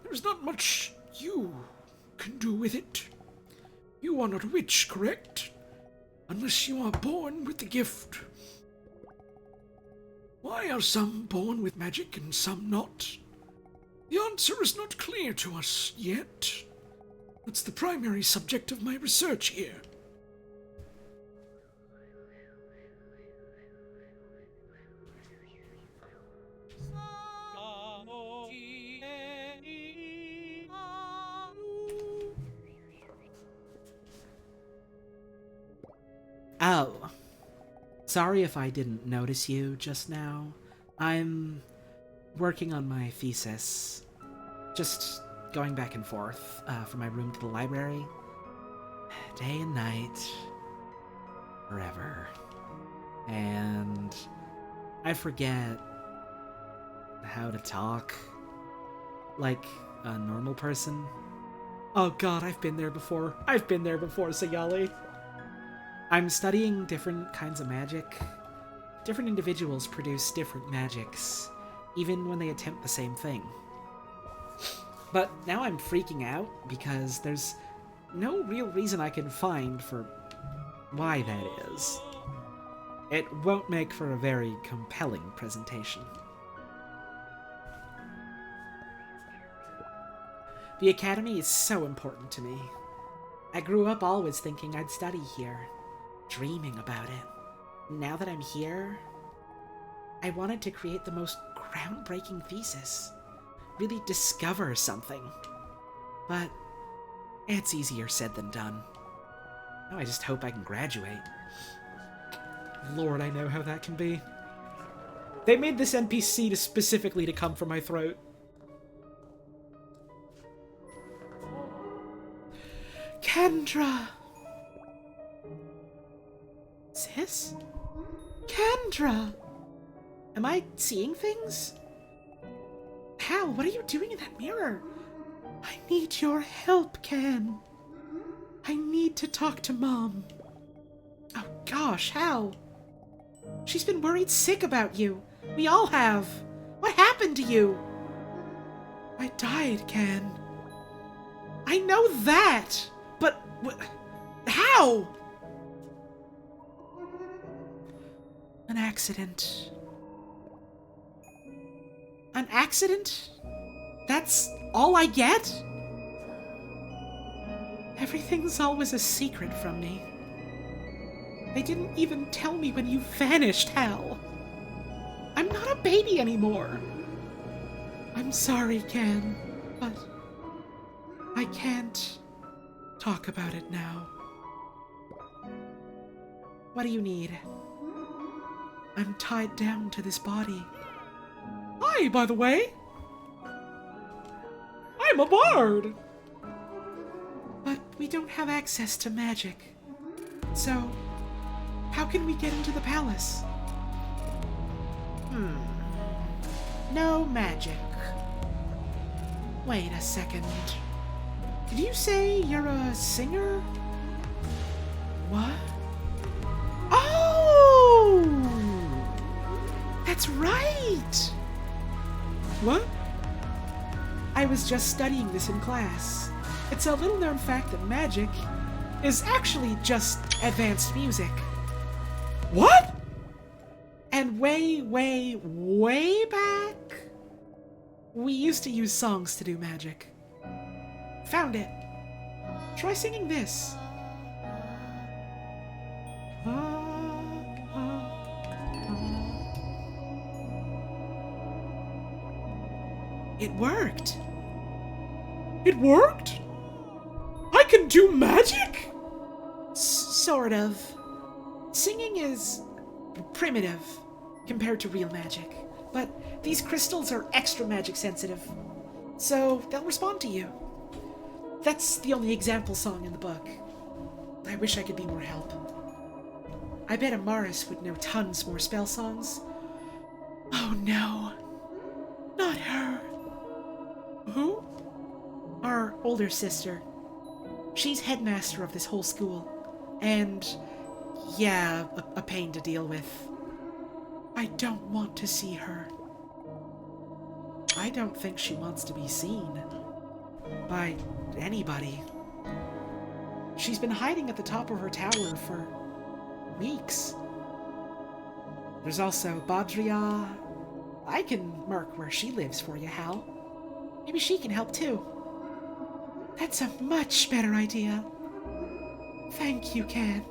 There is not much you can do with it. You are not a witch, correct? Unless you are born with the gift. Why are some born with magic and some not? The answer is not clear to us yet. That's the primary subject of my research here. Oh. Sorry if I didn't notice you just now. I'm working on my thesis. Just going back and forth from my room to the library. Day and night. Forever. And I forget how to talk like a normal person. Oh god, I've been there before. I've been there before, Sayali. I'm studying different kinds of magic. Different individuals produce different magics, even when they attempt the same thing. But now I'm freaking out because there's no real reason I can find for why that is. It won't make for a very compelling presentation. The academy is so important to me. I grew up always thinking I'd study here, dreaming about it. Now that I'm here, I wanted to create the most groundbreaking thesis. Really discover something. But it's easier said than done. Now I just hope I can graduate. Lord, I know how that can be. They made this NPC specifically to come from my throat. Kendra! Sis? Kendra! Am I seeing things? Hal, what are you doing in that mirror? I need your help, Ken. I need to talk to Mom. Oh gosh, Hal. She's been worried sick about you. We all have. What happened to you? I died, Ken. I know that, but how? An accident. An accident? That's all I get? Everything's always a secret from me. They didn't even tell me when you vanished, Hal. I'm not a baby anymore. I'm sorry, Can, but I can't talk about it now. What do you need? I'm tied down to this body. Hi, by the way. I'm a bard. But we don't have access to magic. So, how can we get into the palace? No magic. Wait a second. Did you say you're a singer? What? Oh! That's right! What? I was just studying this in class. It's a little-known fact that magic is actually just advanced music. What? And way, way, way back, we used to use songs to do magic. Found it. Try singing this. It worked. It worked? I can do magic? Sort of. Singing is primitive compared to real magic, but these crystals are extra magic sensitive, so they'll respond to you. That's the only example song in the book. I wish I could be more help. I bet Amaris would know tons more spell songs. Oh no. Not her. Who? Our older sister. She's headmaster of this whole school. And, yeah, a pain to deal with. I don't want to see her. I don't think she wants to be seen. By anybody. She's been hiding at the top of her tower for weeks. There's also Badria. I can mark where she lives for you, Hal. Maybe she can help too. That's a much better idea. Thank you, Can.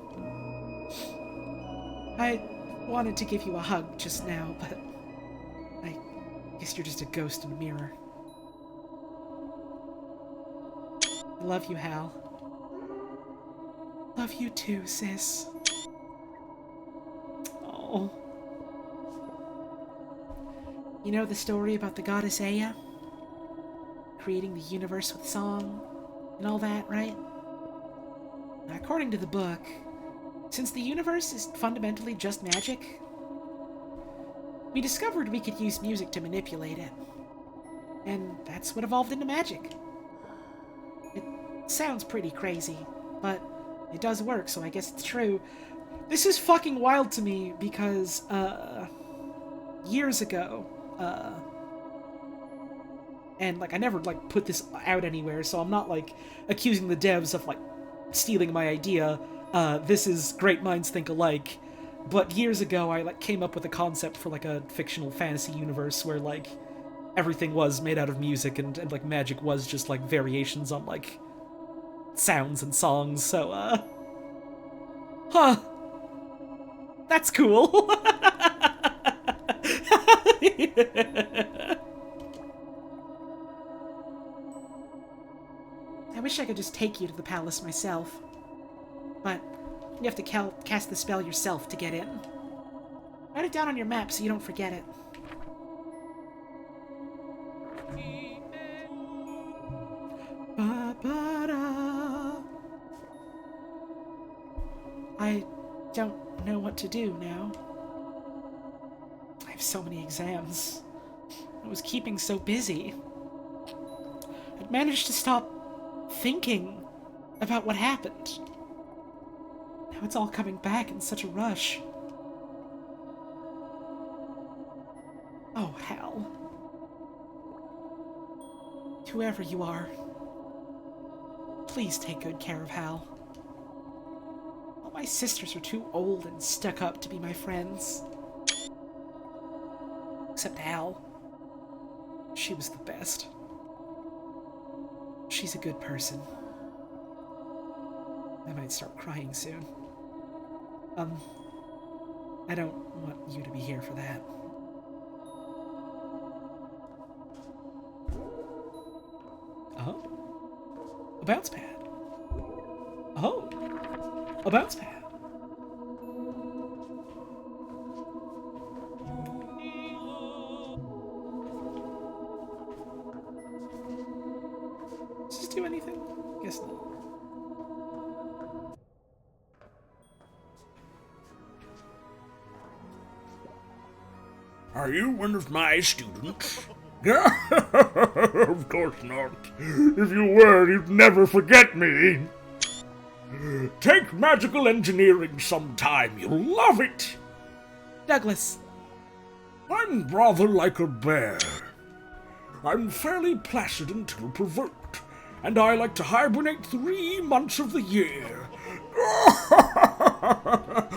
I wanted to give you a hug just now, but I guess you're just a ghost in a mirror. Love you, Hal. Love you too, sis. Oh. You know the story about the goddess Aya? Creating the universe with song and all that, right? Now, according to the book, since the universe is fundamentally just magic, we discovered we could use music to manipulate it. And that's what evolved into magic. It sounds pretty crazy, but it does work, so I guess it's true. This is fucking wild to me because, years ago, and, like, I never, like, put this out anywhere, so I'm not, like, accusing the devs of, like, stealing my idea. This is great minds think alike. But years ago, I, like, came up with a concept for, like, a fictional fantasy universe where, like, everything was made out of music and like, magic was just, like, variations on, like, sounds and songs, so, huh. That's cool. I wish I could just take you to the palace myself. But you have to cast the spell yourself to get in. Write it down on your map so you don't forget it. I don't know what to do now. I have so many exams. I was keeping so busy. I'd managed to stop thinking about what happened. Now it's all coming back in such a rush. Oh, Hal. Whoever you are, please take good care of Hal. All my sisters are too old and stuck up to be my friends. Except Hal. She was the best. She's a good person. I might start crying soon. I don't want you to be here for that. Oh. A bounce pad. Oh. A bounce pad. Does this do anything? Guess not. Are you one of my students? Of course not. If you were, you'd never forget me. Take magical engineering sometime. You'll love it. Douglas. I'm rather like a bear. I'm fairly placid until provoked, and I like to hibernate 3 months of the year.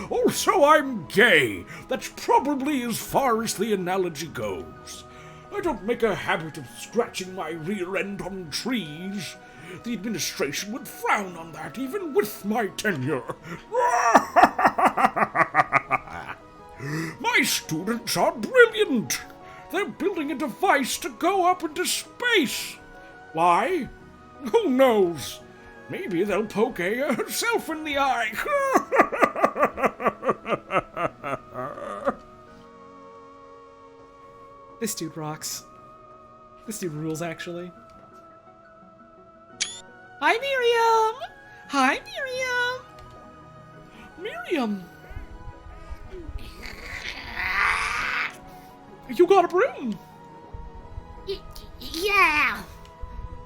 Also, I'm gay. That's probably as far as the analogy goes. I don't make a habit of scratching my rear end on trees. The administration would frown on that, even with my tenure. My students are brilliant. They're building a device to go up into space. Why? Who knows? Maybe they'll poke Aya herself in the eye. This dude rocks. This dude rules, actually. Hi, Miriam! Hi, Miriam! Miriam! You got a broom! Yeah!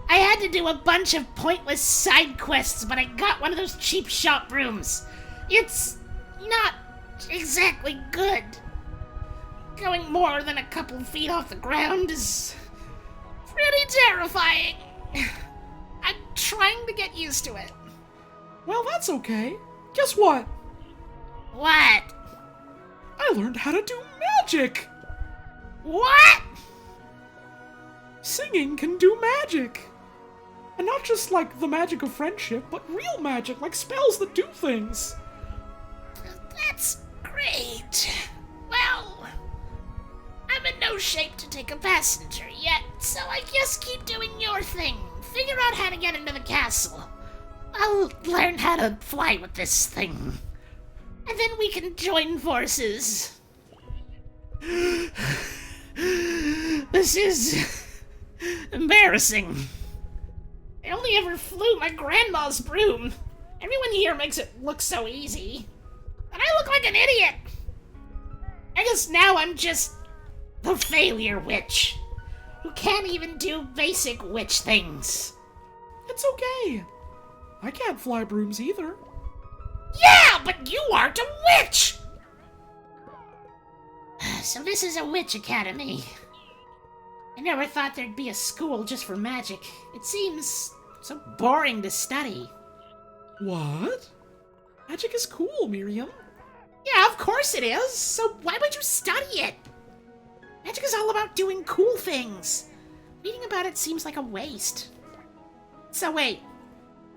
I had to do a bunch of pointless side quests, but I got one of those cheap shop brooms. It's not exactly good. Going more than a couple feet off the ground is pretty terrifying. I'm trying to get used to it. Well, that's okay. Guess what? What? I learned how to do magic! What? Singing can do magic! And not just like the magic of friendship, but real magic, like spells that do things! That's great. Well, I'm in no shape to take a passenger yet, so I guess keep doing your thing. Figure out how to get into the castle. I'll learn how to fly with this thing. And then we can join forces. This is embarrassing. I only ever flew my grandma's broom. Everyone here makes it look so easy. And I look like an idiot. I guess now I'm just the failure witch, who can't even do basic witch things. It's okay. I can't fly brooms either. Yeah, but you aren't a witch! So this is a witch academy. I never thought there'd be a school just for magic. It seems so boring to study. What? Magic is cool, Miriam. Yeah, of course it is. So why would you study it? Magic is all about doing cool things. Reading about it seems like a waste. So wait,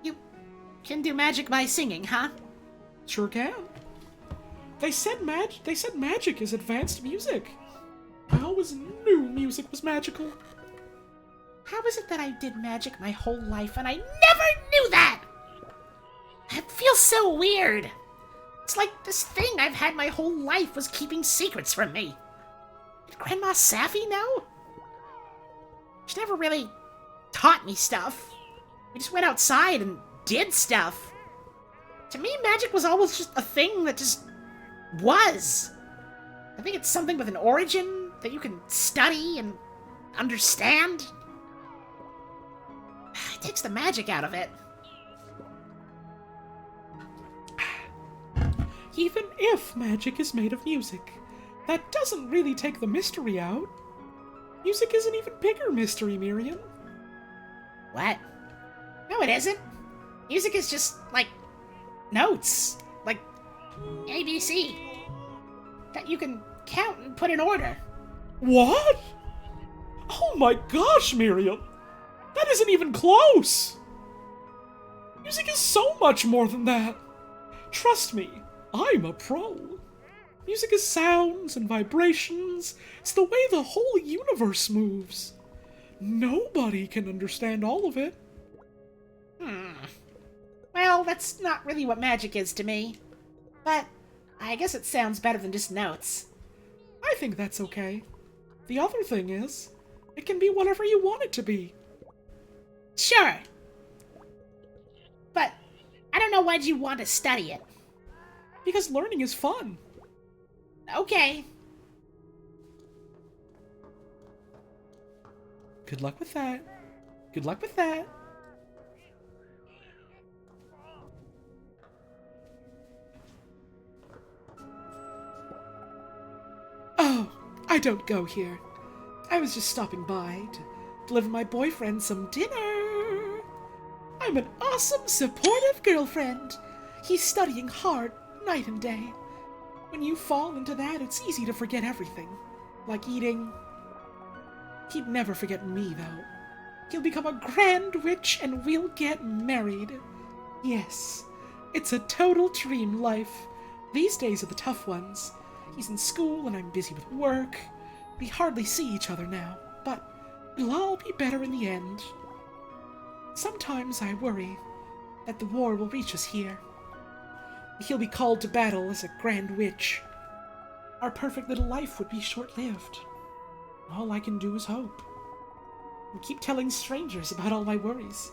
you can do magic by singing, huh? Sure can. They said magic is advanced music. I always knew music was magical. How is it that I did magic my whole life and I never knew that? It feels so weird. It's like this thing I've had my whole life was keeping secrets from me. Did Grandma Safi know? She never really taught me stuff. We just went outside and did stuff. To me, magic was always just a thing that just was. I think it's something with an origin that you can study and understand. It takes the magic out of it. Even if magic is made of music, that doesn't really take the mystery out. Music is an even bigger mystery, Miriam. What? No, it isn't. Music is just, like, notes. Like, ABC. That you can count and put in order. What? Oh my gosh, Miriam! That isn't even close! Music is so much more than that. Trust me, I'm a pro. Music is sounds and vibrations. It's the way the whole universe moves. Nobody can understand all of it. Well, that's not really what magic is to me. But I guess it sounds better than just notes. I think that's okay. The other thing is, it can be whatever you want it to be. Sure. But I don't know why'd you want to study it. Because learning is fun. Okay. Good luck with that. Good luck with that. Oh, I don't go here. I was just stopping by to deliver my boyfriend some dinner. I'm an awesome, supportive girlfriend. He's studying hard, night and day. When you fall into that, it's easy to forget everything. Like eating. He'd never forget me, though. He'll become a grand witch and we'll get married. Yes, it's a total dream life. These days are the tough ones. He's in school and I'm busy with work. We hardly see each other now, but it'll all be better in the end. Sometimes I worry that the war will reach us here. He'll be called to battle as a grand witch. Our perfect little life would be short-lived. All I can do is hope. And keep telling strangers about all my worries.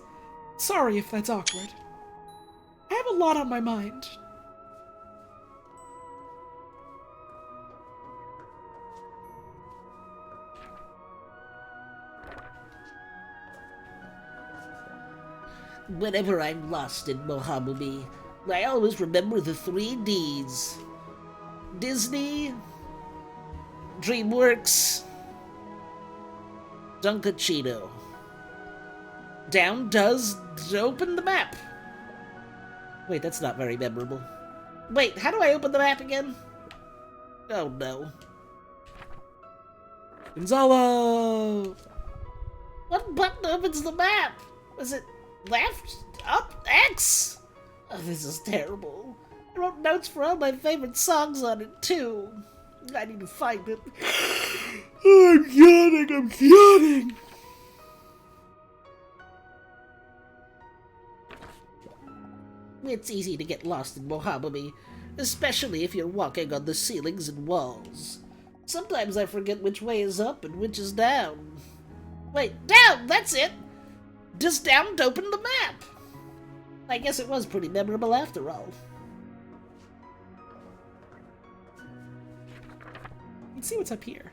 Sorry if that's awkward. I have a lot on my mind. Whenever I'm lost in Mohammed, I always remember the 3 Ds. Disney, DreamWorks, Dunkachino. Down does open the map. Wait, that's not very memorable. Wait, how do I open the map again? Oh no. Gonzalo! What button opens the map? Was it left? Up? X? Oh, this is terrible. I wrote notes for all my favorite songs on it, too. I need to find it. I'm yawning! It's easy to get lost in Mohammed, especially if you're walking on the ceilings and walls. Sometimes I forget which way is up and which is down. Wait, down! That's it! Does down open the map? I guess it was pretty memorable after all. Let's see what's up here.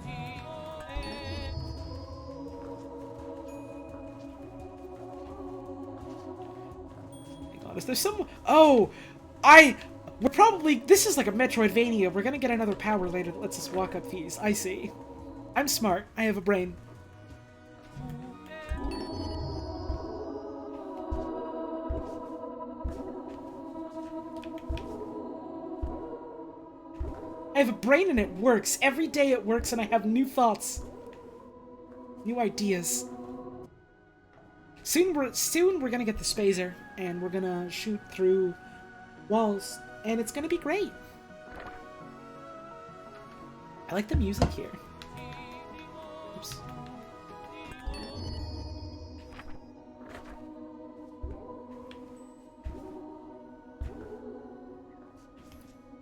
Hang on, is there some... Oh! We're probably... This is like a Metroidvania. We're gonna get another power later that lets us walk up these. I see. I'm smart. I have a brain. I have a brain and it works. Every day it works and I have new thoughts. New ideas. Soon we're gonna get the Spazer and we're gonna shoot through walls and it's gonna be great. I like the music here. Oops.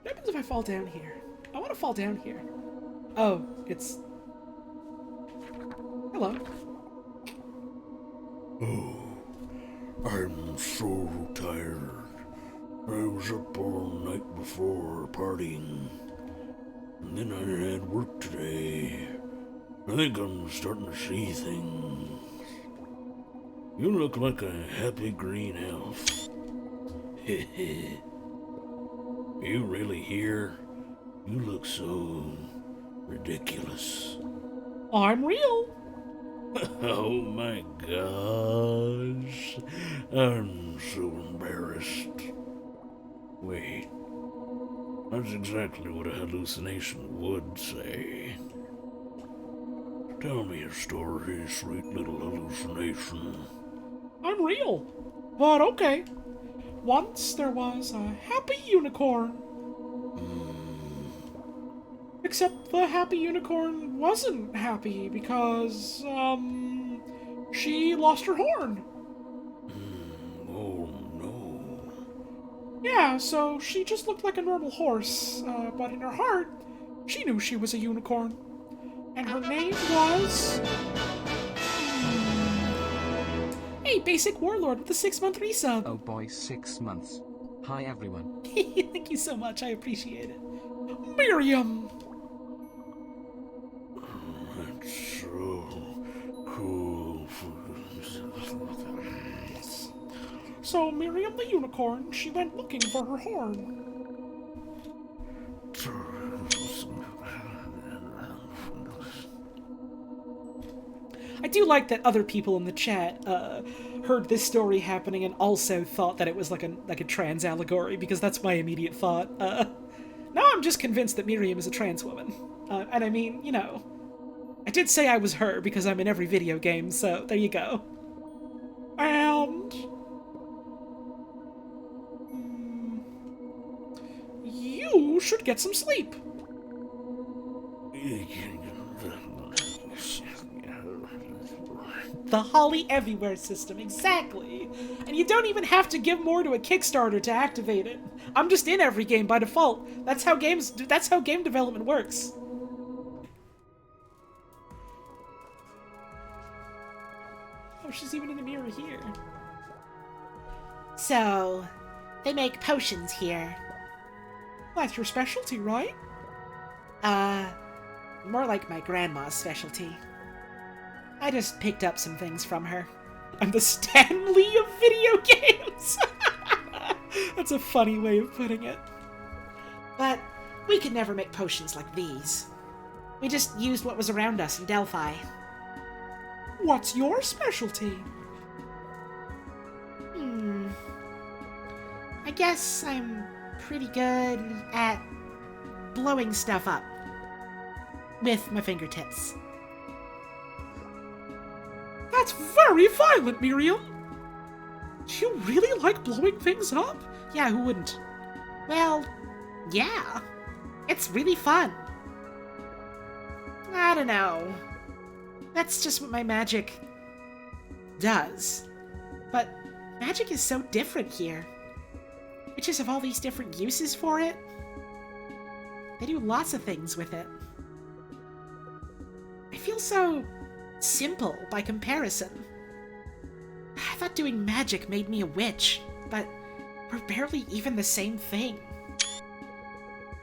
What happens if I fall down here? I want to fall down here. Oh, it's... Hello. Oh, I'm so tired. I was up all night before partying. And then I had work today. I think I'm starting to see things. You look like a happy green elf. Heh. You really here? You look so ridiculous. I'm real. Oh my gosh. I'm so embarrassed. Wait. That's exactly what a hallucination would say. Tell me your story, sweet little hallucination. I'm real. But okay. Once there was a happy unicorn. Except the happy unicorn wasn't happy because, she lost her horn. Oh no. Yeah, so she just looked like a normal horse, but in her heart, she knew she was a unicorn. And her name was... Hey, Basic Warlord with the 6-month resub. Oh boy, 6 months. Hi everyone. Thank you so much, I appreciate it. Miriam! That's so cool. So Miriam the unicorn, she went looking for her horn. I do like that other people in the chat heard this story happening and also thought that it was like a trans allegory, because that's my immediate thought. Now I'm just convinced that Miriam is a trans woman. And I mean, you know, I did say I was her because I'm in every video game, so there you go. And... you should get some sleep. The Holly Everywhere system, exactly. And you don't even have to give more to a Kickstarter to activate it. I'm just in every game by default. That's how game development works. Oh, she's even in the mirror here. So, they make potions here. That's your specialty, right? More like my grandma's specialty. I just picked up some things from her. I'm the Stan Lee of video games! That's a funny way of putting it. But we could never make potions like these. We just used what was around us in Delphi. What's your specialty? I guess I'm pretty good at blowing stuff up with my fingertips. That's very violent, Miriam! Do you really like blowing things up? Yeah, who wouldn't? Well, yeah. It's really fun. I don't know. That's just what my magic does. But magic is so different here. Witches have all these different uses for it. They do lots of things with it. I feel so simple by comparison. I thought doing magic made me a witch, but we're barely even the same thing.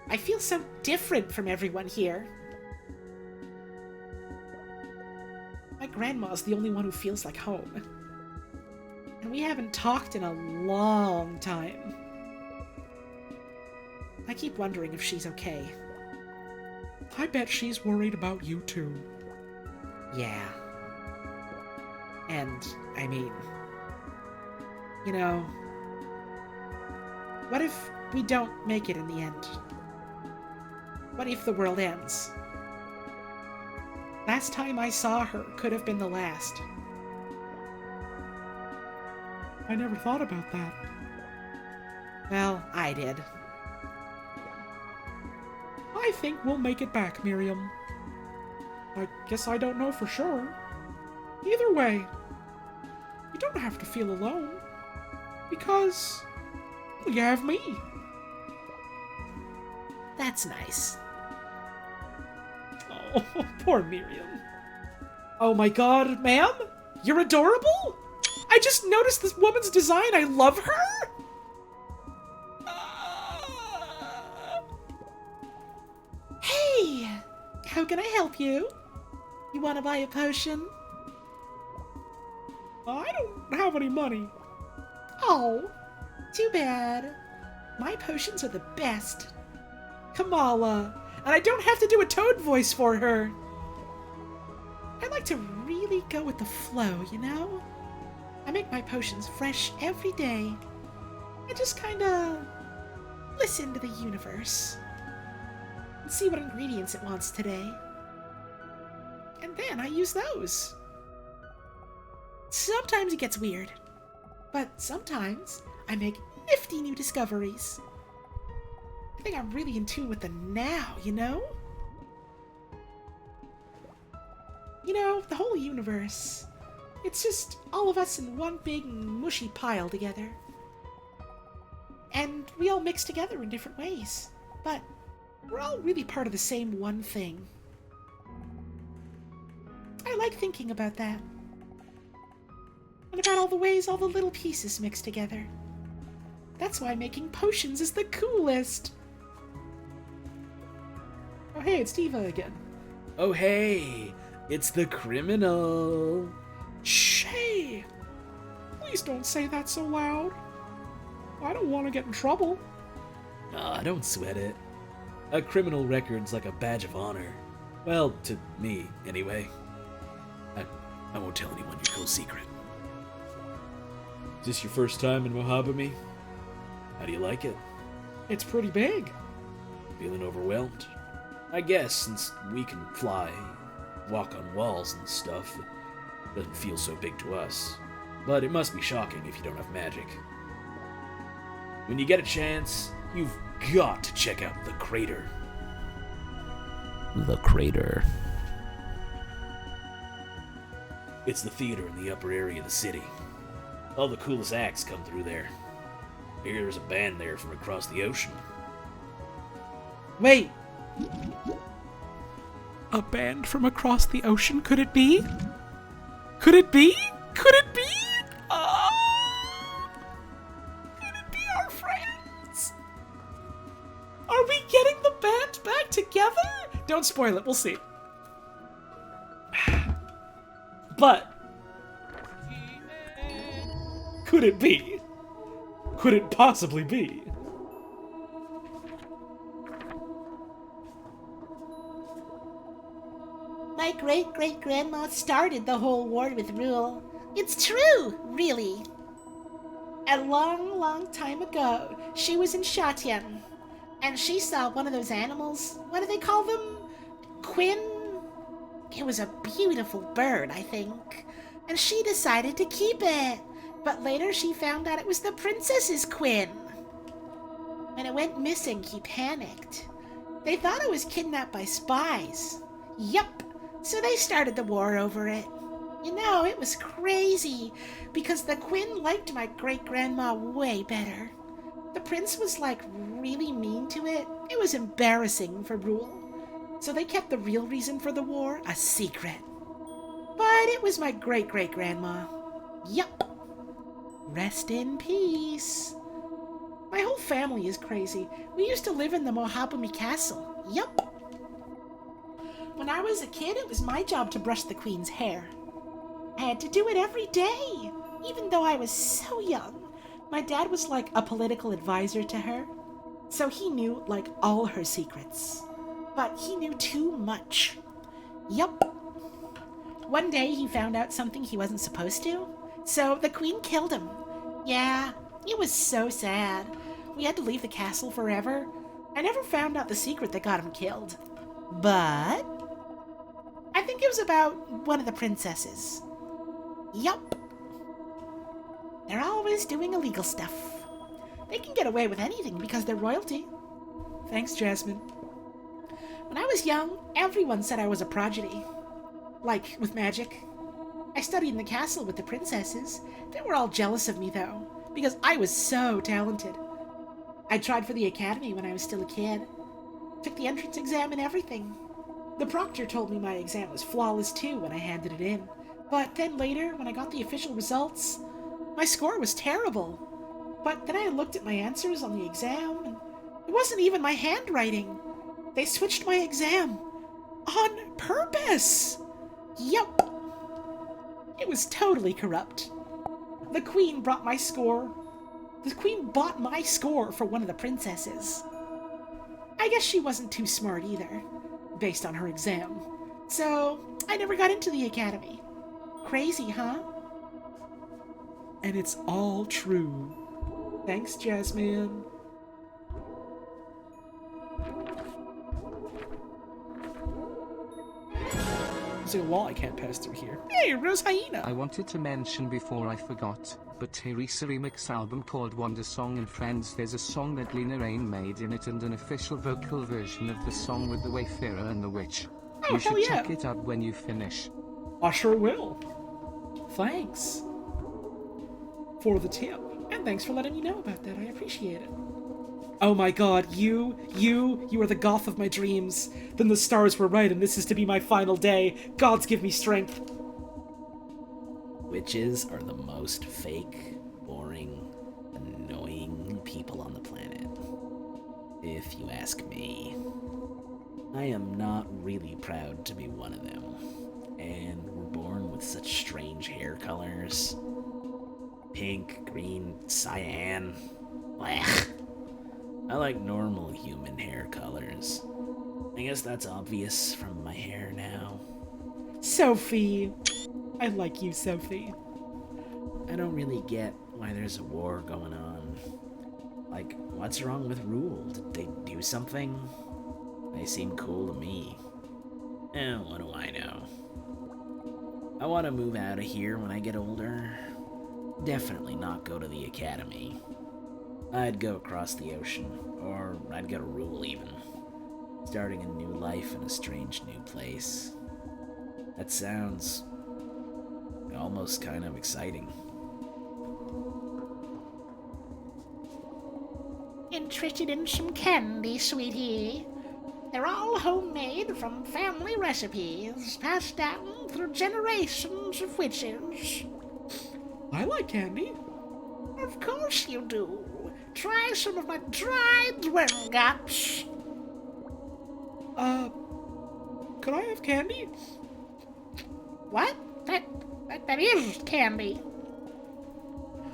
I feel so different from everyone here. My grandma's the only one who feels like home. And we haven't talked in a long time. I keep wondering if she's okay. I bet she's worried about you too. Yeah. And, I mean, you know, what if we don't make it in the end? What if the world ends? Last time I saw her could have been the last. I never thought about that. Well, I did. I think we'll make it back, Miriam. I guess I don't know for sure. Either way, you don't have to feel alone. Because you have me. That's nice. Oh, poor Miriam. Oh my god, ma'am? You're adorable? I just noticed this woman's design. I love her. Hey! How can I help you? You want to buy a potion? I don't have any money. Oh, too bad. My potions are the best. Kamala. And I don't have to do a Toad voice for her. I like to really go with the flow, you know? I make my potions fresh every day. I just kinda listen to the universe and see what ingredients it wants today. And then I use those. Sometimes it gets weird, but sometimes I make nifty new discoveries. I think I'm really in tune with the now, you know? You know, the whole universe. It's just all of us in one big mushy pile together. And we all mix together in different ways. But we're all really part of the same one thing. I like thinking about that. And about all the ways all the little pieces mix together. That's why making potions is the coolest. Oh hey, it's Diva again. Oh hey, it's the criminal. Shh, hey! Please don't say that so loud. I don't want to get in trouble. Ah, don't sweat it. A criminal record's like a badge of honor. Well, to me, anyway. I won't tell anyone your cool secret. Is this your first time in Mojave? How do you like it? It's pretty big. Feeling overwhelmed? I guess, since we can fly, walk on walls and stuff, it doesn't feel so big to us. But it must be shocking if you don't have magic. When you get a chance, you've got to check out the crater. The crater. It's the theater in the upper area of the city. All the coolest acts come through there. I hear there's a band there from across the ocean. Wait. A band from across the ocean, could it be? Could it be? Could it be? Could it be our friends? Are we getting the band back together? Don't spoil it, we'll see. But could it be? Could it possibly be? My great-great-grandma started the whole war with Rule. It's true, really. A long, long time ago, she was in Shatian, and she saw one of those animals. What do they call them? Quinn? It was a beautiful bird, I think, and she decided to keep it. But later she found out it was the princess's Quinn. When it went missing, he panicked. They thought it was kidnapped by spies. Yup, so they started the war over it. You know, it was crazy, because the Quinn liked my great-grandma way better. The prince was, like, really mean to it. It was embarrassing for Rule. So they kept the real reason for the war a secret. But it was my great-great-grandma. Yup. Rest in peace. My whole family is crazy. We used to live in the Mojave Castle. Yup. When I was a kid, it was my job to brush the queen's hair. I had to do it every day, even though I was so young. My dad was like a political advisor to her, so he knew, like, all her secrets. But he knew too much. Yup. One day he found out something he wasn't supposed to, so the queen killed him. Yeah, it was so sad. We had to leave the castle forever. I never found out the secret that got him killed. But I think it was about one of the princesses. Yup. They're always doing illegal stuff. They can get away with anything because they're royalty. Thanks, Jasmine. When I was young, everyone said I was a prodigy. Like, with magic. I studied in the castle with the princesses. They were all jealous of me, though, because I was so talented. I tried for the academy when I was still a kid. Took the entrance exam and everything. The proctor told me my exam was flawless, too, when I handed it in. But then later, when I got the official results, my score was terrible. But then I looked at my answers on the exam, and it wasn't even my handwriting. They switched my exam. On purpose! Yup. It was totally corrupt. The queen bought my score for one of the princesses. I guess she wasn't too smart either, based on her exam. So, I never got into the academy. Crazy, huh? And it's all true. Thanks, Jasmine. see a wall I can't pass through here. Hey, Rose Hyena! I wanted to mention before I forgot, but Teresa remix album called Wandersong and Friends, there's a song that Lena Rain made in it and an official vocal version of the song with the Wayfarer and the Witch. Oh, You should hell yeah. check it out when you finish. I sure will. Thanks for the tip. And thanks for letting me know about that. I appreciate it. Oh my god, you are the goth of my dreams. Then the stars were right and this is to be my final day. Gods give me strength. Witches are the most fake, boring, annoying people on the planet. If you ask me. I am not really proud to be one of them. And we're born with such strange hair colors. Pink, green, cyan. Blech. I like normal human hair colors. I guess that's obvious from my hair now. Sophie. I like you, Sophie. I don't really get why there's a war going on. Like, what's wrong with Rule? Did they do something? They seem cool to me. What do I know? I want to move out of here when I get older. Definitely not go to the academy. I'd go across the ocean, or I'd go to Rule even. Starting a new life in a strange new place. That sounds almost kind of exciting. Interested in some candy, sweetie? They're all homemade from family recipes, passed down through generations of witches. I like candy. Of course you do. Try some of my dried worm guts. Could I have candy? What? That is candy.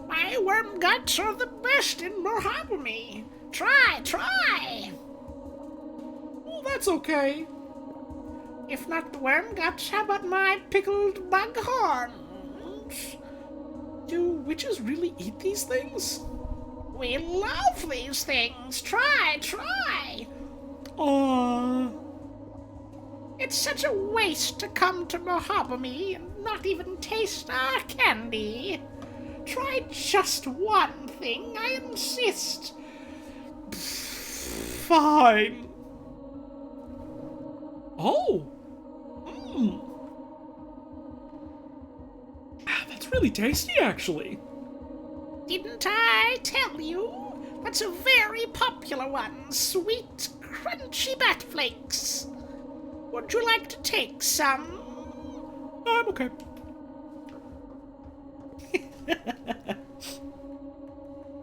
My worm guts are the best in Mohabami. Try! Oh, that's okay. If not the worm guts, how about my pickled bug horns? Do witches really eat these things? We love these things. Try! It's such a waste to come to Mohabami and not even taste our candy. Try just one thing, I insist. Fine. Oh. That's really tasty, actually. Didn't I tell you? That's a very popular one. Sweet, crunchy bat flakes. Would you like to take some? I'm okay.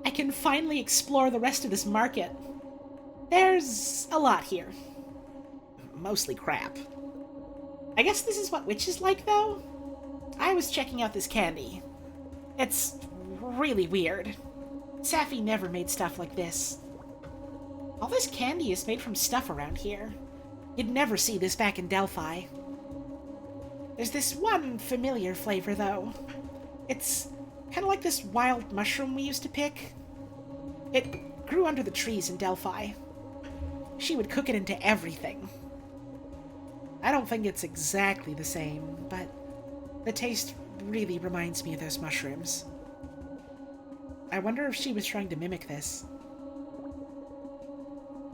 I can finally explore the rest of this market. There's a lot here. Mostly crap. I guess this is what witches like, though? I was checking out this candy. It's really weird. Safi never made stuff like this. All this candy is made from stuff around here. You'd never see this back in Delphi. There's this one familiar flavor, though. It's kind of like this wild mushroom we used to pick. It grew under the trees in Delphi. She would cook it into everything. I don't think it's exactly the same, but the taste really reminds me of those mushrooms. I wonder if she was trying to mimic this.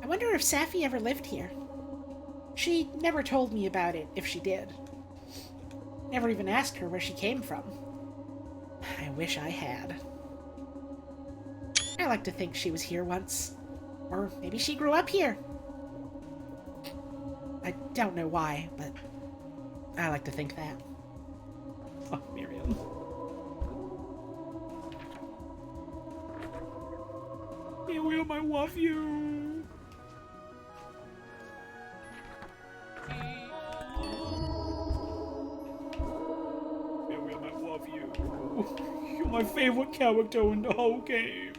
I wonder if Safi ever lived here. She never told me about it, if she did. Never even asked her where she came from. I wish I had. I like to think she was here once. Or maybe she grew up here. I don't know why, but I like to think that. Oh, Miriam. Miriam, I love you. Miriam, I love you. You're my favorite character in the whole game.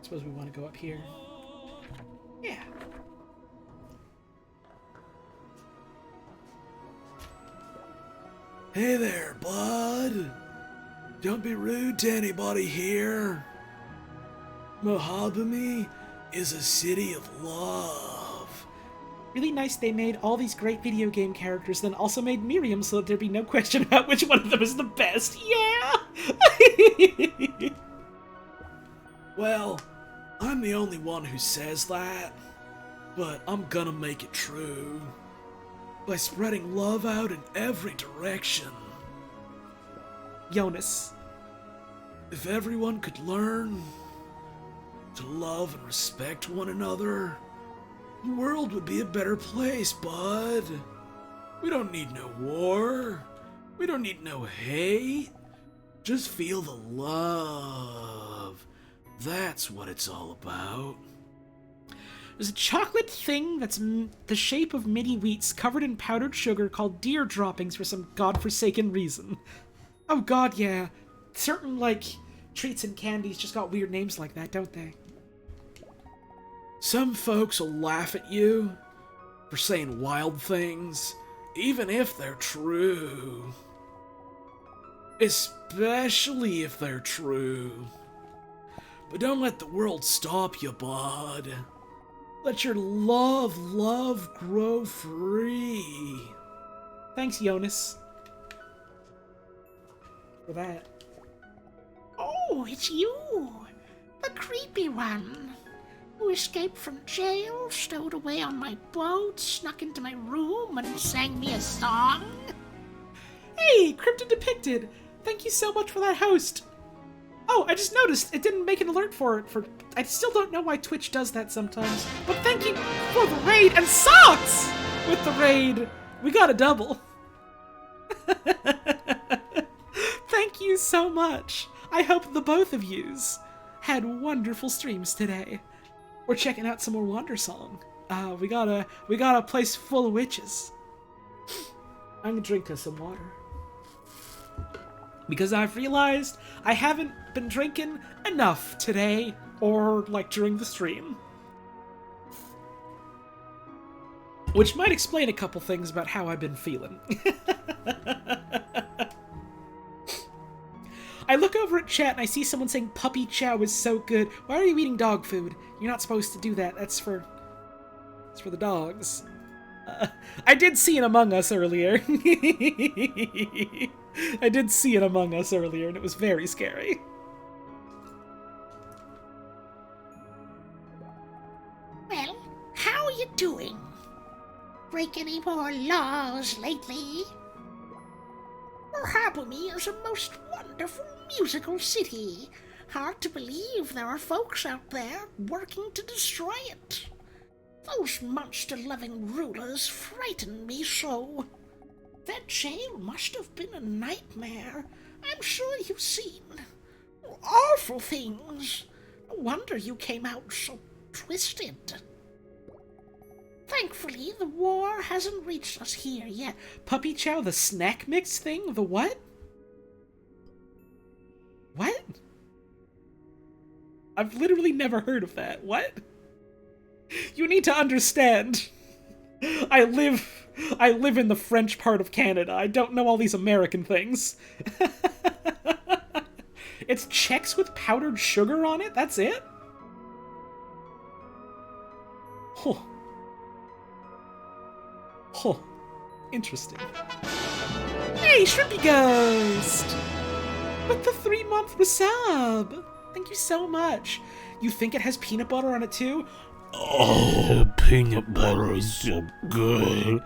Suppose we want to go up here. Yeah. Hey there, bud. Don't be rude to anybody here. Mohabami is a city of love. Really nice they made all these great video game characters, then also made Miriam so that there'd be no question about which one of them is the best. Yeah! Well, I'm the only one who says that, but I'm gonna make it true. By spreading love out in every direction. Jonas. If everyone could learn to love and respect one another, the world would be a better place, bud. We don't need no war. We don't need no hate. Just feel the love. That's what it's all about. There's a chocolate thing that's the shape of mini wheats covered in powdered sugar called deer droppings for some godforsaken reason. Oh god, yeah. Certain, treats and candies just got weird names like that, don't they? Some folks will laugh at you for saying wild things, even if they're true. Especially if they're true. But don't let the world stop you, bud. Let your love grow free. Thanks, Jonas. For that. Oh, it's you! The creepy one! Who escaped from jail, stowed away on my boat, snuck into my room, and sang me a song? Hey, Crypto Depicted! Thank you so much for that host! Oh, I just noticed it didn't make an alert for it I still don't know why Twitch does that sometimes. But thank you for the raid and socks! With the raid, we got a double. Thank you so much. I hope the both of yous had wonderful streams today. We're checking out some more Wandersong. We got a place full of witches. I'm gonna drink us some water. Because I've realized I haven't been drinking enough today or during the stream. Which might explain a couple things about how I've been feeling. I look over at chat and I see someone saying puppy chow is so good. Why are you eating dog food? You're not supposed to do that. It's for the dogs. I did see an Among Us earlier. I did see an Among Us earlier and it was very scary. Well, how are you doing? Break any more laws lately? Mohabumi is a most wonderful musical city. Hard to believe there are folks out there working to destroy it. Those monster-loving rulers frighten me so. That jail must have been a nightmare. I'm sure you've seen awful things. No wonder you came out so twisted. Thankfully, the war hasn't reached us here yet. Puppy chow, the snack mix thing? The what? What? I've literally never heard of that. What? You need to understand. I live in the French part of Canada. I don't know all these American things. It's Chex with powdered sugar on it? That's it? Huh. Huh. Interesting. Hey, Shrimpy Ghost! With the 3-month resub! Thank you so much. You think it has peanut butter on it too? Oh, peanut butter is so good.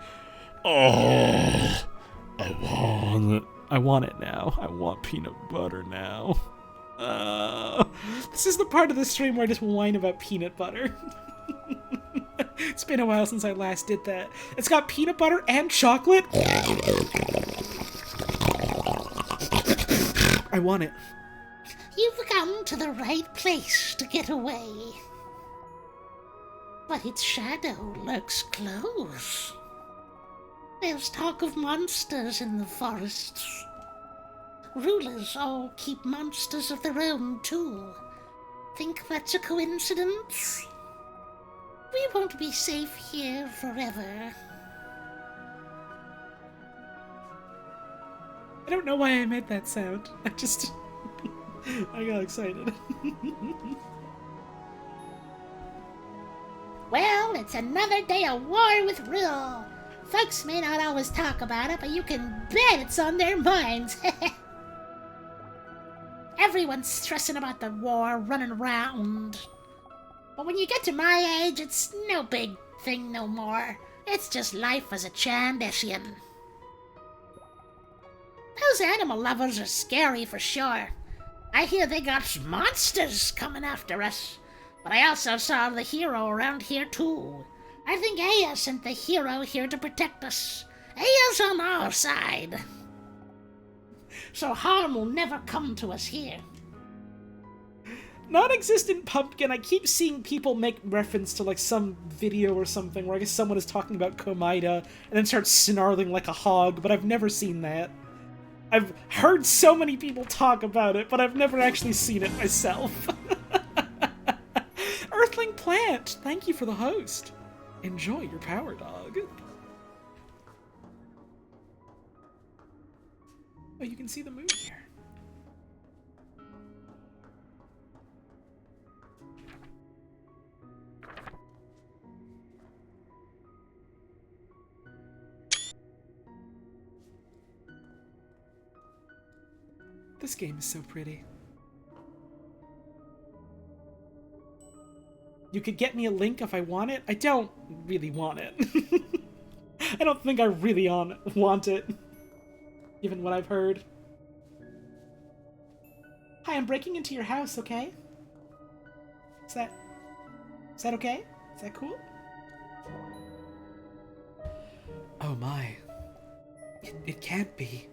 Oh, I want it. I want it now. I want peanut butter now. This is the part of the stream where I just whine about peanut butter. It's been a while since I last did that. It's got peanut butter and chocolate. I want it. You've come to the right place to get away. But its shadow lurks close. There's talk of monsters in the forests. Rulers all keep monsters of their own, too. Think that's a coincidence? We won't be safe here forever. I don't know why I made that sound. I got excited. Well, it's another day of war with Rule. Folks may not always talk about it, but you can bet it's on their minds. Everyone's stressing about the war, running around. But when you get to my age, it's no big thing no more. It's just life as a Chandishian. Those animal lovers are scary for sure. I hear they got monsters coming after us. But I also saw the hero around here too. I think Aya sent the hero here to protect us. Aya's on our side. So harm will never come to us here. Non-existent pumpkin, I keep seeing people make reference to like some video or something where I guess someone is talking about Komida and then starts snarling like a hog, but I've never seen that. I've heard so many people talk about it, but I've never actually seen it myself. Earthling Plant, thank you for the host. Enjoy your power dog. Oh, you can see the moon here. This game is so pretty. You could get me a link if I want it. I don't really want it. I don't think I really want it, given what I've heard. Hi, I'm breaking into your house, okay? Is that okay? Is that cool? Oh my. It can't be.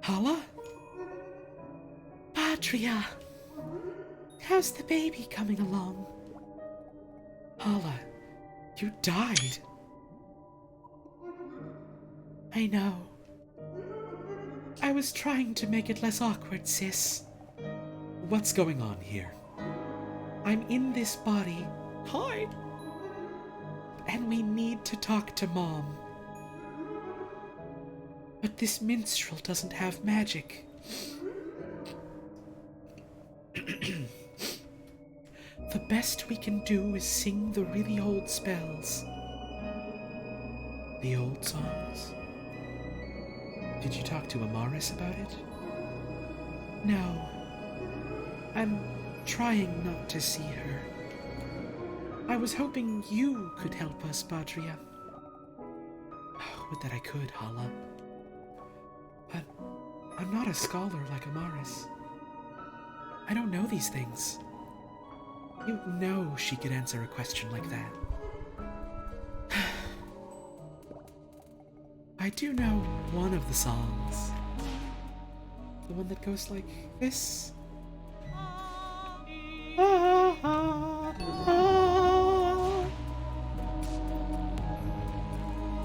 Hala? Patria! How's the baby coming along? Hala, you died. I know. I was trying to make it less awkward, sis. What's going on here? I'm in this body. Hi. And we need to talk to Mom. But this minstrel doesn't have magic. The best we can do is sing the really old spells. The old songs? Did you talk to Amaris about it? No. I'm trying not to see her. I was hoping you could help us, Badria. Would that I could, Hala. But I'm not a scholar like Amaris. I don't know these things. You know she could answer a question like that. I do know one of the songs. The one that goes like this.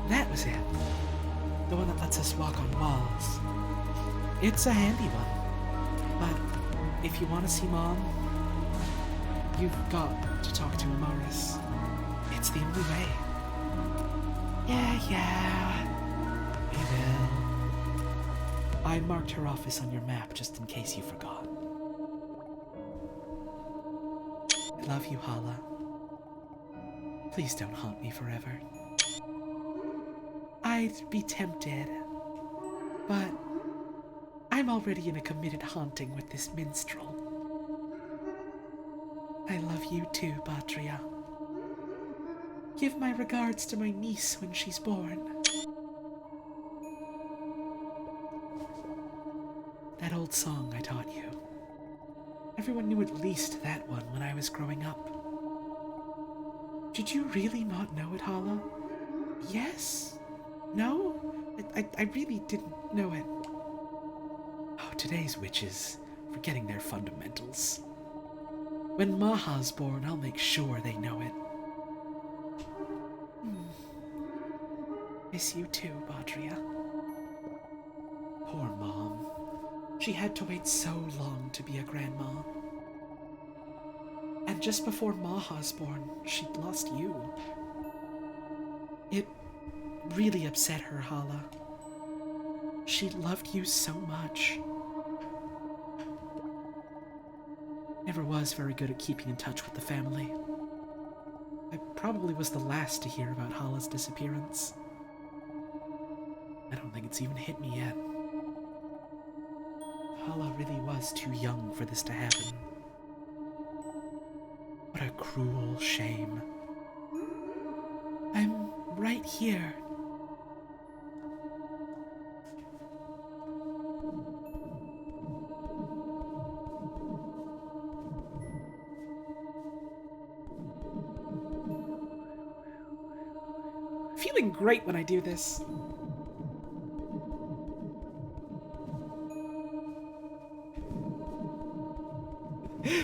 That was it. The one that lets us walk on walls. It's a handy one. But if you want to see Mom, you've got to talk to Amaris. It's the only way. Yeah. We will. I marked her office on your map just in case you forgot. I love you, Hala. Please don't haunt me forever. I'd be tempted, but I'm already in a committed haunting with this minstrel. I love you too, Badria. Give my regards to my niece when she's born. That old song I taught you. Everyone knew at least that one when I was growing up. Did you really not know it, Hala? Yes? No? I really didn't know it. Oh, today's witches, forgetting their fundamentals. When Maha's born, I'll make sure they know it. Miss you too, Badria. Poor Mom. She had to wait so long to be a grandma. And just before Maha's born, she'd lost you. It really upset her, Hala. She loved you so much. never was very good at keeping in touch with the family. I probably was the last to hear about Hala's disappearance. I don't think it's even hit me yet. Hala really was too young for this to happen. What a cruel shame. I'm right here. Feeling great when I do this.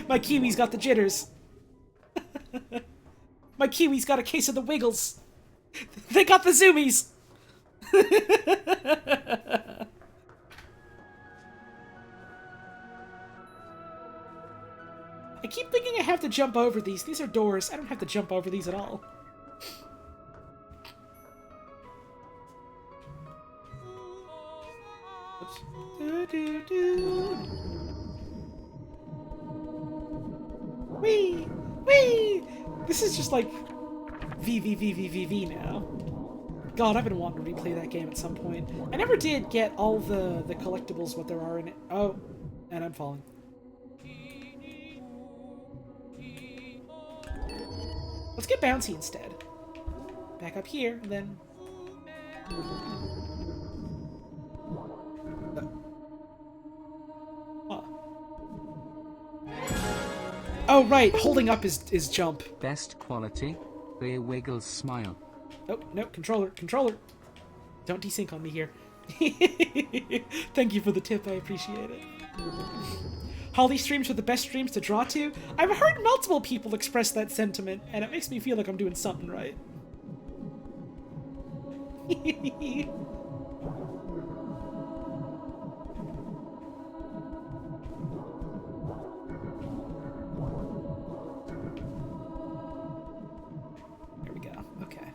My kiwi's got the jitters. My kiwi's got a case of the wiggles. They got the zoomies. I keep thinking I have to jump over these. These are doors. I don't have to jump over these at all. Oops. Wee! Wee! This is just like V now. God, I've been wanting to replay that game at some point. I never did get all the collectibles, what there are in it. Oh, and I'm falling. Let's get bouncy instead. Back up here, and then... Oh, right. Holding up is jump. Best quality. The Wiggles smile. Oh, no. Controller. Don't desync on me here. Thank you for the tip. I appreciate it. Holly streams are the best streams to draw to. I've heard multiple people express that sentiment, and it makes me feel like I'm doing something right. There we go. Okay.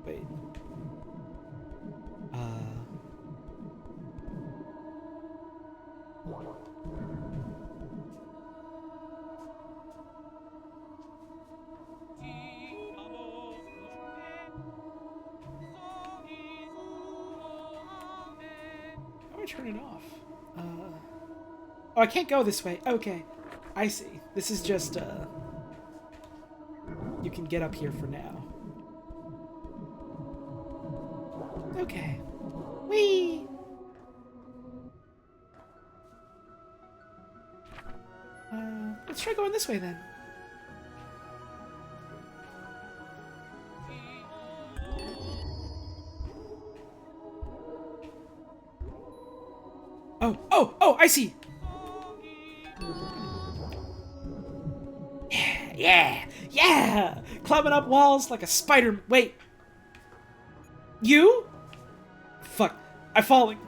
Wait. How do I turn it off? Oh, I can't go this way. Okay. I see. This is just, you can get up here for now. Okay. Whee! Let's try going this way then. Oh, I see! Yeah! Climbing up walls like a spider. Wait. You? Fuck. I'm falling.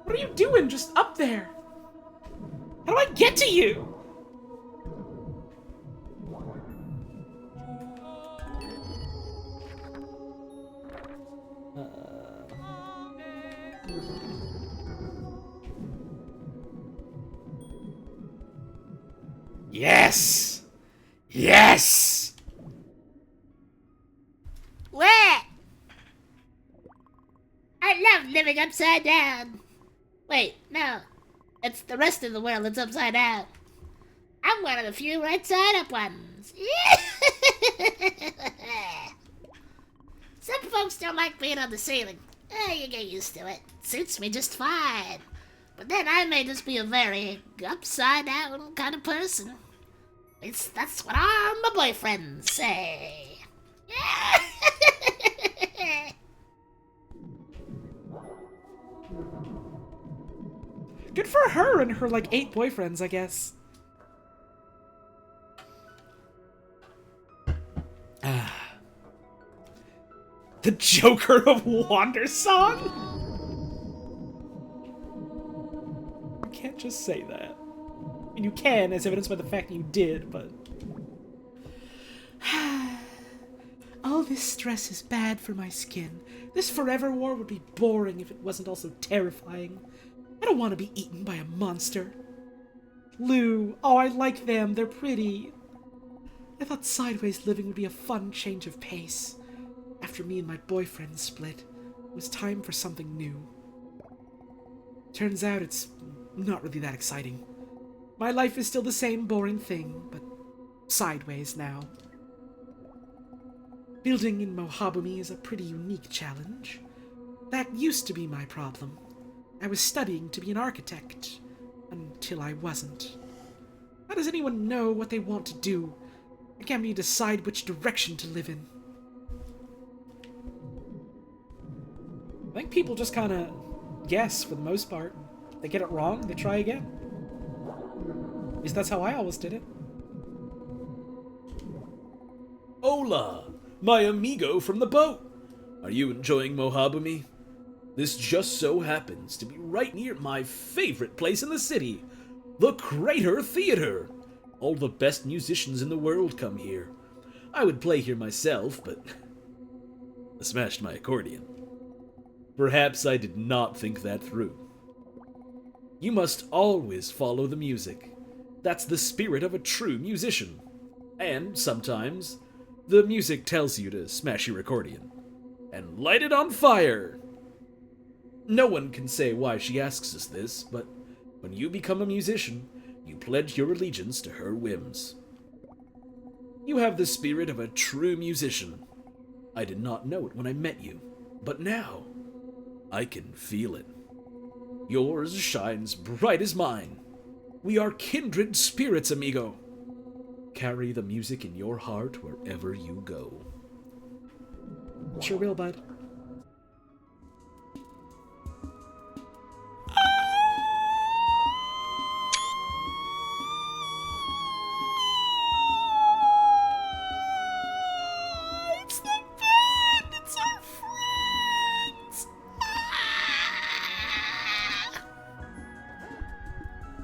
What are you doing just up there? How do I get to you? Yes! Yes! Where? I love living upside down. Wait, no. It's the rest of the world that's upside down. I'm one of the few right side up ones. Some folks don't like being on the ceiling. You get used to it. Suits me just fine. But then I may just be a very upside down kind of person. At least that's what all my boyfriends say. Good for her and her, like, 8 boyfriends, I guess. The Joker of Wandersong? just say that. And you can, as evidenced by the fact that you did, but... All this stress is bad for my skin. This forever war would be boring if it wasn't also terrifying. I don't want to be eaten by a monster. Lou, oh, I like them. They're pretty. I thought sideways living would be a fun change of pace. After me and my boyfriend split, it was time for something new. Turns out it's not really that exciting. My life is still the same boring thing, but sideways now. Building in Mohabumi is a pretty unique challenge. That used to be my problem. I was studying to be an architect, until I wasn't. How does anyone know what they want to do? I can't even decide which direction to live in. I think people just kind of guess for the most part. If they get it wrong, they try again. At least that's how I always did it. Hola, my amigo from the boat. Are you enjoying Mohabumi? This just so happens to be right near my favorite place in the city, the Crater Theater. All the best musicians in the world come here. I would play here myself, but I smashed my accordion. Perhaps I did not think that through. You must always follow the music. That's the spirit of a true musician. And sometimes, the music tells you to smash your accordion and light it on fire. No one can say why she asks us this, but when you become a musician, you pledge your allegiance to her whims. You have the spirit of a true musician. I did not know it when I met you, but now I can feel it. Yours shines bright as mine. We are kindred spirits, amigo. Carry the music in your heart wherever you go. Sure will, bud.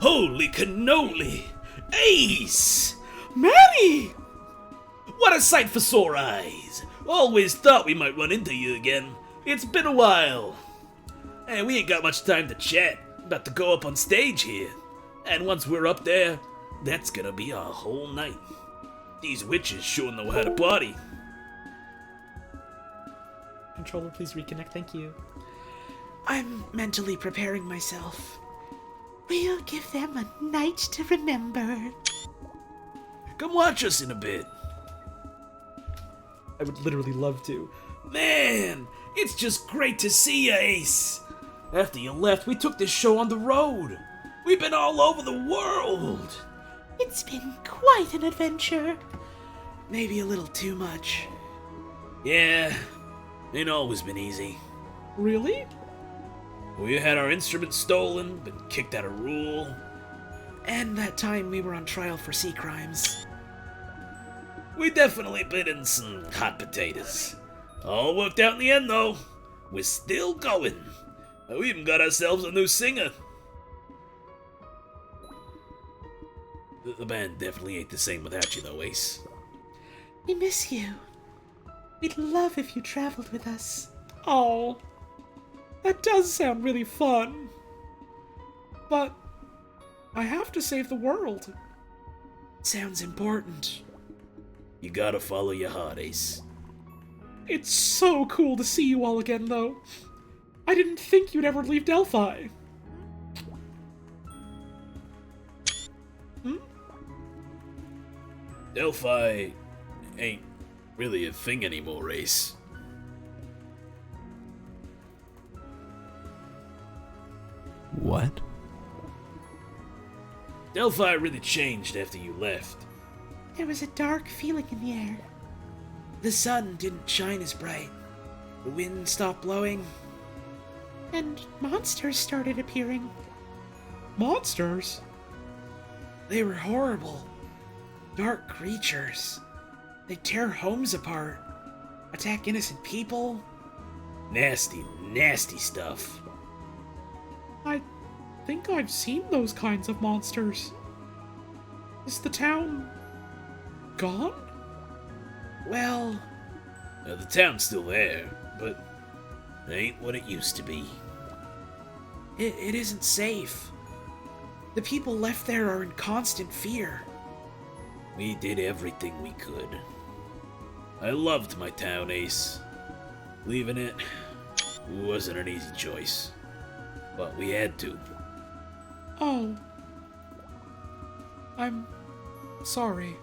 Holy cannoli! Ace! Manny! What a sight for sore eyes! Always thought we might run into you again. It's been a while. And we ain't got much time to chat. About to go up on stage here. And once we're up there, that's gonna be a whole night. These witches sure know how to party. Controller, please reconnect. Thank you. I'm mentally preparing myself. We'll give them a night to remember. Come watch us in a bit. I would literally love to. Man, it's just great to see you, Ace. After you left, we took this show on the road. We've been all over the world. It's been quite an adventure. Maybe a little too much. Yeah, ain't always been easy. Really? We had our instruments stolen, been kicked out of rule. And that time we were on trial for sea crimes. We definitely been in some hot potatoes. All worked out in the end, though. We're still going. We even got ourselves a new singer. The band definitely ain't the same without you, though, Ace. We miss you. We'd love if you traveled with us. Oh, that does sound really fun. But I have to save the world. Sounds important. You gotta follow your heart, Ace. It's so cool to see you all again, though. I didn't think you'd ever leave Delphi. Delphi ain't really a thing anymore, Ace. What? Delphi really changed after you left. There was a dark feeling in the air. The sun didn't shine as bright. The wind stopped blowing. And monsters started appearing. Monsters? They were horrible. Dark creatures. They tear homes apart. Attack innocent people. Nasty, nasty stuff. I think I've seen those kinds of monsters. Is the town gone? Well, the town's still there, but it ain't what it used to be. It isn't safe. The people left there are in constant fear. We did everything we could. I loved my town, Ace. Leaving it wasn't an easy choice, but we had to. Oh. I'm sorry.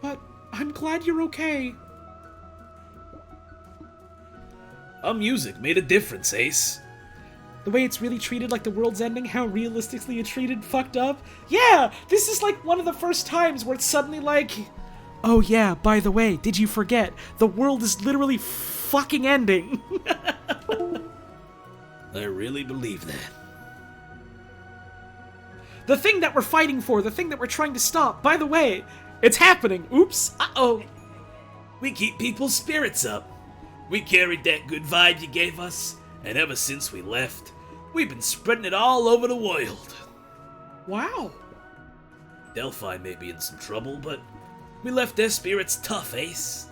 But I'm glad you're okay. Our music made a difference, Ace. The way it's really treated like the world's ending, how realistically it's treated fucked up. Yeah, this is like one of the first times where it's suddenly like, oh yeah, by the way, did you forget? The world is literally fucking ending. I really believe that. The thing that we're fighting for, the thing that we're trying to stop, by the way, it's happening. Oops. Uh-oh. We keep people's spirits up. We carried that good vibe you gave us, and ever since we left, we've been spreading it all over the world. Wow. Delphi may be in some trouble, but we left their spirits tough, Ace.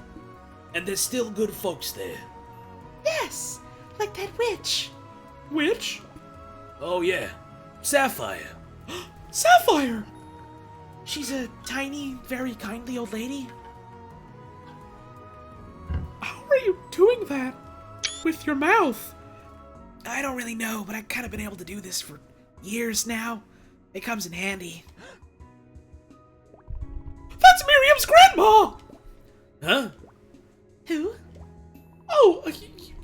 And there's still good folks there. Yes, like that witch. Witch? Oh yeah, Sapphire. Sapphire! She's a tiny, very kindly old lady. How are you doing that? With your mouth? I don't really know, but I've kind of been able to do this for years now. It comes in handy. That's Miriam's grandma! Huh? Who? Oh,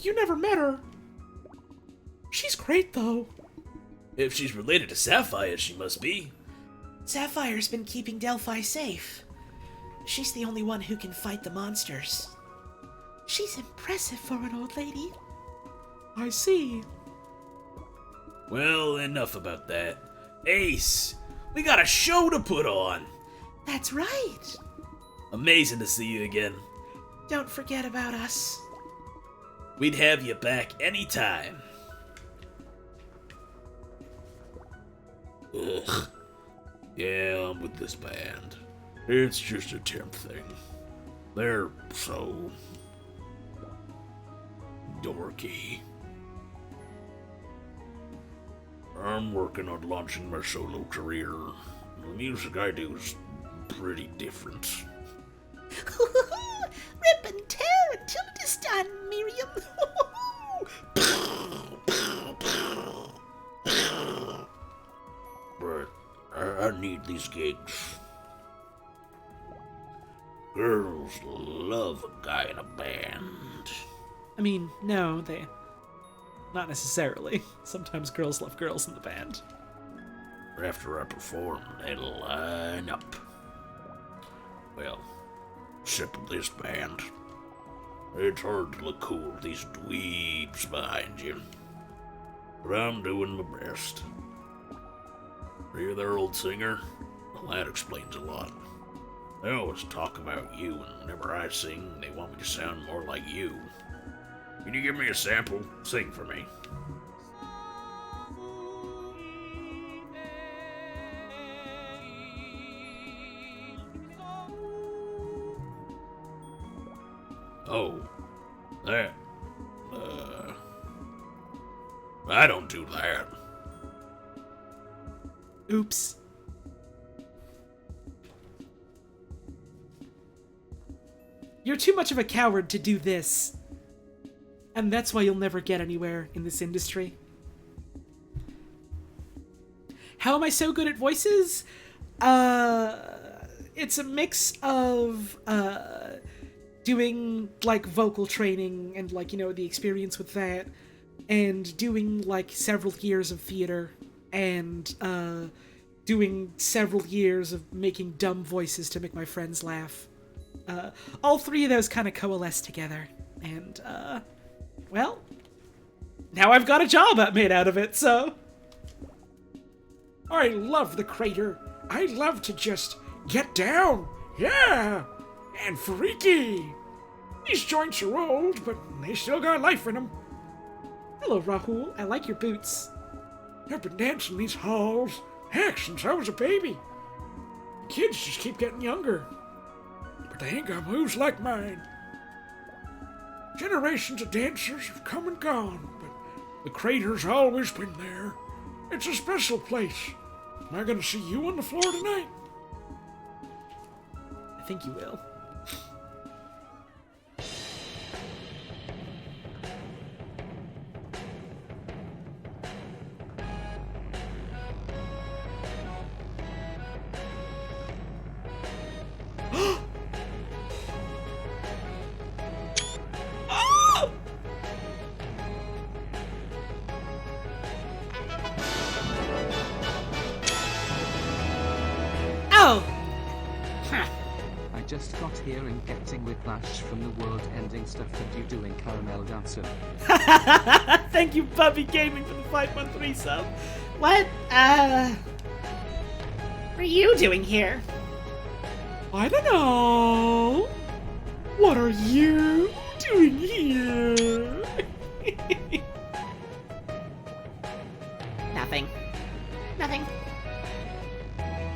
you never met her. She's great, though. If she's related to Sapphire, she must be. Sapphire's been keeping Delphi safe. She's the only one who can fight the monsters. She's impressive for an old lady. I see. Well, enough about that. Ace, we got a show to put on. That's right. Amazing to see you again. Don't forget about us. We'd have you back anytime. Ugh. Yeah, I'm with this band. It's just a temp thing. They're so dorky. I'm working on launching my solo career. The music I do is pretty different. Rip and tear until it is done, Miriam. But I need these gigs. Girls love a guy in a band. I mean, no, they... Not necessarily. Sometimes girls love girls in the band. After I perform, they line up. Well, except with this band. It's hard to look cool with these dweebs behind you. But I'm doing my best. You're their old singer? Well, that explains a lot. They always talk about you, and whenever I sing, they want me to sound more like you. Can you give me a sample? Sing for me. Oh, that. I don't do that. Oops. You're too much of a coward to do this. And that's why you'll never get anywhere in this industry. How am I so good at voices? It's a mix of, doing, like, vocal training and, like, you know, the experience with that, and doing, like, several years of theater, and, doing several years of making dumb voices to make my friends laugh. All three of those kind of coalesce together, and, well, now I've got a job made out of it, so... I love the crater. I love to just get down. Yeah! And freaky. These joints are old, but they still got life in them. Hello, Rahul. I like your boots. I've been dancing these halls, heck, since I was a baby. Kids just keep getting younger. But they ain't got moves like mine. Generations of dancers have come and gone, but the crater's always been there. It's a special place. Am I gonna see you on the floor tonight? I think you will. Oh! I just got here and getting whiplash from the world-ending stuff that you doing, Caramel Dancer. Thank you, Puppy Gaming, for the 5-month resub. What are you doing here? I don't know. What are you doing here? Nothing. Nothing.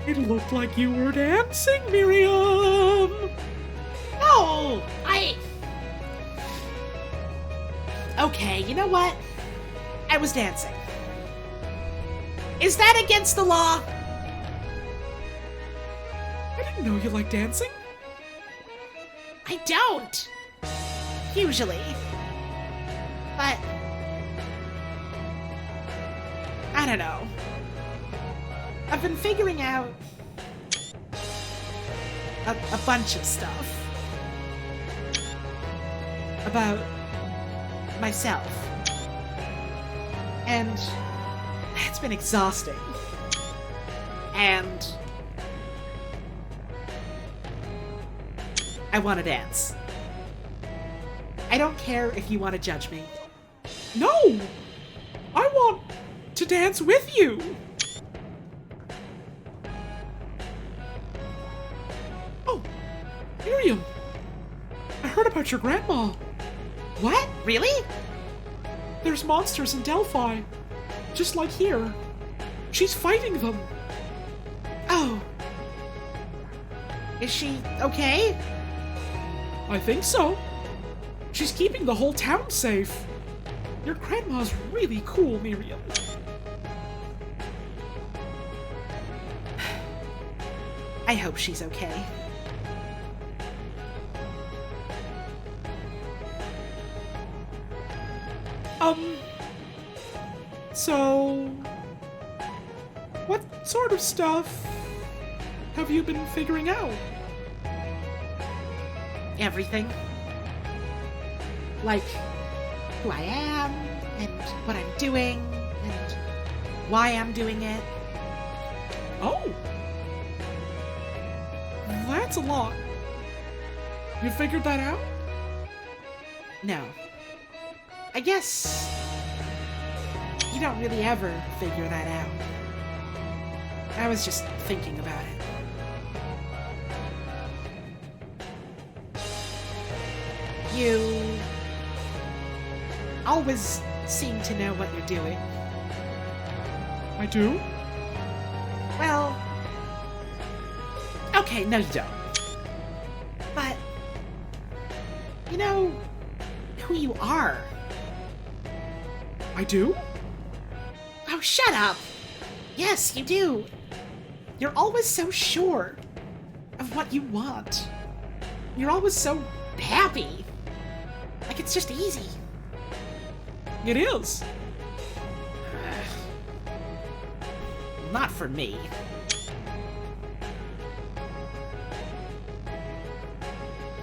It looked like you were dancing, Miriam. No! Okay, you know what? I was dancing. Is that against the law? I didn't know you liked dancing. I don't. Usually. But I don't know. I've been figuring out a bunch of stuff about myself. And it's been exhausting. And I want to dance. I don't care if you want to judge me. No! I want to dance with you. Oh, Miriam. I heard about your grandma. What? Really? There's monsters in Delphi. Just like here. She's fighting them. Oh. Is she okay? I think so. She's keeping the whole town safe. Your grandma's really cool, Miriam. I hope she's okay. So... what sort of stuff have you been figuring out? Everything. Like who I am, and what I'm doing, and why I'm doing it. Oh! That's a lot. You figured that out? No. I guess you don't really ever figure that out. I was just thinking about it. You always seem to know what you're doing. I do? Well, okay, no you don't. But you know who you are. I do? Oh, shut up! Yes, you do. You're always so sure of what you want. You're always so happy. Like it's just easy. It is. Not for me.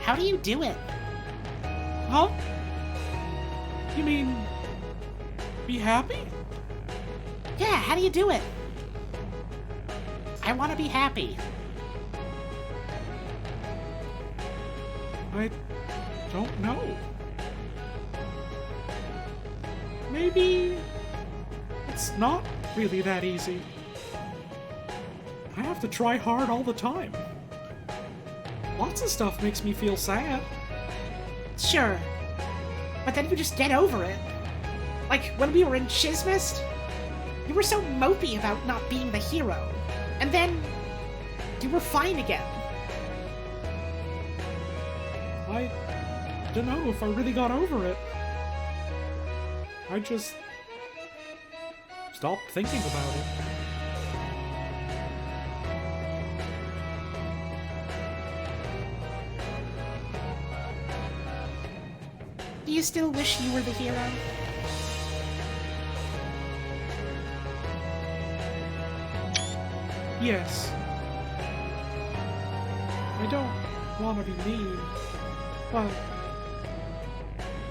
How do you do it? Huh? You mean... be happy? Yeah, how do you do it? I want to be happy. I don't know. Maybe it's not really that easy. I have to try hard all the time. Lots of stuff makes me feel sad. Sure. But then you just get over it. Like when we were in Shizmist, You were so mopey about not being the hero. And then you were fine again. I don't know if I really got over it. I just stopped thinking about it. Do you still wish you were the hero? Yes. I don't want to be mean, but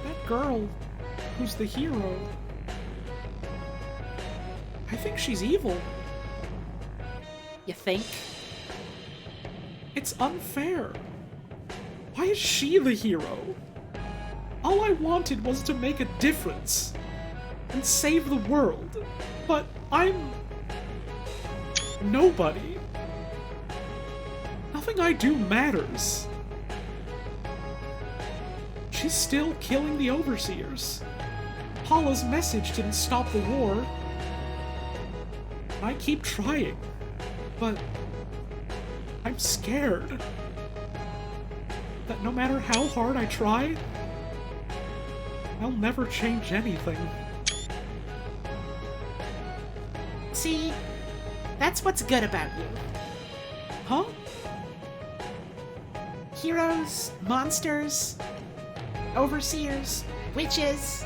that girl who's the hero, I think she's evil. You think? It's unfair. Why is she the hero? All I wanted was to make a difference and save the world, but I'm nobody. Nothing I do matters. She's still killing the overseers. Paula's message didn't stop the war. I keep trying, but I'm scared that no matter how hard I try, I'll never change anything. See, that's what's good about you. Huh? Heroes, monsters, overseers, witches.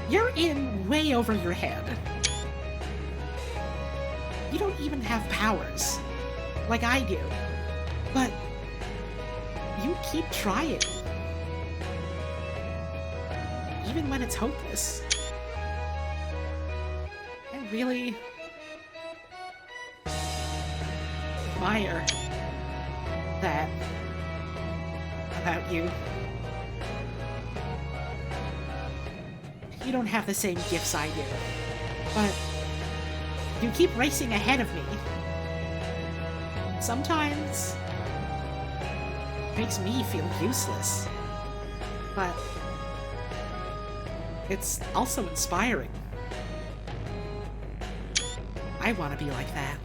You're in way over your head. You don't even have powers, like I do. But you keep trying. Even when it's hopeless. I really admire that about you. You don't have the same gifts I do, but you keep racing ahead of me. Sometimes it makes me feel useless, but it's also inspiring. I want to be like that.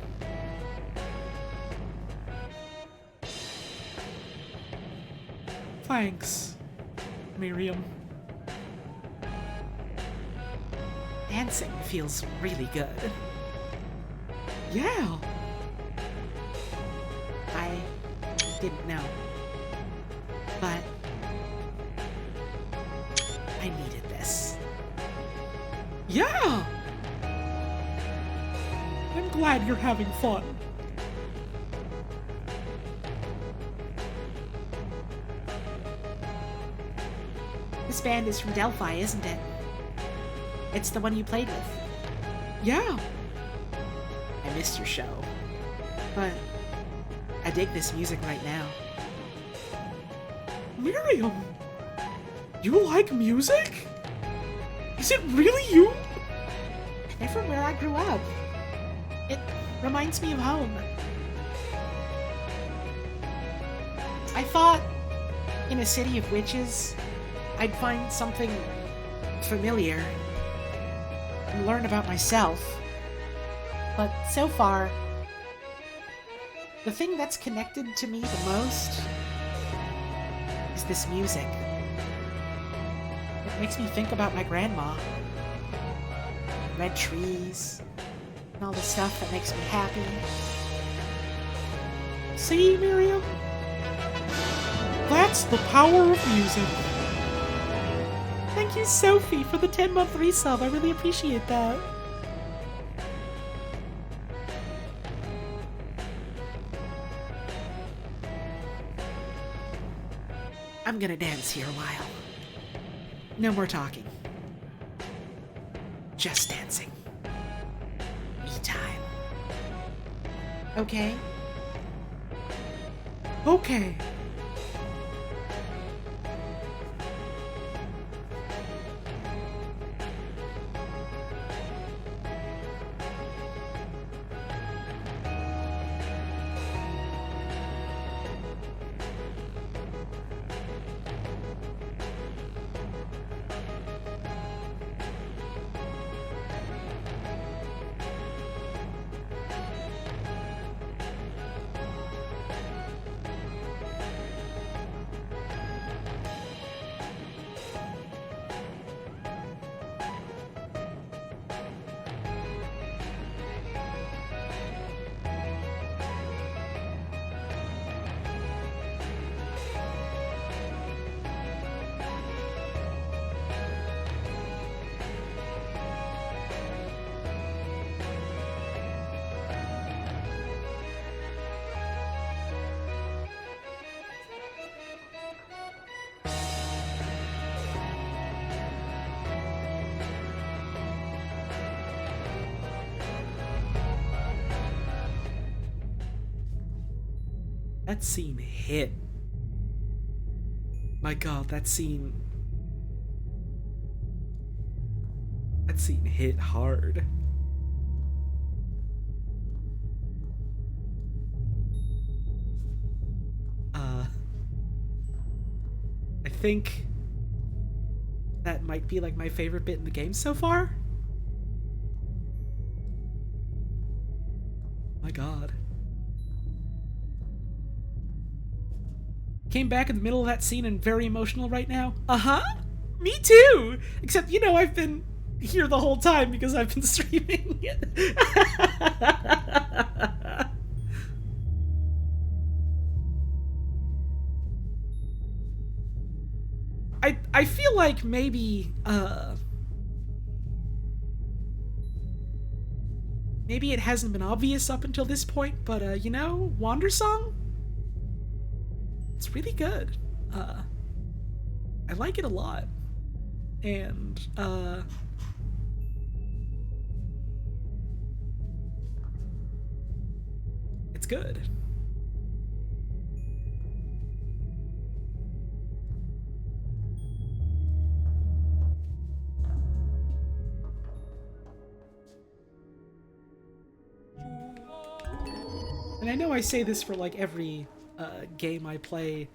Thanks, Miriam. Dancing feels really good. Yeah. I didn't know, but I needed this. Yeah! I'm glad you're having fun. This band is from Delphi, isn't it? It's the one you played with. Yeah. I missed your show, but I dig this music right now. Miriam! You like music? Is it really you? They're from where I grew up. It reminds me of home. I thought in a city of witches, I'd find something familiar and learn about myself. But so far, the thing that's connected to me the most is this music. It makes me think about my grandma. Red trees, and all the stuff that makes me happy. See, Miriam? That's the power of music. Thank you, Sophie, for the 10-month resub. I really appreciate that. I'm gonna dance here a while. No more talking. Just dancing. Me time. Okay? Okay. That scene hit. My god, that scene hit hard. I think that might be like my favorite bit in the game so far. My god. Came back in the middle of that scene and very emotional right now. Uh-huh. Me too. Except, you know, I've been here the whole time because I've been streaming it. I feel like maybe maybe it hasn't been obvious up until this point, but you know, Wandersong? It's really good. I like it a lot. And it's good. And I know I say this for like every game I play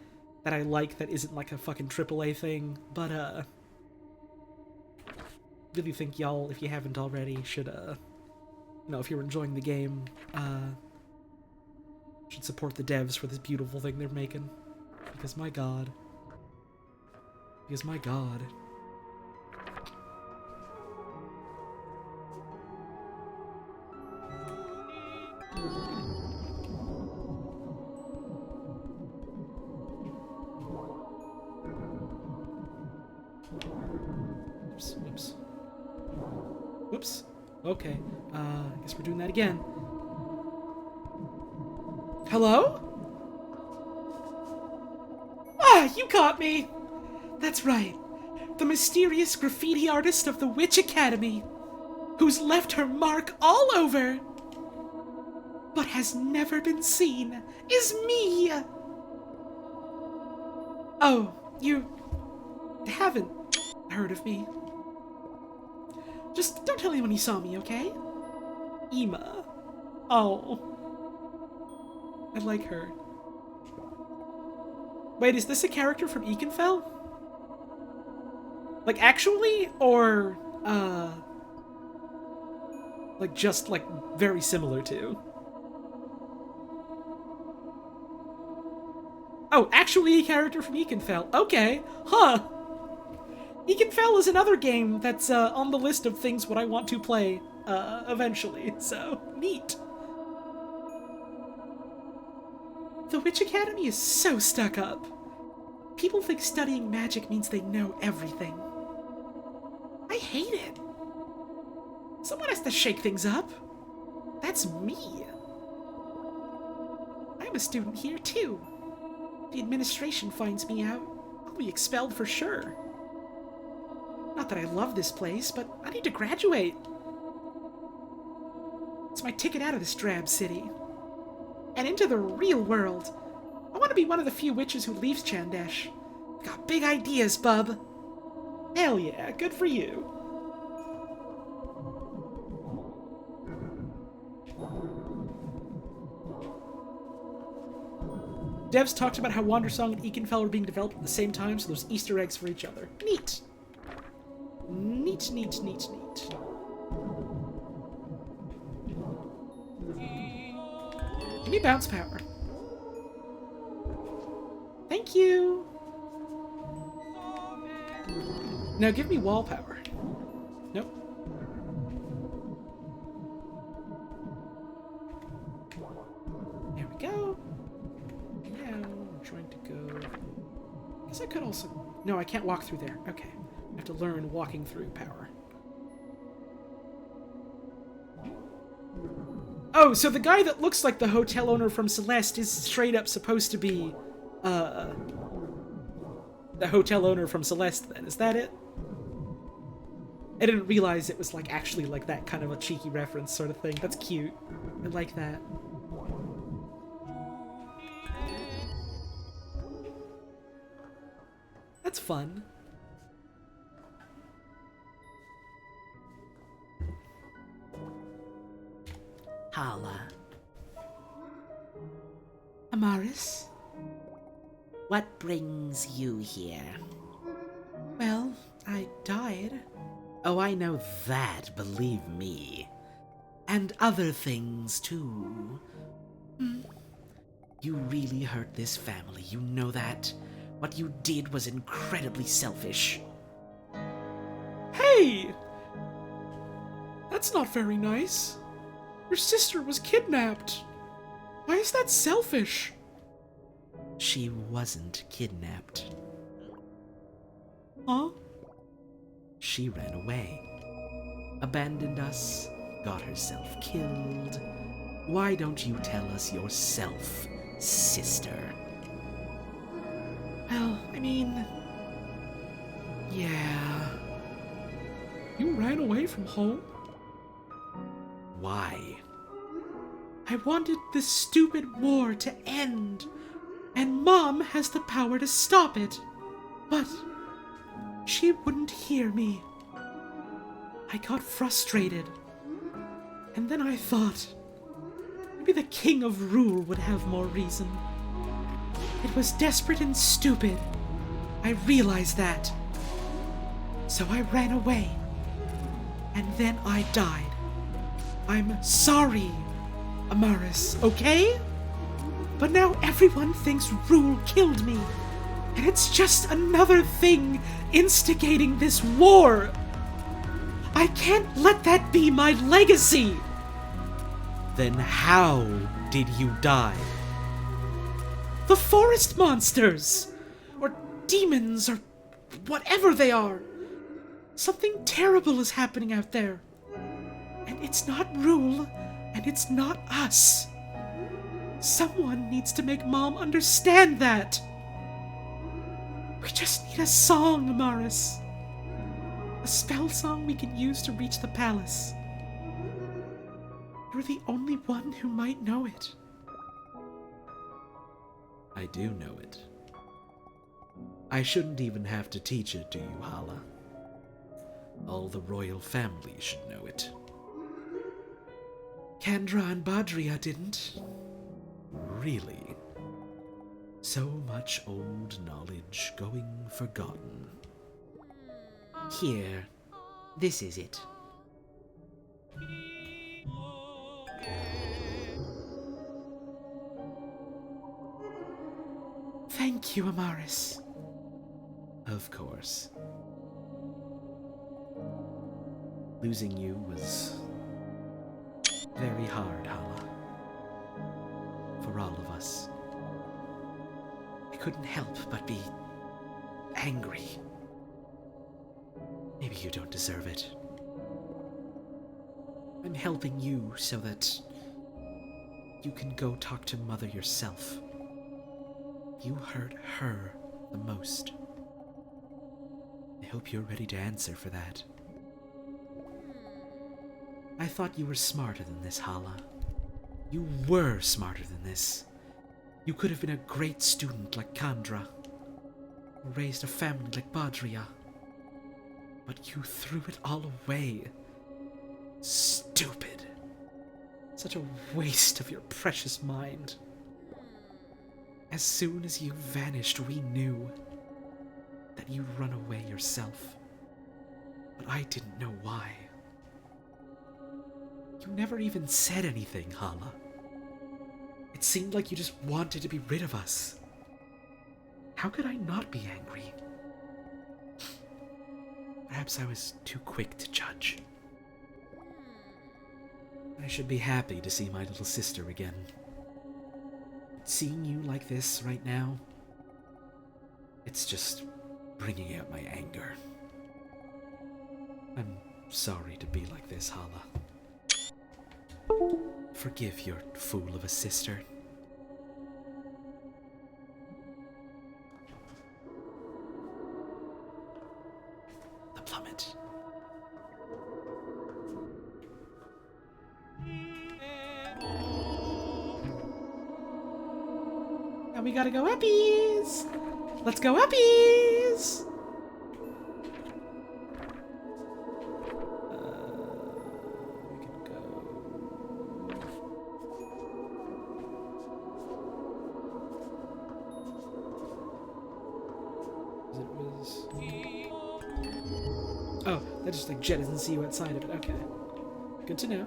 that I like that isn't like a fucking AAA thing, but really think y'all, if you haven't already, should you know, if you're enjoying the game, should support the devs for this beautiful thing they're making. Because my god. Because my god. Whoops. Whoops. Okay. I guess we're doing that again. Hello? Ah, you caught me! That's right. The mysterious graffiti artist of the Witch Academy, who's left her mark all over, but has never been seen, is me! Oh, you haven't heard of me. Just don't tell anyone you saw me, okay? Ema. Oh. I like her. Wait, is this a character from Ekenfell? Like, actually? Or, like, just, like, very similar to? Oh, actually a character from Ekenfell. Okay. Huh. Ekenfell is another game that's on the list of things what I want to play eventually, so neat. The Witch Academy is so stuck up. People think studying magic means they know everything. I hate it. Someone has to shake things up. That's me. I'm a student here too. If the administration finds me out, I'll be expelled for sure. Not that I love this place, but I need to graduate. It's my ticket out of this drab city. And into the real world. I want to be one of the few witches who leaves Chandesh. Got big ideas, bub. Hell yeah, good for you. Devs talked about how Wandersong and Ekenfell were being developed at the same time, so there's Easter eggs for each other. Neat. Neat, neat, neat, neat. Give me bounce power. Thank you. Now give me wall power. Nope. There we go. Now I'm trying to go. I guess I could also. No, I can't walk through there. Okay. I have to learn walking through power. Oh, so the guy that looks like the hotel owner from Celeste is straight up supposed to be, the hotel owner from Celeste then. Is that it? I didn't realize it was, like, actually, like, that kind of a cheeky reference sort of thing. That's cute. I like that. That's fun. Hala. Amaris? What brings you here? Well, I died. Oh, I know that, believe me. And other things, too. You really hurt this family, you know that? What you did was incredibly selfish. Hey! That's not very nice. Your sister was kidnapped. Why is that selfish? She wasn't kidnapped. Huh? She ran away. Abandoned us, got herself killed. Why don't you tell us yourself, sister? Well, I mean... Yeah... You ran away from home? Why? I wanted this stupid war to end, and Mom has the power to stop it. But she wouldn't hear me. I got frustrated. And then I thought, maybe the King of Rule would have more reason. It was desperate and stupid. I realized that. So I ran away. And then I died. I'm sorry, Amaris, okay? But now everyone thinks Rule killed me. And it's just another thing instigating this war. I can't let that be my legacy. Then how did you die? The forest monsters, or demons, or whatever they are. Something terrible is happening out there. And it's not Rule, and it's not us. Someone needs to make Mom understand that. We just need a song, Amaris. A spell song we can use to reach the palace. You're the only one who might know it. I do know it. I shouldn't even have to teach it to you, Hala. All the royal family should know it. Kendra and Badria didn't. Really? So much old knowledge going forgotten. Here, this is it. Thank you, Amaris. Of course. Losing you was very hard, Hala. For all of us. I couldn't help but be angry. Maybe you don't deserve it. I'm helping you so that you can go talk to Mother yourself. You hurt her the most. I hope you're ready to answer for that. I thought you were smarter than this, Hala. You were smarter than this. You could have been a great student like Kandra, or raised a family like Badria. But you threw it all away. Stupid. Such a waste of your precious mind. As soon as you vanished, we knew that you'd run away yourself. But I didn't know why. You never even said anything, Hala. It seemed like you just wanted to be rid of us. How could I not be angry? Perhaps I was too quick to judge. I should be happy to see my little sister again. Seeing you like this right now, it's just bringing out my anger. I'm sorry to be like this, Hala. Forgive your fool of a sister. The plummet. And we gotta go uppies! Let's go uppies! We can go... It was... Oh, that just like jettisons you outside of it. Okay. Good to know.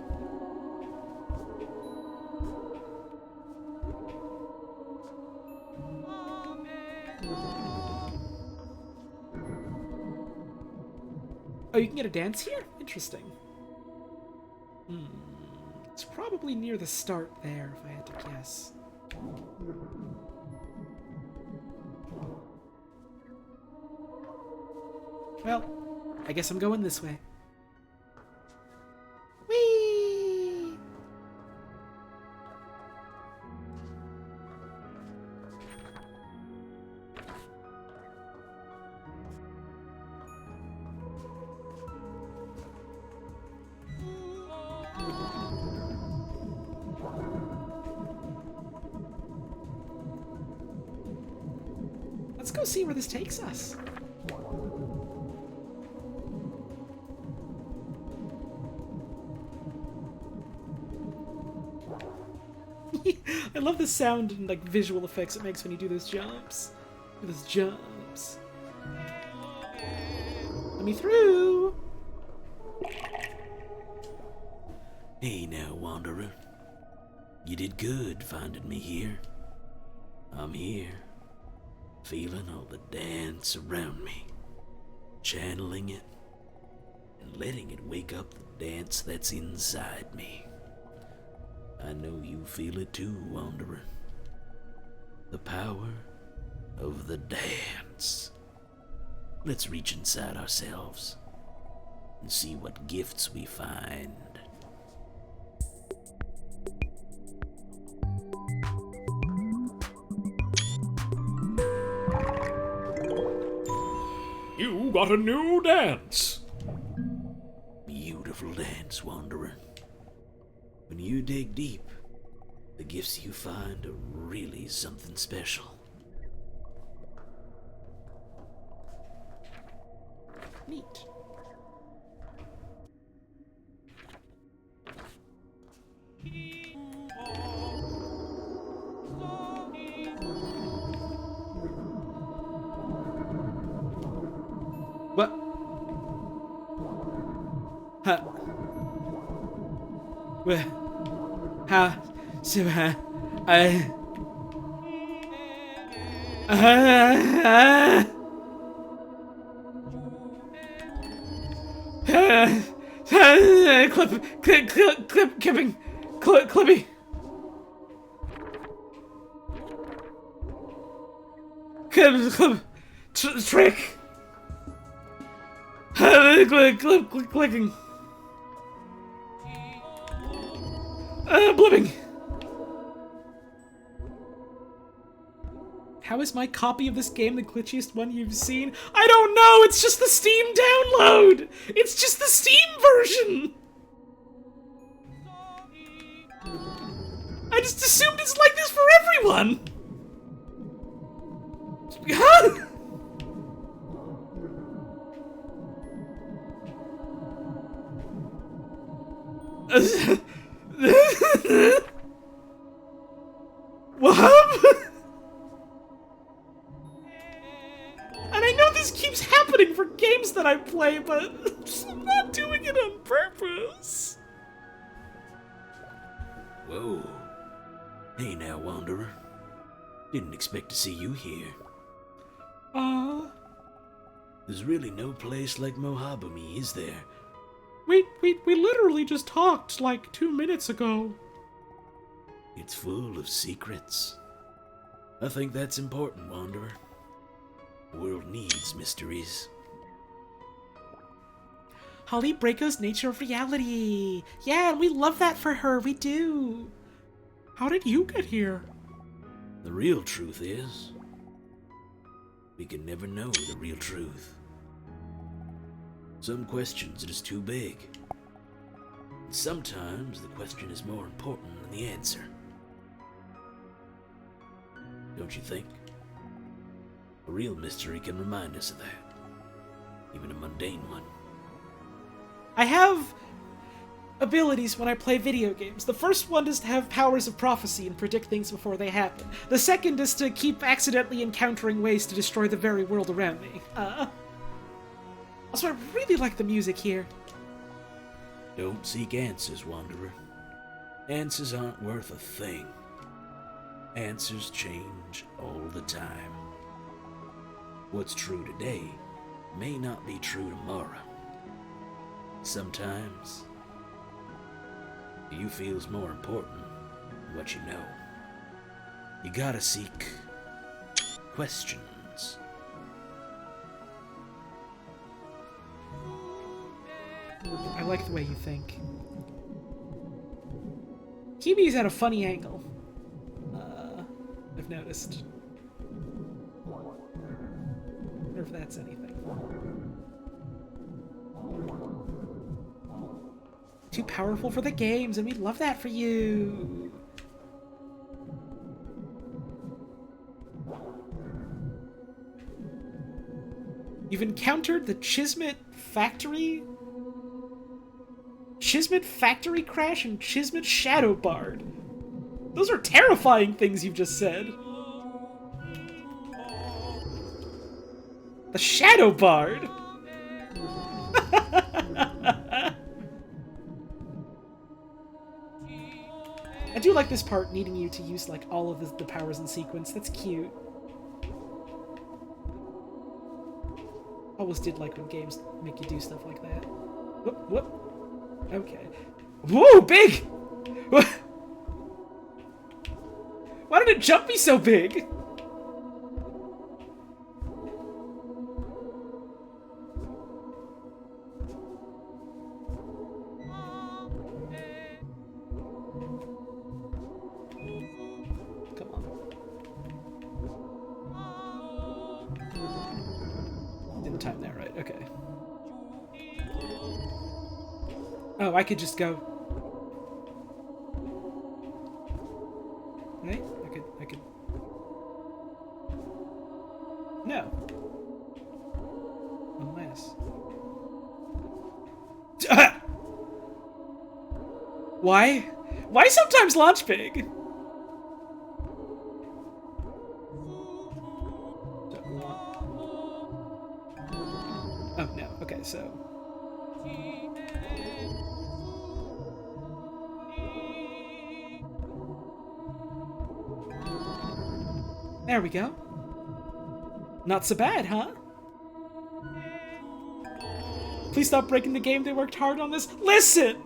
Oh, you can get a dance here? Interesting. It's probably near the start there, if I had to guess. Well, I guess I'm going this way. Whee! Let's go see where this takes us. I love the sound and like visual effects it makes when you do those jumps. Those jumps. Let me through. Hey now, Wanderer. You did good finding me here. I'm here, feeling all the dance around me, channeling it, and letting it wake up the dance that's inside me. I know you feel it too, Wanderer. The power of the dance. Let's reach inside ourselves and see what gifts we find. You got a new dance. Beautiful dance, Wanderer. When you dig deep, the gifts you find are really something special. Neat. What? Huh. Where? How? So, I... Clippy. Trick. Clicking. Blipping. How is my copy of this game the glitchiest one you've seen? I don't know! It's just the Steam download! It's just the Steam version! I just assumed it's like this for everyone! Huh? What? And I know this keeps happening for games that I play, but I'm not doing it on purpose. Whoa. Hey now, Wanderer. Didn't expect to see you here. There's really no place like Mohabami, is there? We literally just talked like 2 minutes ago. It's full of secrets. I think that's important, Wanderer. The world needs mysteries. Holly Braco's nature of reality. Yeah, and we love that for her. We do. How did you get here? The real truth is, we can never know the real truth. Some questions are just too big. And sometimes the question is more important than the answer. Don't you think? A real mystery can remind us of that. Even a mundane one. I have abilities when I play video games. The first one is to have powers of prophecy and predict things before they happen. The second is to keep accidentally encountering ways to destroy the very world around me. Also, I really like the music here. Don't seek answers, Wanderer. Answers aren't worth a thing. Answers change all the time. What's true today may not be true tomorrow. Sometimes, you feel's more important than what you know. You gotta seek questions. I like the way you think. Kibi's at a funny angle. I've noticed. Wonder if that's anything. Too powerful for the games, and we love that for you. You've encountered the Chismet Factory Crash and Chismet Shadow Bard. Those are terrifying things you've just said. The Shadow Bard! I do like this part, needing you to use, like, all of the powers in sequence. That's cute. Always did like when games make you do stuff like that. Whoop, whoop. Okay. Whoa, big! Why did it jump me so big? Come on. Didn't time that right. Okay. Oh, I could just go. Right? I could. No. Unless. Why? Why sometimes launch big? Oh, no. Okay, so. There we go. Not so bad, huh? Please stop breaking the game. They worked hard on this. Listen!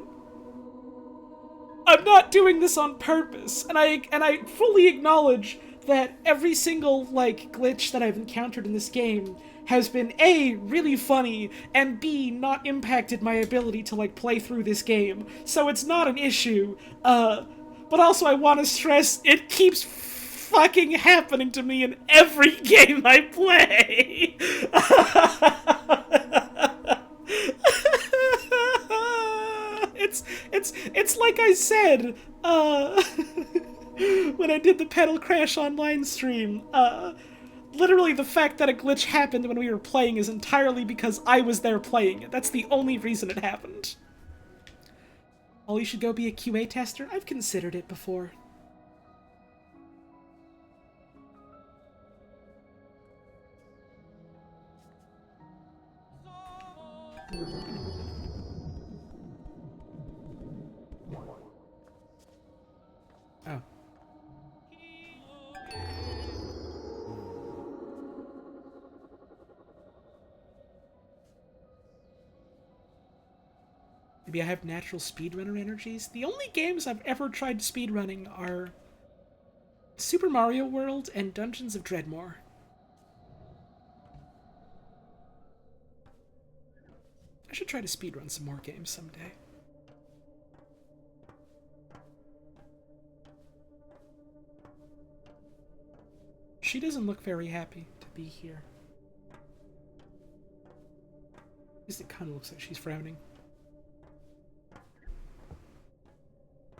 I'm not doing this on purpose, and I fully acknowledge that every single, like, glitch that I've encountered in this game has been A, really funny, and B, not impacted my ability to, like, play through this game. So it's not an issue. But also I want to stress, it keeps fucking happening to me in every game I play. It's like I said, when I did the Pedal Crash Online stream, literally the fact that a glitch happened when we were playing is entirely because I was there playing it. That's the only reason it happened. Ollie should go be a QA tester? I've considered it before. Oh. Maybe I have natural speedrunner energies? The only games I've ever tried speedrunning are Super Mario World and Dungeons of Dreadmore. I should try to speedrun some more games someday. She doesn't look very happy to be here. At least it kind of looks like she's frowning.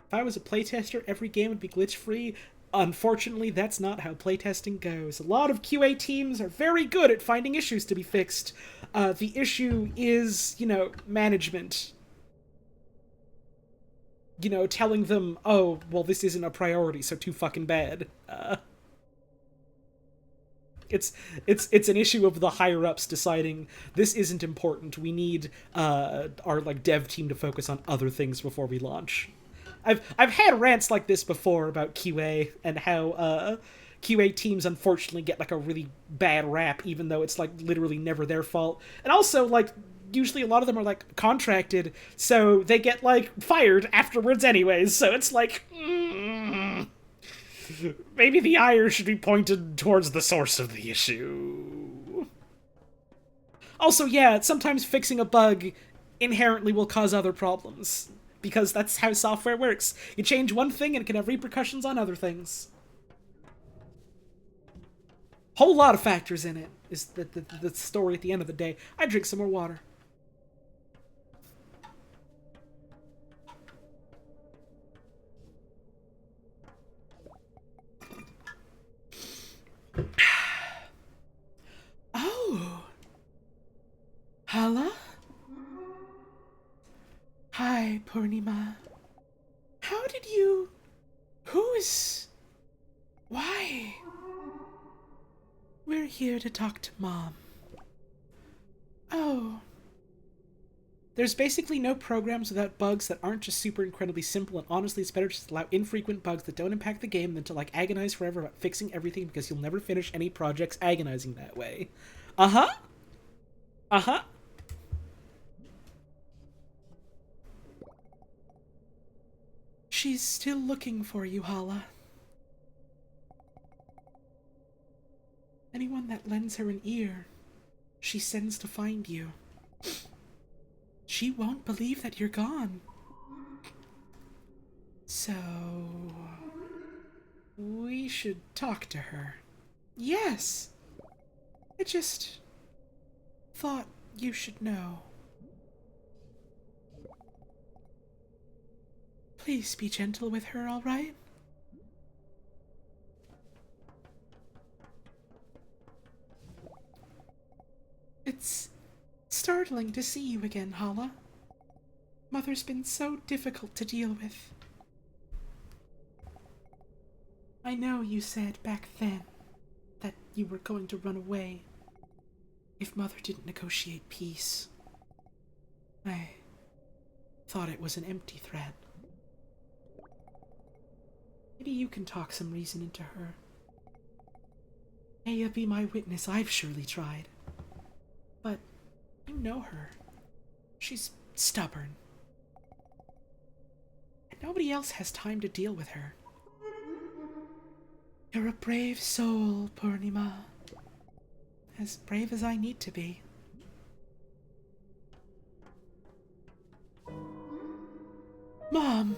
If I was a playtester, every game would be glitch-free. Unfortunately, that's not how playtesting goes. A lot of QA teams are very good at finding issues to be fixed. The issue is, management. Telling them, oh, well, this isn't a priority, so too fucking bad. It's an issue of the higher ups deciding this isn't important. We need our dev team to focus on other things before we launch. I've had rants like this before about QA and how QA teams unfortunately get a really bad rap, even though it's literally never their fault. And also usually a lot of them are contracted, so they get fired afterwards anyways. So it's maybe the ire should be pointed towards the source of the issue. Also, yeah, sometimes fixing a bug inherently will cause other problems, because that's how software works. You change one thing and it can have repercussions on other things. Whole lot of factors in it is the story at the end of the day. I drink some more water. Oh. Hala? Hi, Purnima. How did you... Why? We're here to talk to Mom. Oh. There's basically no programs without bugs that aren't just super incredibly simple, and honestly it's better just to allow infrequent bugs that don't impact the game than to agonize forever about fixing everything, because you'll never finish any projects agonizing that way. Uh-huh. Uh-huh. She's still looking for you, Hala. Anyone that lends her an ear, she sends to find you. She won't believe that you're gone. So... we should talk to her. Yes! I just... thought you should know. Please be gentle with her, all right? It's startling to see you again, Hala. Mother's been so difficult to deal with. I know you said back then that you were going to run away if Mother didn't negotiate peace. I thought it was an empty threat. Maybe you can talk some reason into her. Aya, be my witness, I've surely tried. But you know her. She's stubborn. And nobody else has time to deal with her. You're a brave soul, Purnima. As brave as I need to be. Mom!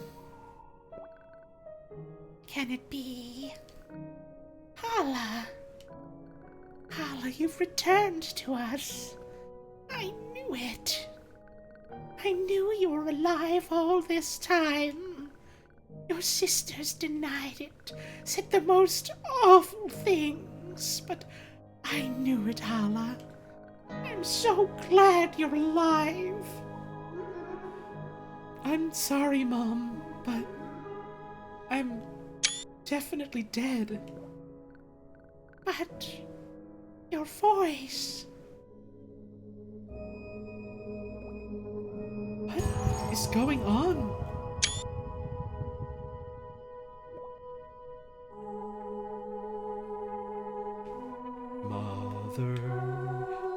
Can it be? Hala! Hala, you've returned to us. I knew it. I knew you were alive all this time. Your sisters denied it, said the most awful things, but I knew it, Hala. I'm so glad you're alive. I'm sorry, Mom, but I'm definitely dead. But your voice... What is going on? Mother,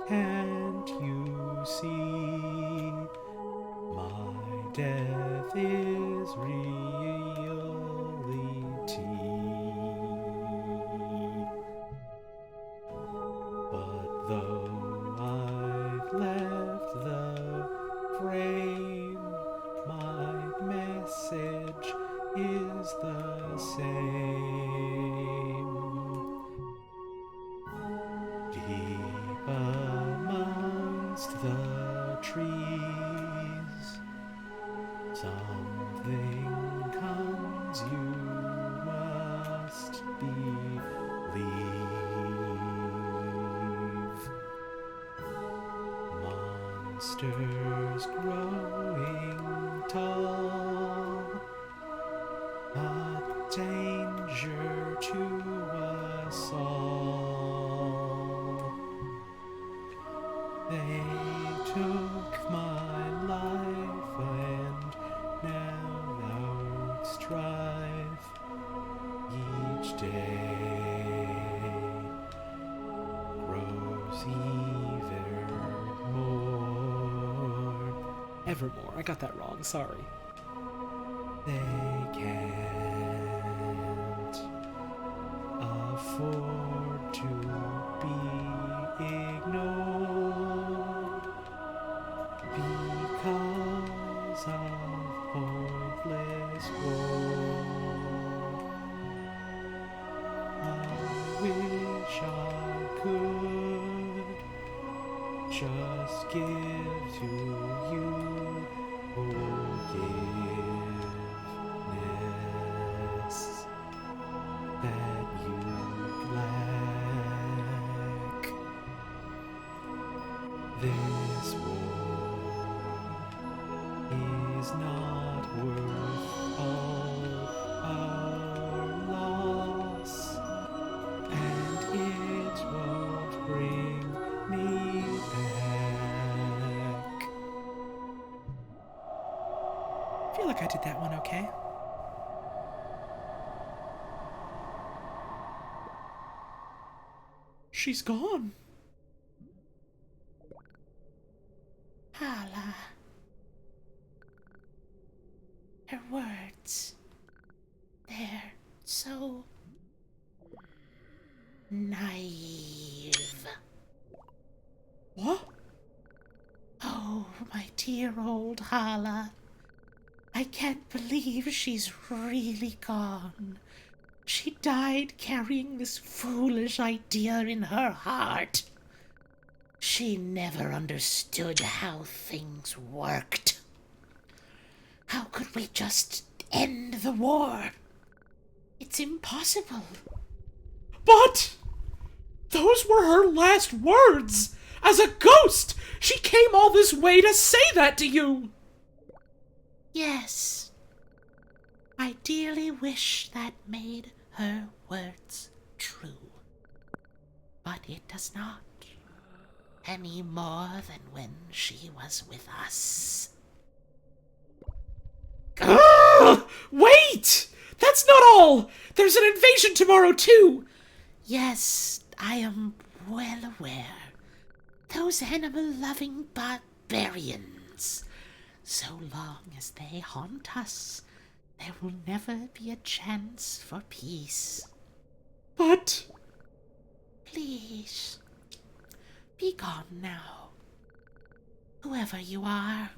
can't you see? My death is reality. But though I've left the frame, my message is the same. Deep amongst the trees, something comes, you must monsters growing tall, a danger to us all. They took my life and now out strive each day grows evermore. Evermore. I got that wrong. Sorry. They can't afford to be ignored because of pointless war. I wish I could just give to you forgiveness that you lack. This war is not worth all our loss, and it won't bring me back. I feel like I did that one okay. She's gone. Hala. Her words. They're so naive. What? Oh, my dear old Hala. I can't believe she's really gone. She died carrying this foolish idea in her heart. She never understood how things worked. How could we just end the war? It's impossible. But those were her last words! As a ghost! She came all this way to say that to you! Yes. I dearly wish that made her words true. But it does not. Any more than when she was with us. Ugh! Wait! That's not all! There's an invasion tomorrow, too! Yes, I am well aware. Those animal-loving barbarians. So long as they haunt us, there will never be a chance for peace. But Please, be gone now. Whoever you are.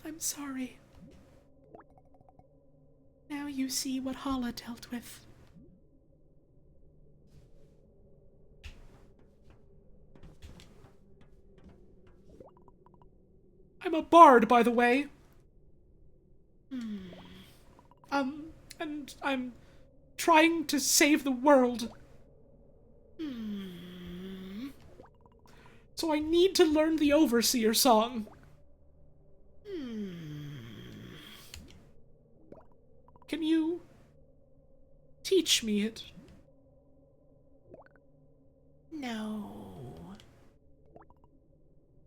I'm sorry. Now you see what Hala dealt with. I'm a bard, by the way. And I'm trying to save the world. So I need to learn the Overseer song. Can you teach me it? No.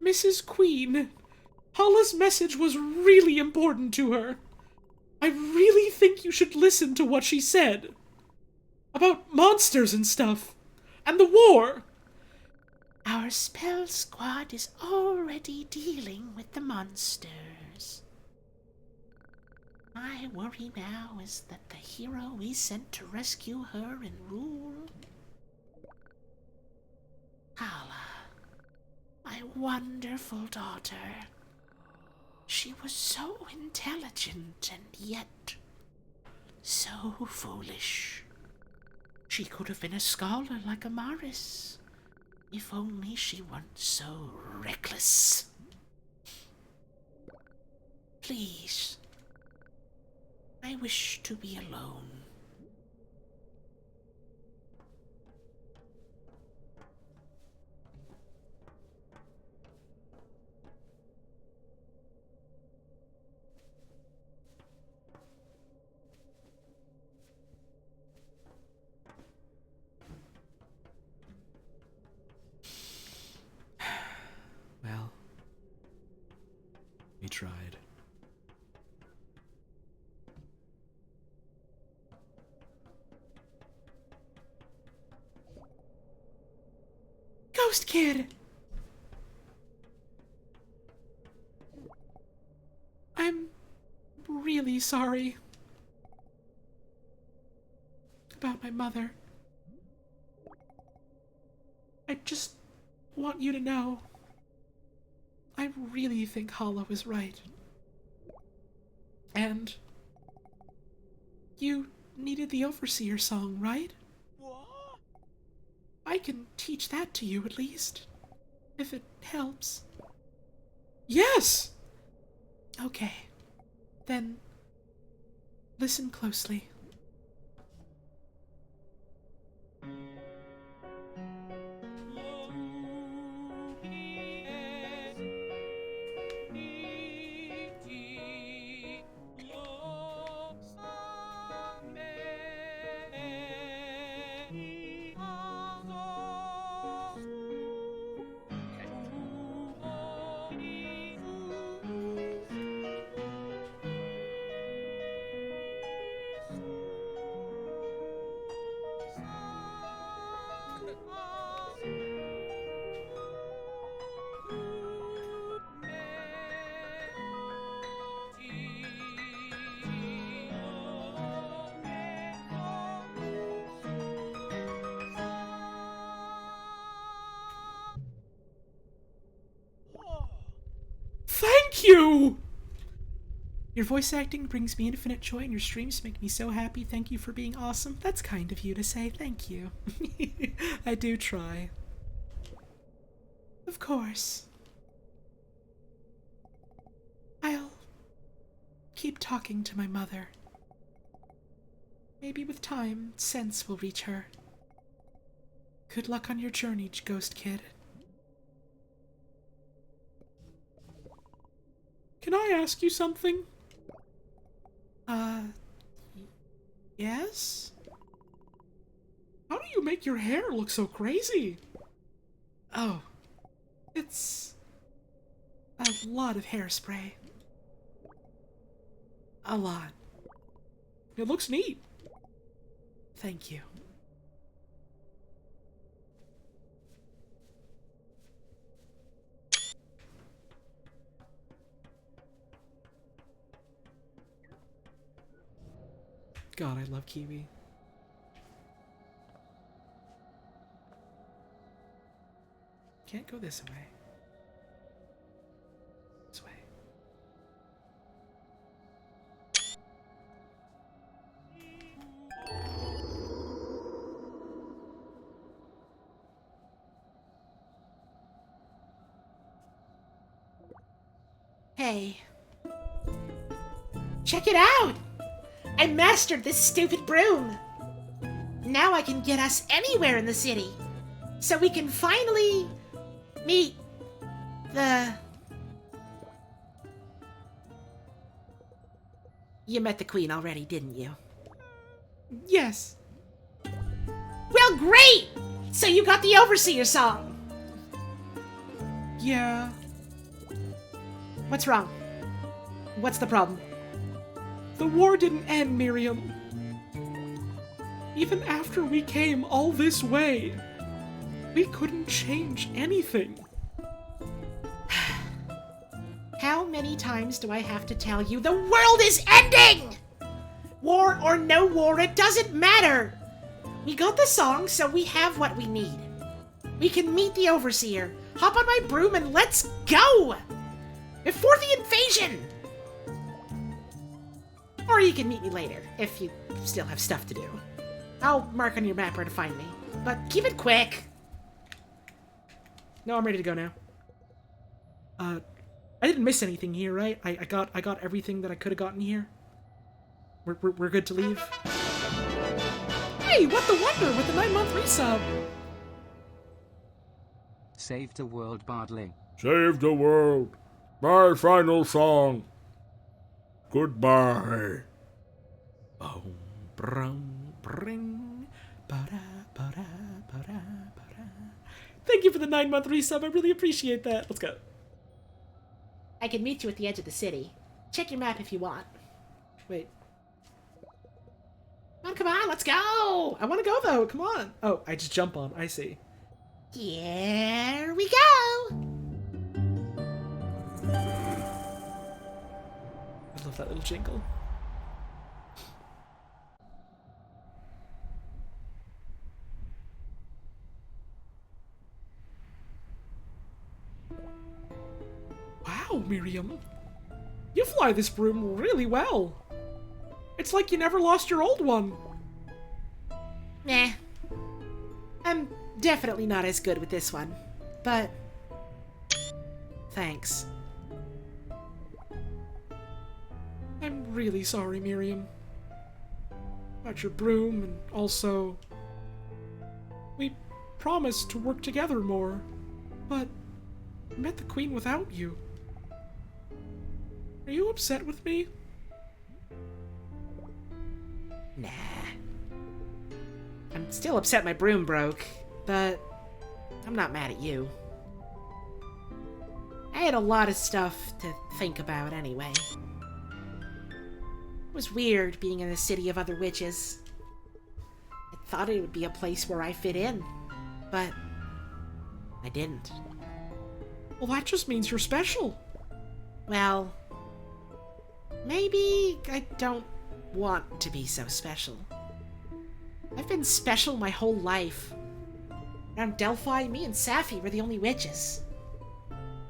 Mrs. Queen, Hala's message was really important to her. I really think you should listen to what she said. About monsters and stuff. And the war. Our spell squad is already dealing with the monsters. My worry now is that the hero we sent to rescue her and rule... Hala, my wonderful daughter. She was so intelligent and yet so foolish. She could have been a scholar like Amaris, if only she weren't so reckless. Please, I wish to be alone. tried. Ghost Kid! I'm really sorry about my mother. I just want you to know I really think Hollow is right. And you needed the Overseer song, right? I can teach that to you at least, if it helps. Yes! Okay, then listen closely. Thank you! Your voice acting brings me infinite joy, and your streams make me so happy. Thank you for being awesome. That's kind of you to say. Thank you. I do try. Of course. I'll keep talking to my mother. Maybe with time, sense will reach her. Good luck on your journey, Ghost Kid. Can I ask you something? Yes? How do you make your hair look so crazy? Oh, it's a lot of hairspray. A lot. It looks neat. Thank you. God, I love Kiwi. Can't go this way. This way. Hey. Check it out! I mastered this stupid broom! Now I can get us anywhere in the city. So we can finally meet the... You met the queen already, didn't you? Yes. Well, great! So you got the Overseer song. Yeah. What's wrong? What's the problem? The war didn't end, Miriam. Even after we came all this way, we couldn't change anything. How many times do I have to tell you the world is ending? War or no war, it doesn't matter. We got the song, so we have what we need. We can meet the Overseer, hop on my broom, and let's go! Before the invasion! Or you can meet me later, if you still have stuff to do. I'll mark on your map where to find me, but keep it quick. No, I'm ready to go now. I didn't miss anything here, right? I got everything that I could have gotten here. We're good to leave. Hey, what the wonder with the 9-month resub? Save the world, Bardling. Save the world. My final song. Goodbye. Boom, brum, bring, ba-da, ba-da, ba-da, ba-da. Thank you for the 9-month resub. I really appreciate that. Let's go. I can meet you at the edge of the city. Check your map if you want. Wait. Come on, let's go! I want to go, though. Come on. Oh, I just jump on. I see. Here we go! I love that little jingle. Wow, Miriam. You fly this broom really well. It's like you never lost your old one. Nah. I'm definitely not as good with this one. But... thanks. I'm really sorry, Miriam. About your broom, and also... we promised to work together more, but I met the Queen without you. Are you upset with me? Nah. I'm still upset my broom broke, but I'm not mad at you. I had a lot of stuff to think about anyway. It was weird being in a city of other witches. I thought it would be a place where I fit in, but I didn't. Well, that just means you're special. Well, maybe I don't want to be so special. I've been special my whole life. Around Delphi, me and Sapphi were the only witches.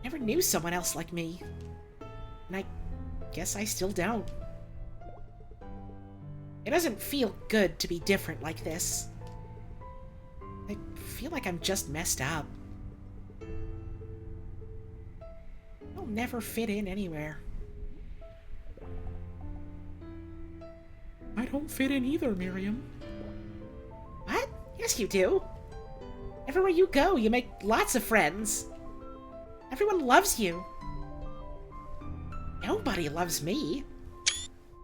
Never knew someone else like me. And I guess I still don't. It doesn't feel good to be different like this. I feel like I'm just messed up. I'll never fit in anywhere. I don't fit in either, Miriam. What? Yes, you do. Everywhere you go, you make lots of friends. Everyone loves you. Nobody loves me.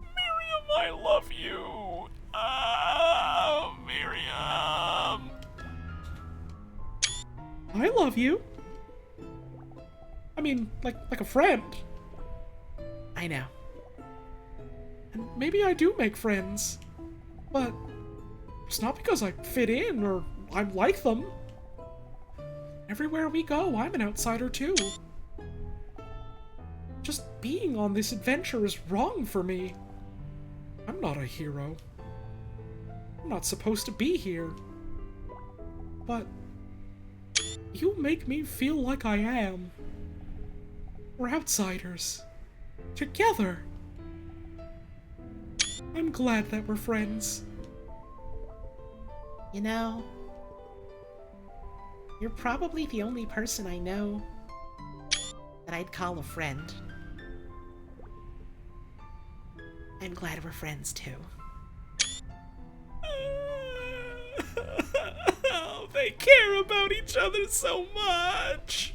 Miriam, I love you. Oh, Miriam. I love you. I mean, like a friend. I know. And maybe I do make friends. But it's not because I fit in or I'm like them. Everywhere we go, I'm an outsider too. Just being on this adventure is wrong for me. I'm not a hero. I'm not supposed to be here. But you make me feel like I am. We're outsiders. Together. I'm glad that we're friends. You know, you're probably the only person I know that I'd call a friend. I'm glad we're friends too. Oh, they care about each other so much.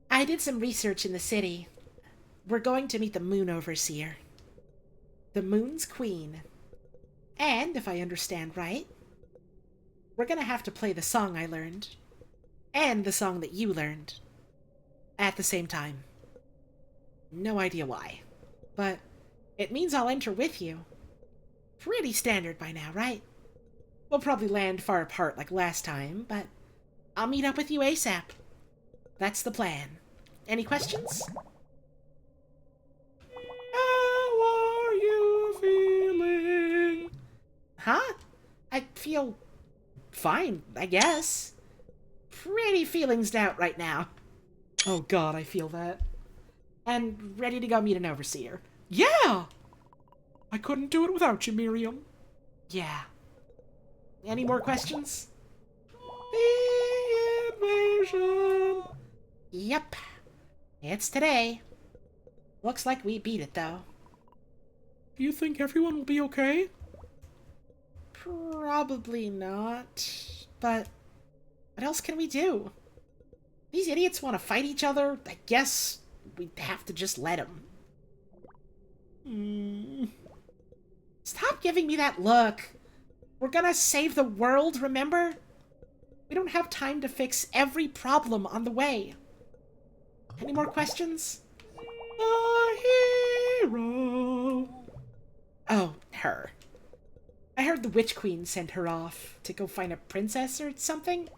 I did some research in the city. We're going to meet the Moon Overseer. The Moon's Queen. And, if I understand right, we're gonna have to play the song I learned. And the song that you learned. At the same time. No idea why. But it means I'll enter with you. Pretty standard by now, right? We'll probably land far apart like last time, but I'll meet up with you ASAP. That's the plan. Any questions? How are you feeling? Huh? I feel fine, I guess. Pretty feelings out right now. Oh god, I feel that. And ready to go meet an overseer. Yeah! I couldn't do it without you, Miriam. Yeah. Any more questions? The invasion! Yep. It's today. Looks like we beat it, though. Do you think everyone will be okay? Probably not. But what else can we do? These idiots want to fight each other. I guess we'd have to just let them. Stop giving me that look. We're gonna save the world, remember? We don't have time to fix every problem on the way. Any more questions? A hero. Oh, her. I heard the Witch Queen sent her off to go find a princess or something.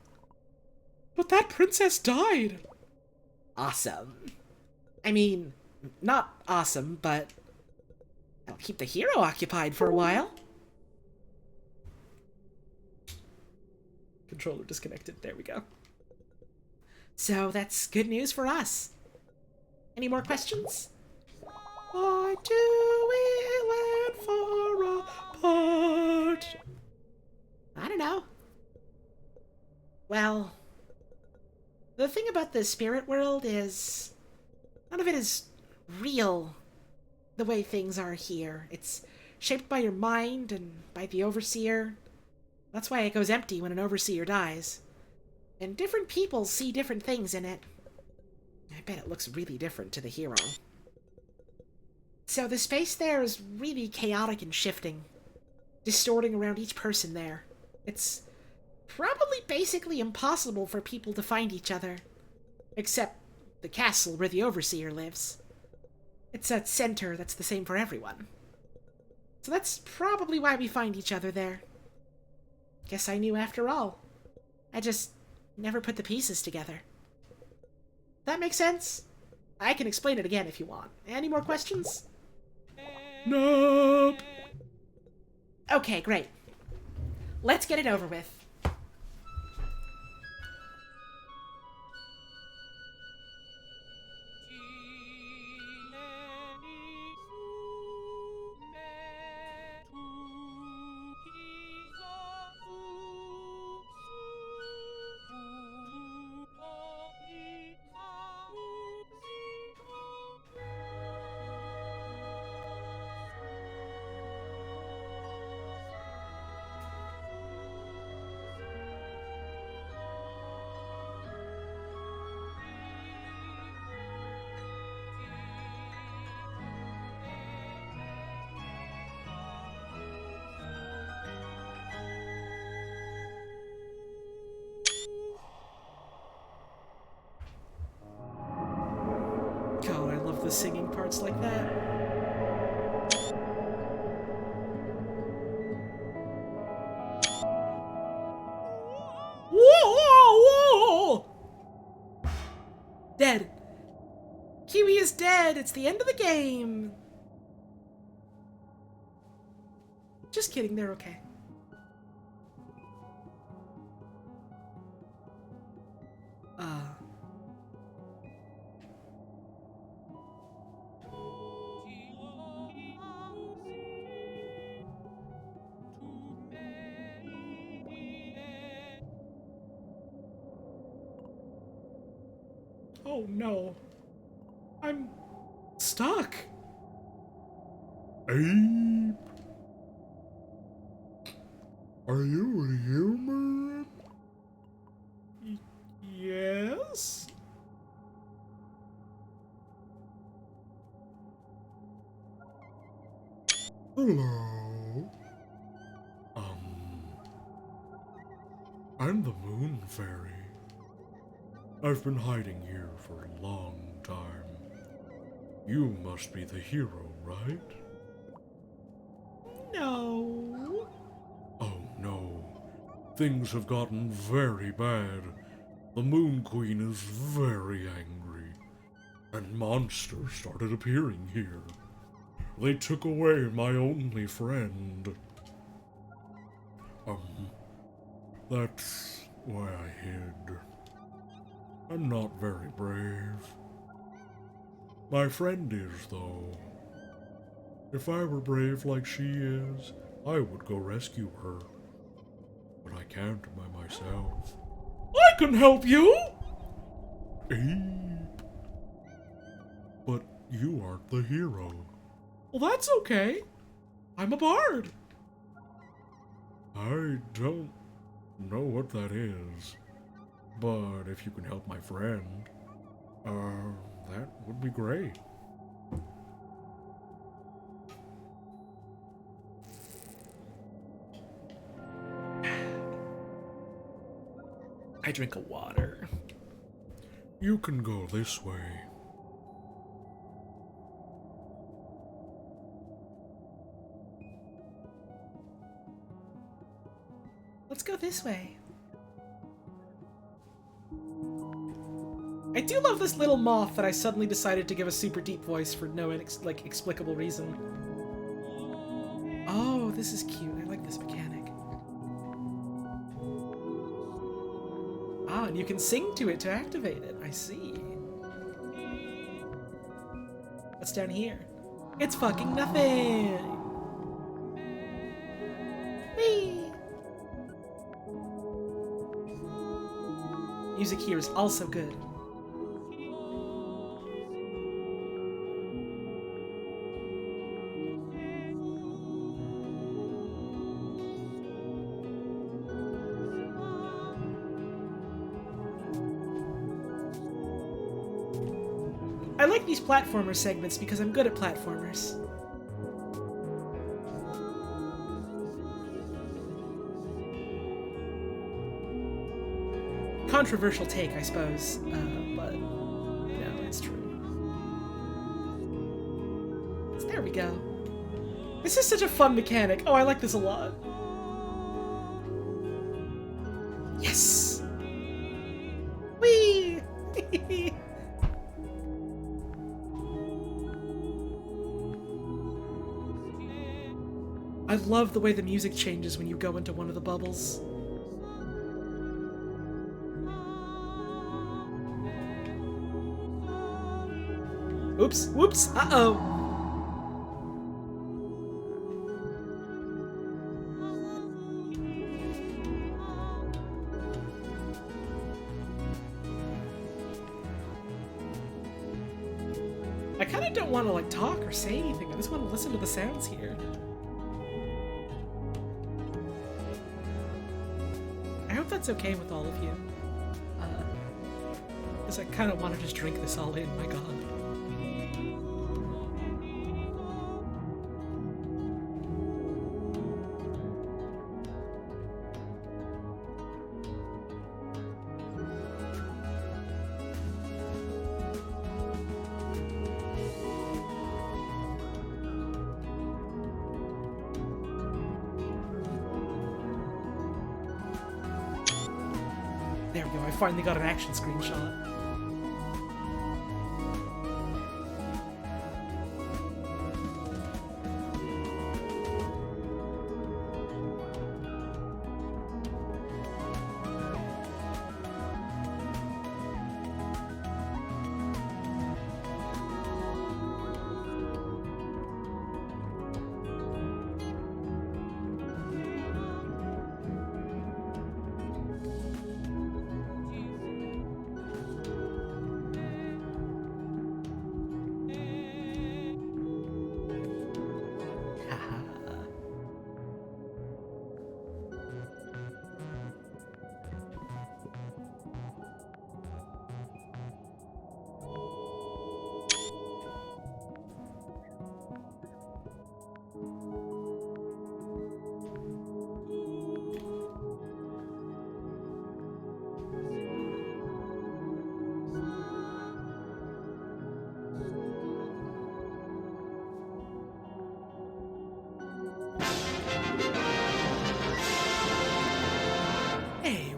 But that princess died. Awesome. I mean, not awesome, but I'll keep the hero occupied for a while. Controller disconnected. There we go. So that's good news for us. Any more questions? I do will and far apart. I don't know. Well, the thing about the spirit world is none of it is real the way things are here. It's shaped by your mind and by the overseer. That's why it goes empty when an overseer dies. And different people see different things in it. I bet it looks really different to the hero. So the space there is really chaotic and shifting, distorting around each person there. It's probably basically impossible for people to find each other, except the castle where the overseer lives. It's a center that's the same for everyone. So that's probably why we find each other there. Guess I knew after all. I just never put the pieces together. That makes sense? I can explain it again if you want. Any more questions? Nope. Okay, great. Let's get it over with. God, I love the singing parts like that. Whoa! Dead. Kiwi is dead. It's the end of the game. Just kidding, they're okay. Oh no. I'm stuck. Abe? Are you a human? Yes? Hello? I'm the Moon Fairy. I've been hiding here for a long time. You must be the hero, right? No. Oh no. Things have gotten very bad. The Moon Queen is very angry. And monsters started appearing here. They took away my only friend. That's why I hid. I'm not very brave. My friend is, though. If I were brave like she is, I would go rescue her. But I can't by myself. I can help you! Abe. But you aren't the hero. Well, that's okay. I'm a bard. I don't know what that is. But if you can help my friend, that would be great. I drink a water. You can go this way. Let's go this way. I do love this little moth that I suddenly decided to give a super deep voice for no explicable reason. Oh, this is cute. I like this mechanic. Ah, and you can sing to it to activate it. I see. What's down here? It's fucking nothing! Whee! Music here is also good. I like these platformer segments because I'm good at platformers. Controversial take, I suppose, but you know, it's true. So there we go. This is such a fun mechanic. Oh, I like this a lot. Yes! Whee! I love the way the music changes when you go into one of the bubbles. Oops, whoops, uh-oh. I kind of don't want to, like, talk or say anything. I just want to listen to the sounds here. I hope that's okay with all of you. Because I kind of want to just drink this all in, my god. There we go, I finally got an action screenshot.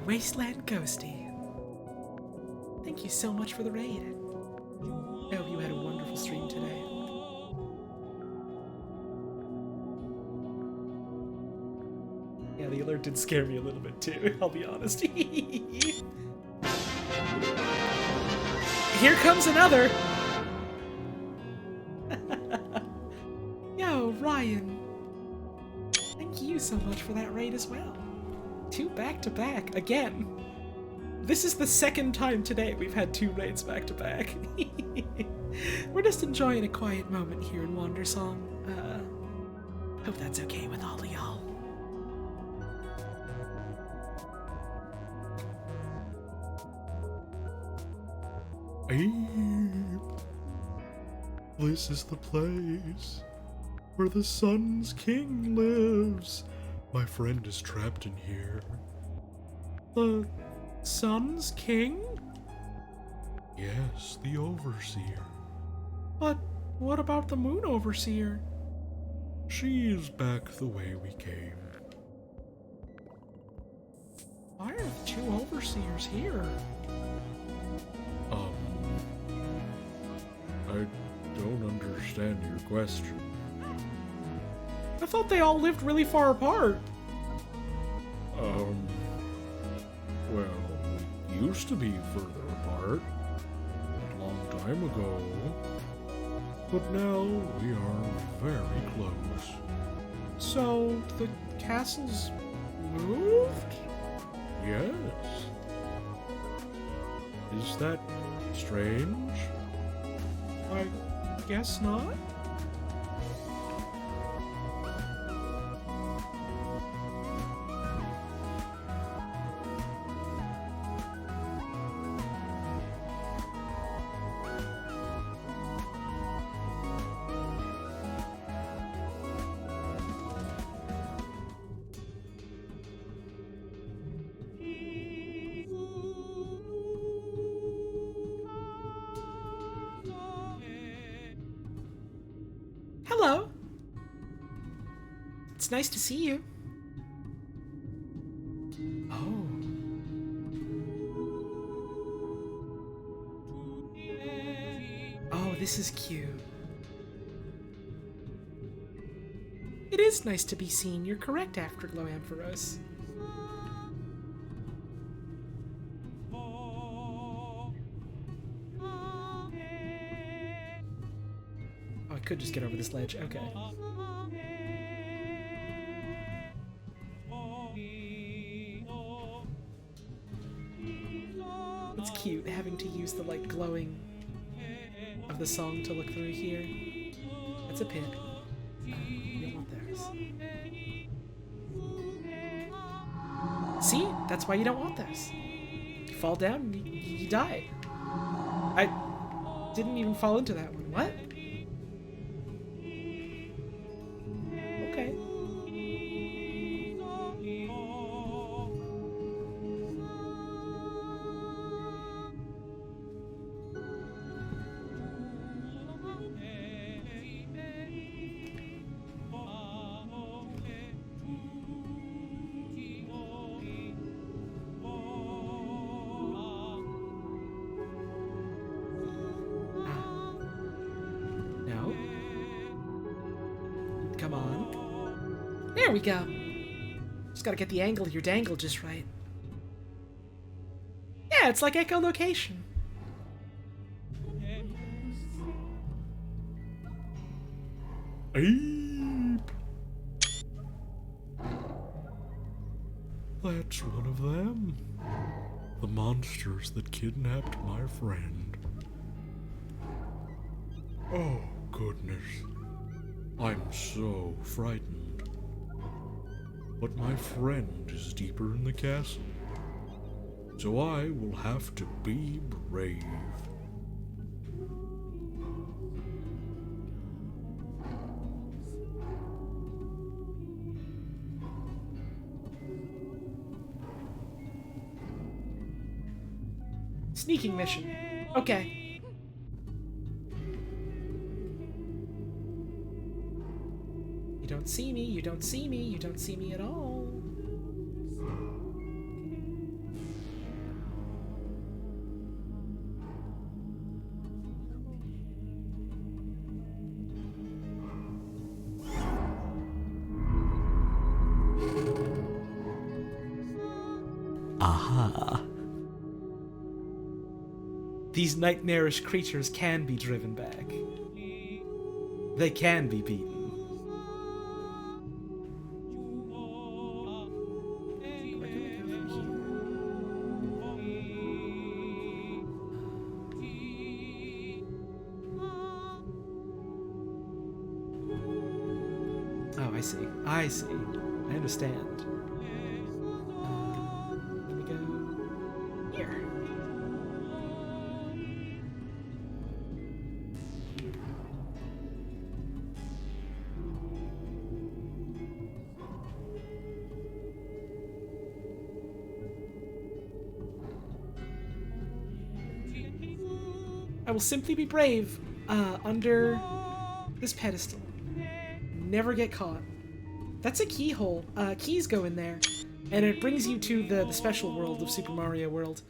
Wasteland Ghosty. Thank you so much for the raid. I hope you had a wonderful stream today. Yeah, the alert did scare me a little bit too, I'll be honest. Here comes another! Yo, Ryan. Thank you so much for that raid as well. 2 back-to-back, again. This is the second time today we've had 2 raids back-to-back. We're just enjoying a quiet moment here in Wandersong. Hope that's okay with all of y'all. Ape, this is the place where the Sun's King lives. My friend is trapped in here. The Sun's king? Yes, the Overseer. But what about the Moon Overseer? She is back the way we came. Why are the two Overseers here? I don't understand your question. I thought they all lived really far apart. Well, we used to be further apart. A long time ago. But now we are very close. So the castle's moved? Yes. Is that strange? I guess not. Hello. It's nice to see you. Oh. Oh, this is cute. It is nice to be seen. You're correct, Afterglow Ampharos. Oh, I could just get over this ledge. Okay. It's cute having to use the like glowing of the song to look through here. That's a pit. We don't want those. See? That's why you don't want those. You fall down, you die. I didn't even fall into that one. What? Okay. No. Come on. There we go. Just gotta get the angle of your dangle just right. Yeah, it's like echolocation. Ape! That's one of them. The monsters that kidnapped my friend. Oh, goodness. I'm so frightened. But my friend is deeper in the castle. So I will have to be brave. Sneaking mission. Okay. You don't see me, you don't see me, you don't see me at all. Aha. These nightmarish creatures can be driven back. They can be beaten. Oh, I see. I see. I understand. Let me go here. I will simply be brave under this pedestal. Never get caught. That's a keyhole. Keys go in there. And it brings you to the special world of Super Mario World.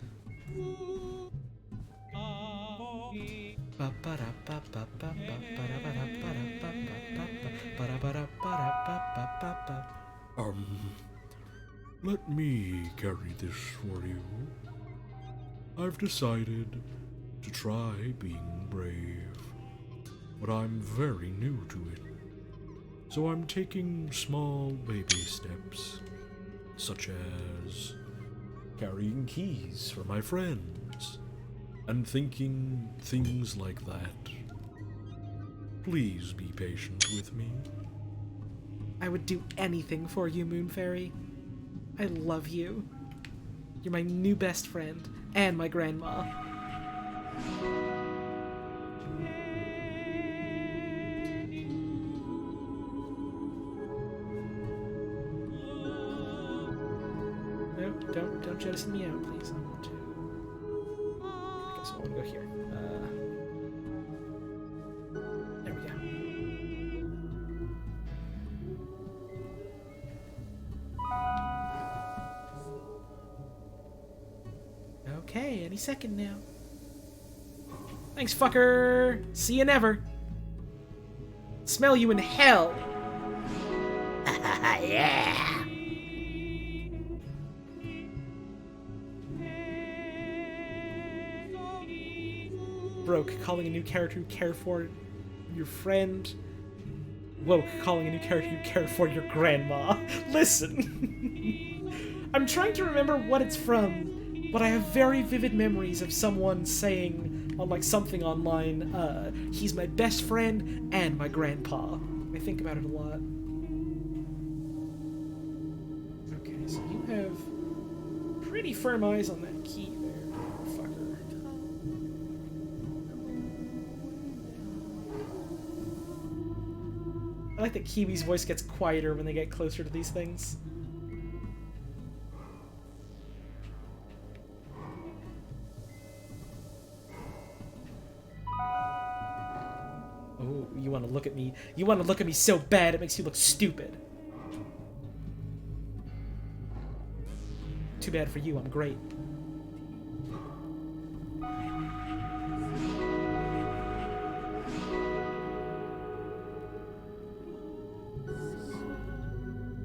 Let me carry this for you. I've decided to try being brave, but I'm very new to it. So I'm taking small baby steps, such as carrying keys for my friends, and thinking things like that. Please be patient with me. I would do anything for you, Moon Fairy. I love you. You're my new best friend, and my grandma. No, don't jettison me out, please. I want to. I guess I want to go here. There we go. Okay, any second now. Thanks, fucker. See you never. Smell you in hell. Yeah. Broke, calling a new character you care for your friend. Woke, calling a new character you care for your grandma. Listen. I'm trying to remember what it's from, but I have very vivid memories of someone saying on like something online, he's my best friend and my grandpa. I think about it a lot. Okay, so you have pretty firm eyes on that key there, fucker. I like that Kiwi's voice gets quieter when they get closer to these things. Oh, you want to look at me? You want to look at me so bad it makes you look stupid. Too bad for you, I'm great.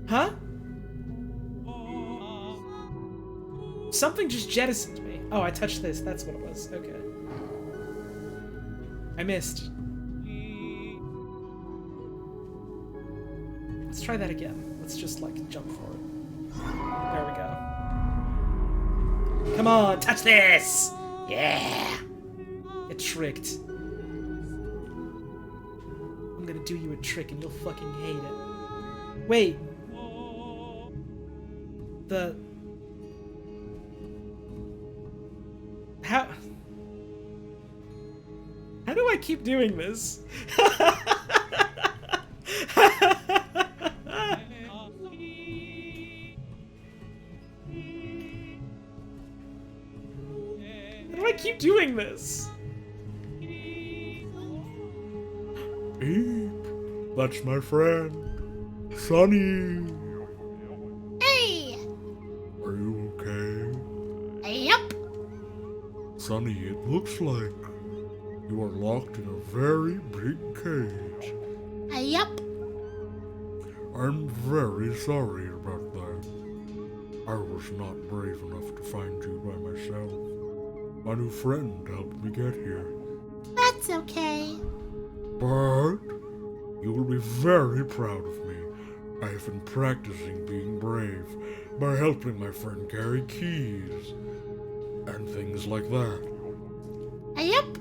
Huh? Something just jettisoned me. Oh, I touched this. That's what it was. Okay. I missed. Let's try that again. Let's just, like, jump forward. There we go. Come on, touch this! Yeah! It tricked. I'm gonna do you a trick and you'll fucking hate it. Wait. How do I keep doing this? How do I keep doing this? Eep, that's my friend, Sonny. Hey. Are you okay? Yep. Sonny, it looks like you are locked in a very big cage. Yep. I'm very sorry about that. I was not brave enough to find you by myself. My new friend helped me get here. That's okay. But you will be very proud of me. I have been practicing being brave by helping my friend carry keys and things like that. Yep.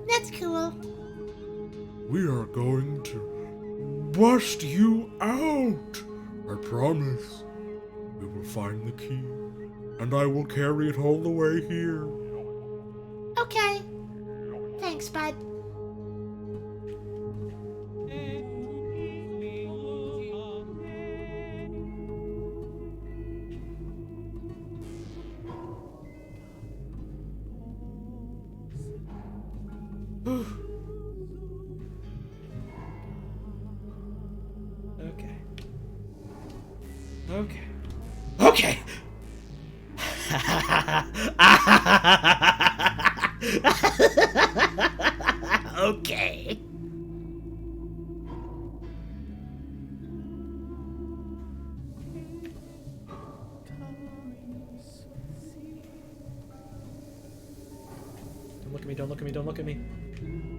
That's cool. We are going to bust you out. I promise. We will find the key, and I will carry it all the way here. Okay. Thanks, bud. Okay. Don't look at me, don't look at me, don't look at me.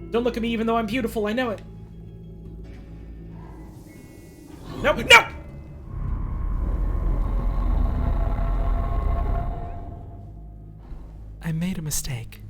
Don't look at me even though I'm beautiful, I know it. No, no! I made a mistake.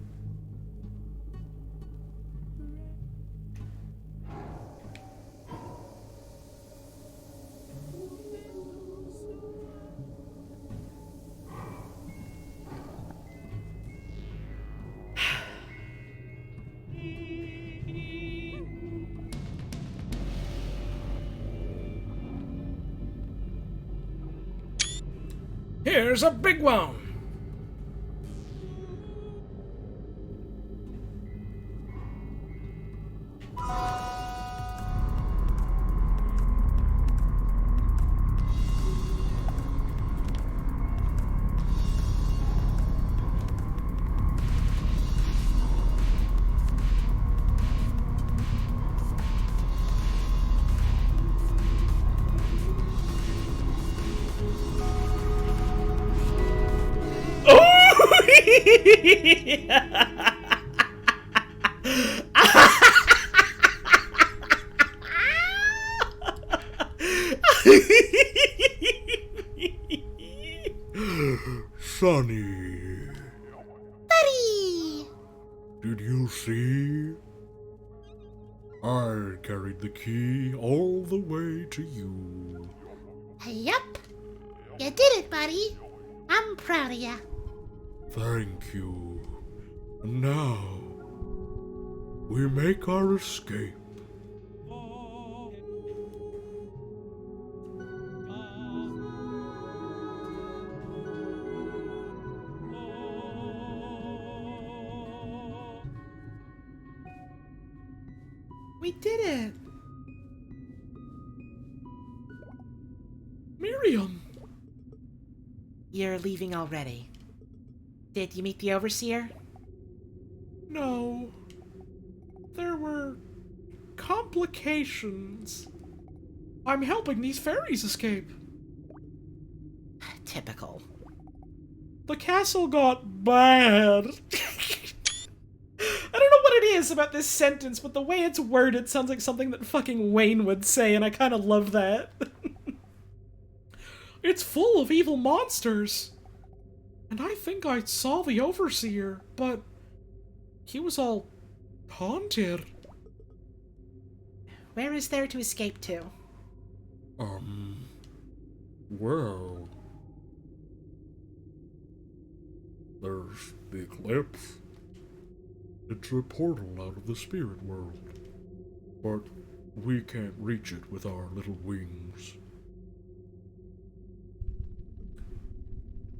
Here's a big one! Sonny, Buddy! did you see? I carried the key all the way to you. Yup. You did it, buddy. I'm proud of ya. Thank you. And now, we make our escape. We did it! Miriam! You're leaving already. Did you meet the Overseer? No. There were complications. I'm helping these fairies escape. Typical. The castle got bad. I don't know what it is about this sentence, but the way it's worded sounds like something that fucking Wayne would say, and I kind of love that. It's full of evil monsters. And I think I saw the Overseer, but he was all haunted. Where is there to escape to? Well, there's the eclipse. It's a portal out of the spirit world, but we can't reach it with our little wings.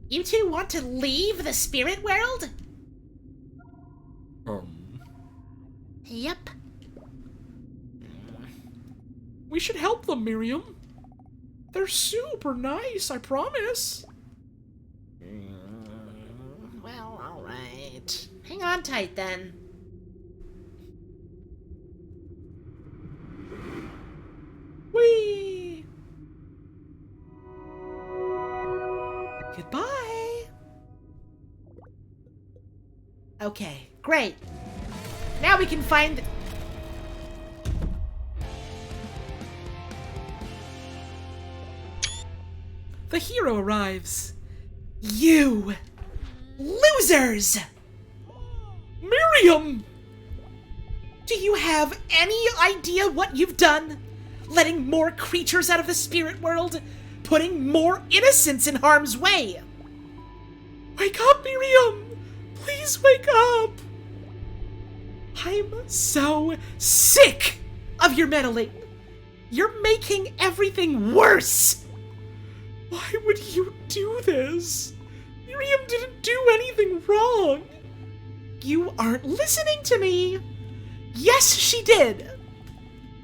You two want to leave the spirit world? Yep. We should help them, Miriam. They're super nice, I promise. Well, alright. Hang on tight then. Whee! Goodbye! Okay, great. Now we can find... The hero arrives. You! Losers! Miriam! Do you have any idea what you've done? Letting more creatures out of the spirit world? Putting more innocents in harm's way? Wake up, Miriam! Please wake up! I'm so sick of your meddling. You're making everything worse. Why would you do this? Miriam didn't do anything wrong. You aren't listening to me. Yes, she did.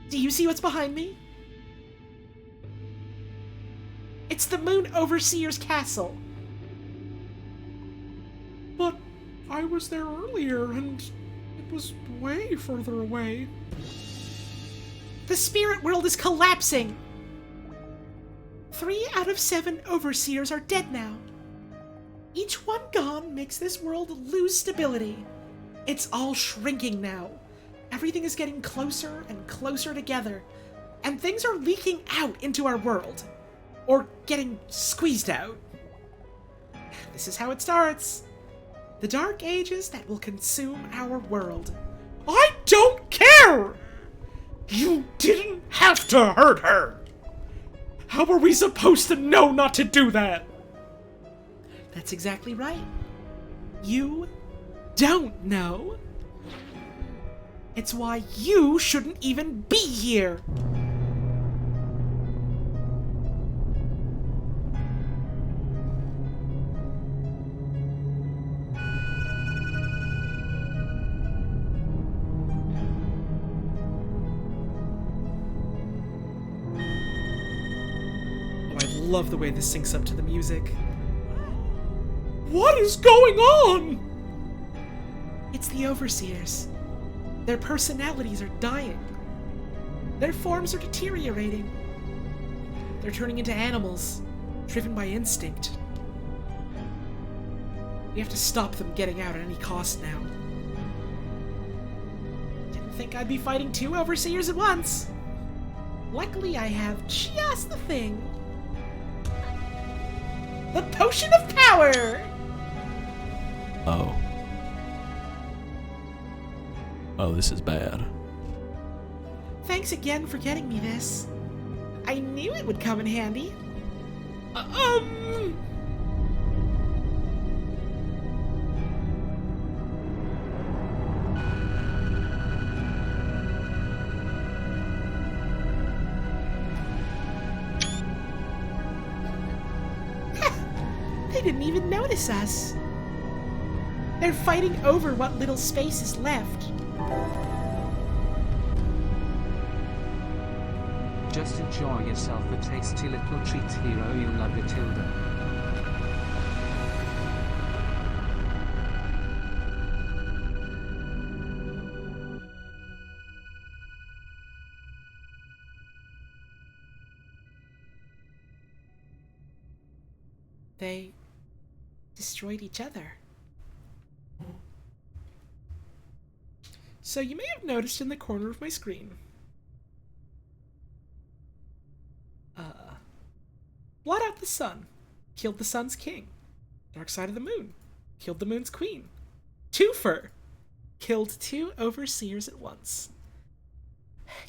Do you see what's behind me? It's the Moon Overseer's castle. I was there earlier, and it was way further away. The spirit world is collapsing! 3 out of 7 overseers are dead now. Each one gone makes this world lose stability. It's all shrinking now. Everything is getting closer and closer together, and things are leaking out into our world. Or getting squeezed out. This is how it starts. The dark ages that will consume our world. I don't care! You didn't have to hurt her! How are we supposed to know not to do that? That's exactly right. You don't know. It's why you shouldn't even be here. I love the way this syncs up to the music. What is going on? It's the Overseers. Their personalities are dying. Their forms are deteriorating. They're turning into animals, driven by instinct. We have to stop them getting out at any cost now. Didn't think I'd be fighting 2 Overseers at once. Luckily, I have just the thing. The Potion of Power! Oh. Oh, this is bad. Thanks again for getting me this. I knew it would come in handy. They didn't even notice us. They're fighting over what little space is left. Just enjoy yourself a tasty little treat, hero. You'll love it, Hilda. They destroyed each other. So you may have noticed in the corner of my screen, blot out the sun, killed the sun's king. Dark side of the moon, killed the moon's queen. Twofer, killed 2 overseers at once.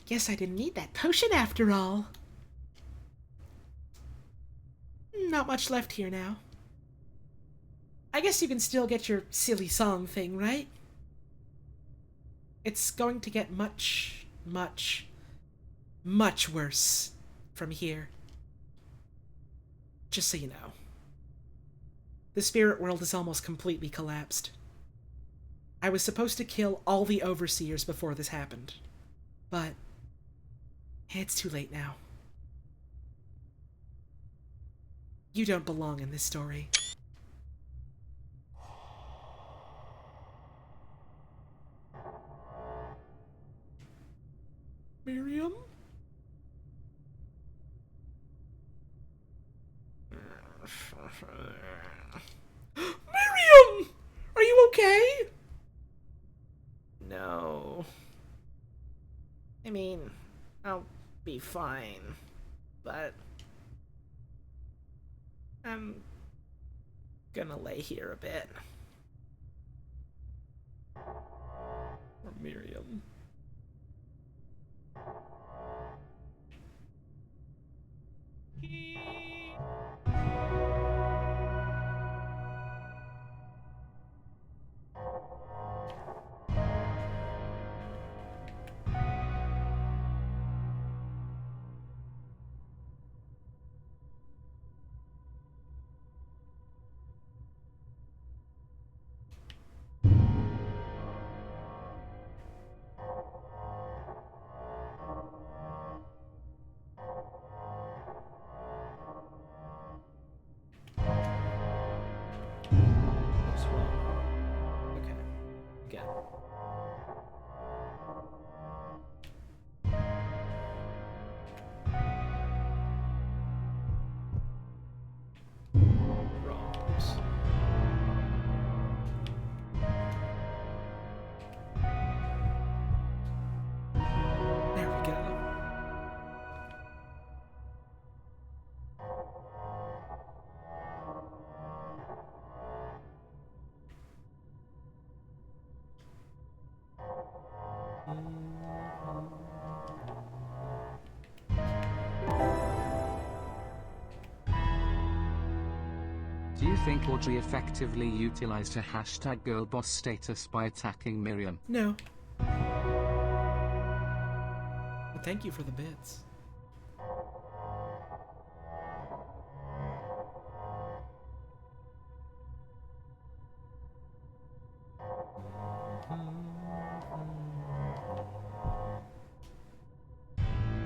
Guess I didn't need that potion after all. Not much left here now. I guess you can still get your silly song thing, right? It's going to get much, much, much worse from here. Just so you know. The spirit world is almost completely collapsed. I was supposed to kill all the overseers before this happened. But it's too late now. You don't belong in this story. Miriam? Miriam! Are you okay? No. I mean, I'll be fine, but I'm gonna lay here a bit. Or Miriam. again. Wrong. Oops. There we go. Do you think Audrey effectively utilized her hashtag girlboss status by attacking Miriam? No. But thank you for the bits.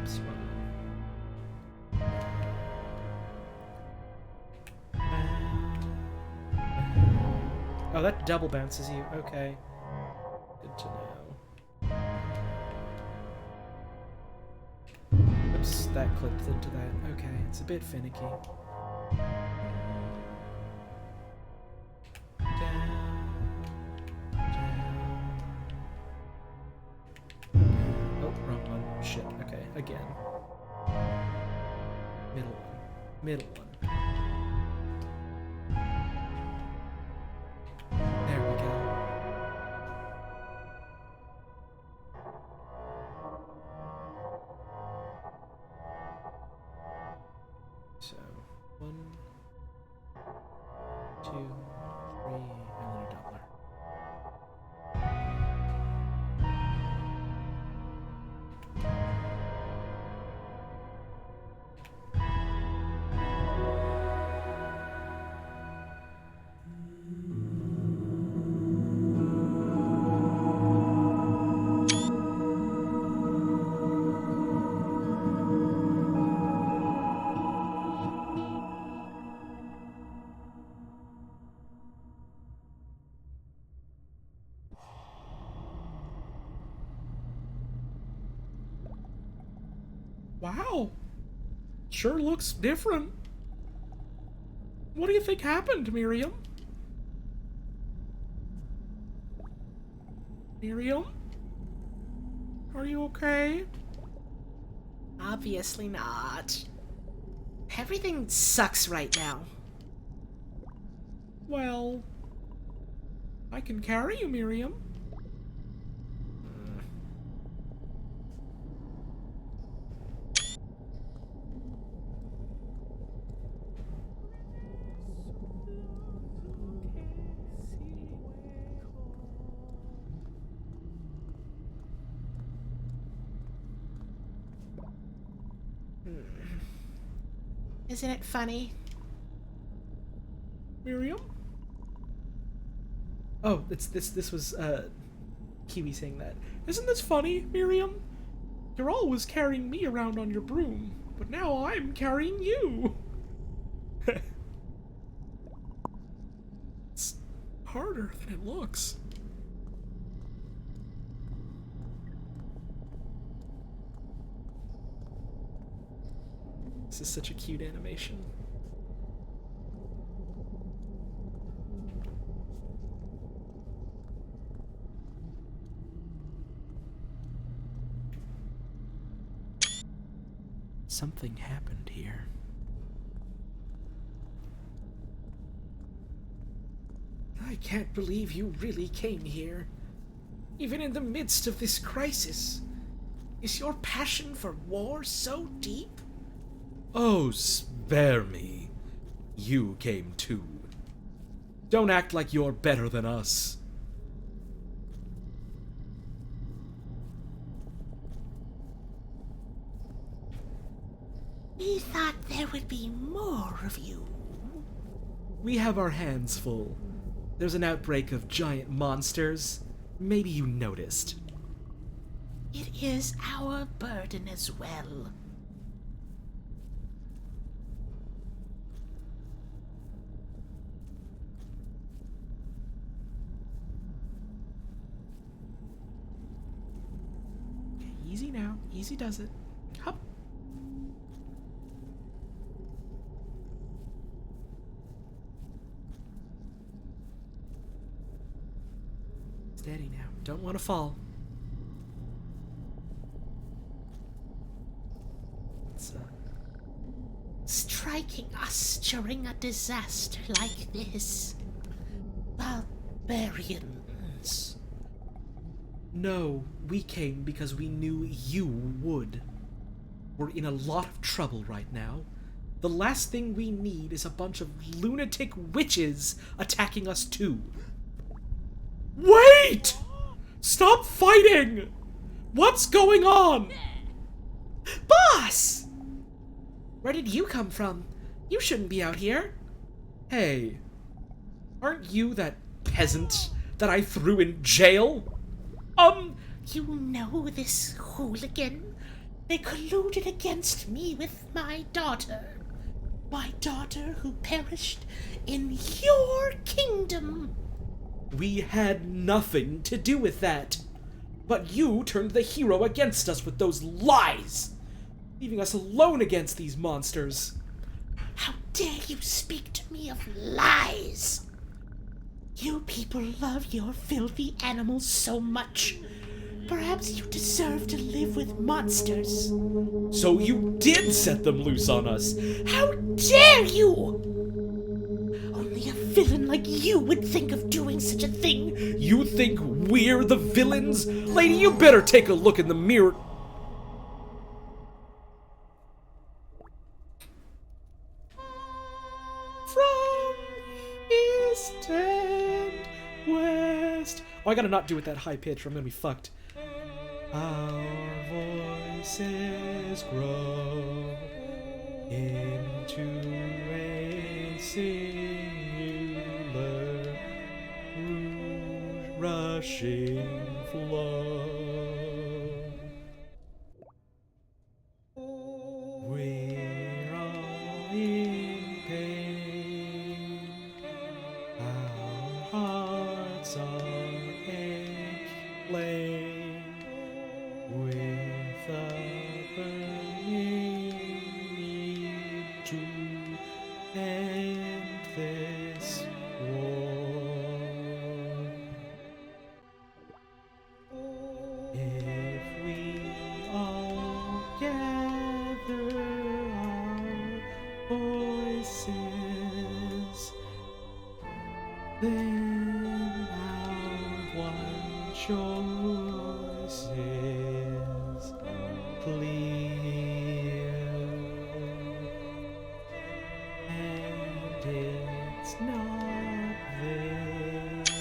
Oops, oh, that double bounces you. Okay. Good to know. Oops, that clipped into that. Okay, it's a bit finicky. Oh, wrong one. Shit. Okay, again. Middle one. Middle one. There we go. So, 1, 2, 3, and then a doubler. Wow. Sure looks different. What do you think happened, Miriam? Miriam? Are you okay? Obviously not. Everything sucks right now. Well, I can carry you, Miriam. Isn't it funny? Miriam? Oh, this was Kiwi saying that. Isn't this funny, Miriam? You're always carrying me around on your broom, but now I'm carrying you. It's harder than it looks. This is such a cute animation. Something happened here. I can't believe you really came here. Even in the midst of this crisis. Is your passion for war so deep? Oh, spare me. You came too. Don't act like you're better than us. We thought there would be more of you. We have our hands full. There's an outbreak of giant monsters. Maybe you noticed. It is our burden as well. Easy does it. Hop. Steady now. Don't want to fall. Let's, Striking us during a disaster like this. Barbarians. No, we came because we knew you would. We're in a lot of trouble right now. The last thing we need is a bunch of lunatic witches attacking us too. Wait! Stop fighting! What's going on? Boss! Where did you come from? You shouldn't be out here. Hey, aren't you that peasant that I threw in jail? You know this hooligan? They colluded against me with my daughter. My daughter who perished in your kingdom. We had nothing to do with that. But you turned the hero against us with those lies, leaving us alone against these monsters. How dare you speak to me of lies? You people love your filthy animals so much. Perhaps you deserve to live with monsters. So you did set them loose on us. How dare you! Only a villain like you would think of doing such a thing. You think we're the villains? Lady, you better take a look in the mirror. From east and west. Oh, I gotta not do it that high pitch or I'm gonna be fucked. Our voices grow into a singular rushing flow. We're all in pain. Our hearts are aching with a burning need to end this war. If we all gather our voices, then our one choice is clear, and it's not this.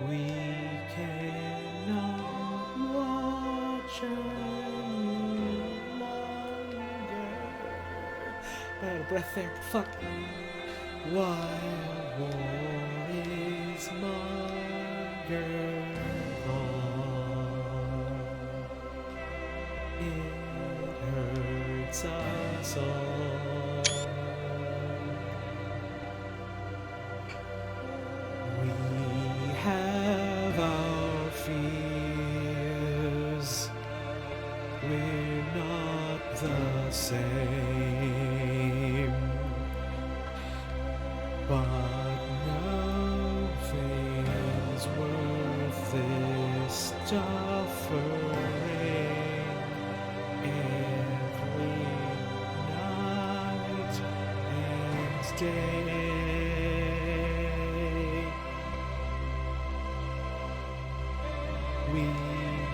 We cannot watch any longer. Out of breath there. Fuck. While war is mongered on, it hurts us all. We have our fears. We're not the same. But nothing's worth this suffering. Every night and day we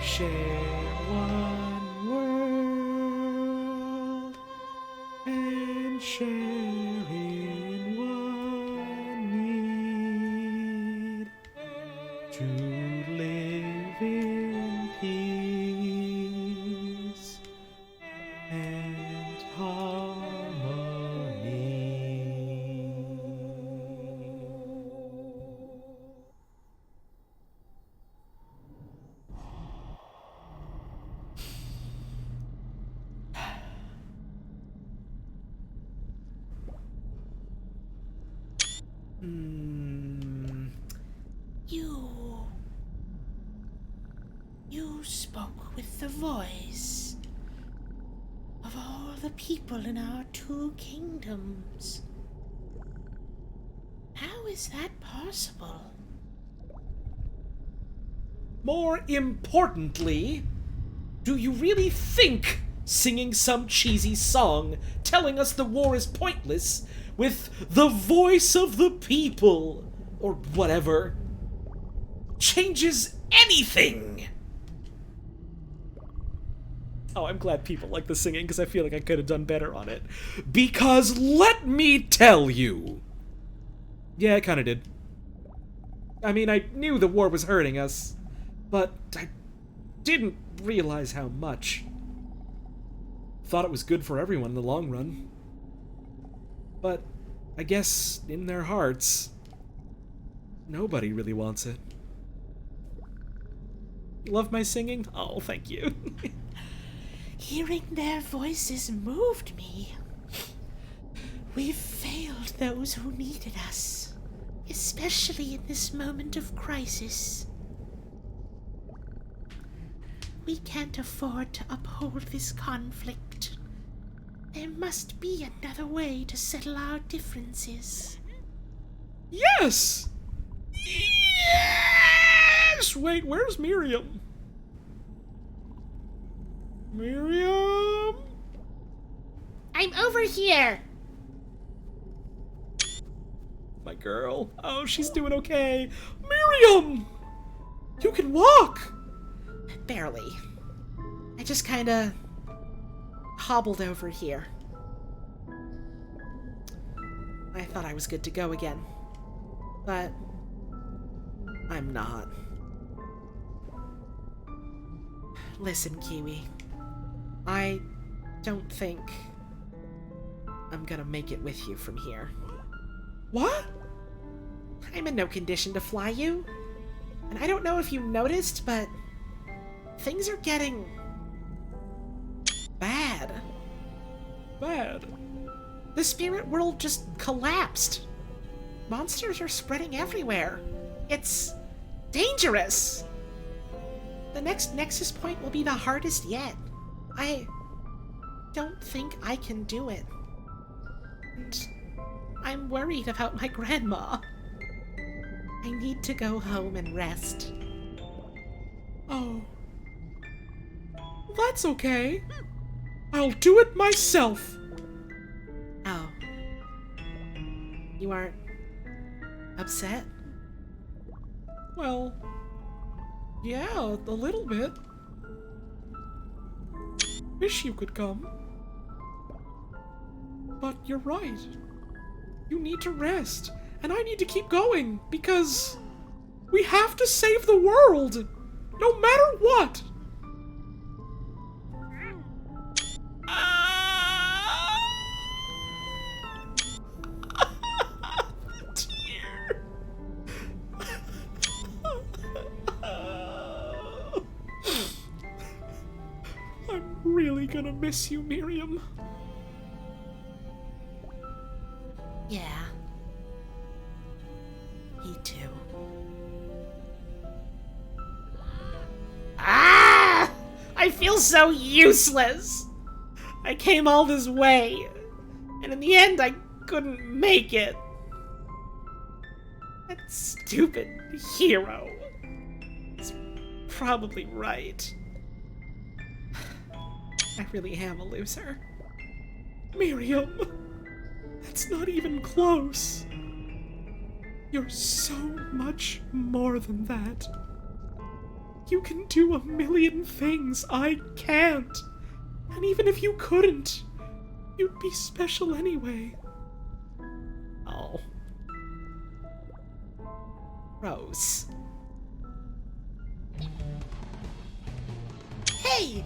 share one world and share in one need to live in peace and harmony. You spoke with the voice of all the people in our two kingdoms. How is that possible? More importantly, do you really think singing some cheesy song telling us the war is pointless with the voice of the people, or whatever, changes anything? Oh, I'm glad people like the singing, because I feel like I could have done better on it. Because let me tell you... Yeah, I kind of did. I mean, I knew the war was hurting us, but I didn't realize how much. Thought it was good for everyone in the long run. But I guess in their hearts, nobody really wants it. Love my singing? Oh, thank you. Hearing their voices moved me. We've failed those who needed us, especially in this moment of crisis. We can't afford to uphold this conflict. There must be another way to settle our differences. Yes! Yes! Wait, where's Miriam? Miriam? I'm over here. My girl. Oh, she's doing okay. Miriam! You can walk! Barely. I just kinda hobbled over here. I thought I was good to go again. But I'm not. Listen, Kiwi. I don't think I'm gonna make it with you from here. What? I'm in no condition to fly you. And I don't know if you noticed, but things are getting bad. Bad. The spirit world just collapsed. Monsters are spreading everywhere. It's dangerous. The next Nexus point will be the hardest yet. I don't think I can do it. And I'm worried about my grandma. I need to go home and rest. Oh. That's okay. I'll do it myself. Oh. You aren't upset? Well, yeah, a little bit. Wish you could come. But you're right. You need to rest, and I need to keep going, because we have to save the world, no matter what. I'm really gonna miss you, Miriam. Yeah. Me too. Ah! I feel so useless! I came all this way, and in the end I couldn't make it. That stupid hero is probably right. I really am a loser. Miriam, that's not even close. You're so much more than that. You can do a million things I can't. And even if you couldn't, you'd be special anyway. Oh. Rose. Hey!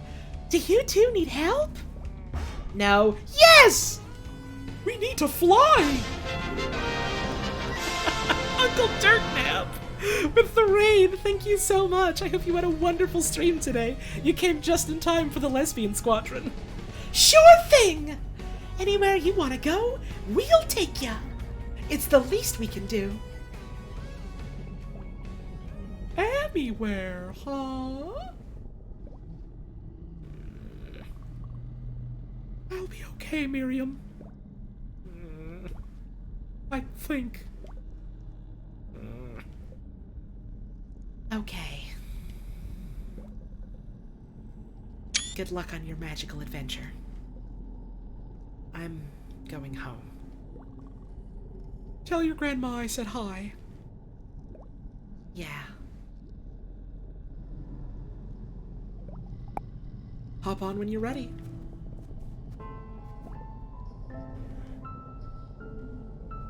Do you two need help? No. Yes! We need to fly! Uncle Dirtnap! With the rain, thank you so much. I hope you had a wonderful stream today. You came just in time for the lesbian squadron. Sure thing! Anywhere you want to go, we'll take ya. It's the least we can do. Anywhere, huh? I'll be okay, Miriam. I think. Okay. Good luck on your magical adventure. I'm going home. Tell your grandma I said hi. Yeah. Hop on when you're ready.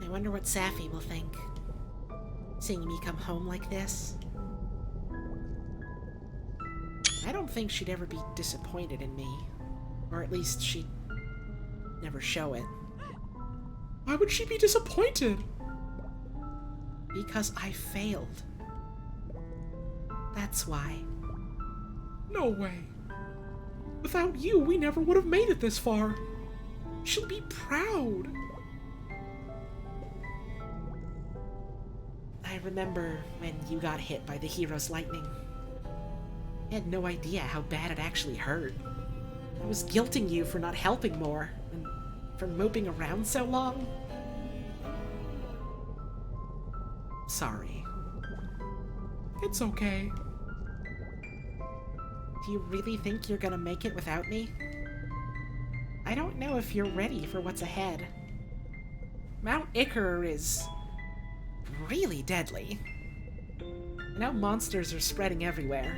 I wonder what Safi will think. Seeing me come home like this. I don't think she'd ever be disappointed in me. Or at least she'd never show it. Why would she be disappointed? Because I failed. That's why. No way. Without you, we never would have made it this far. She'll be proud. I remember when you got hit by the hero's lightning. I had no idea how bad it actually hurt. I was guilting you for not helping more, and for moping around so long. Sorry. It's okay. Do you really think you're gonna make it without me? I don't know if you're ready for what's ahead. Mount Icar is really deadly. I know monsters are spreading everywhere,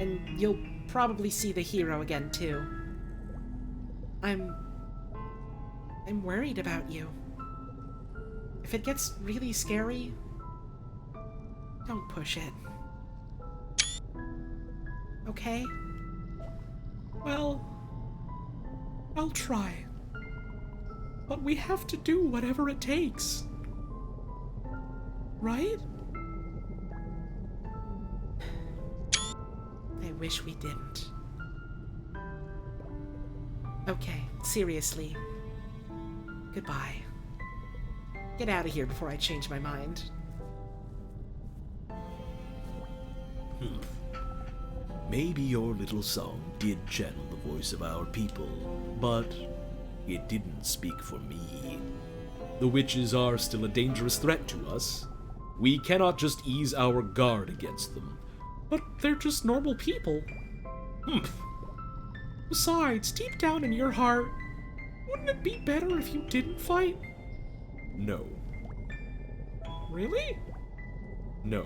and you'll probably see the hero again too. I'm worried about you. If it gets really scary, don't push it. Okay? Well, I'll try. But we have to do whatever it takes. Right? I wish we didn't. Okay, seriously. Goodbye. Get out of here before I change my mind. Maybe your little song did channel the voice of our people, but it didn't speak for me. The witches are still a dangerous threat to us. We cannot just ease our guard against them. But they're just normal people. Besides, deep down in your heart, wouldn't it be better if you didn't fight? No. Really? No.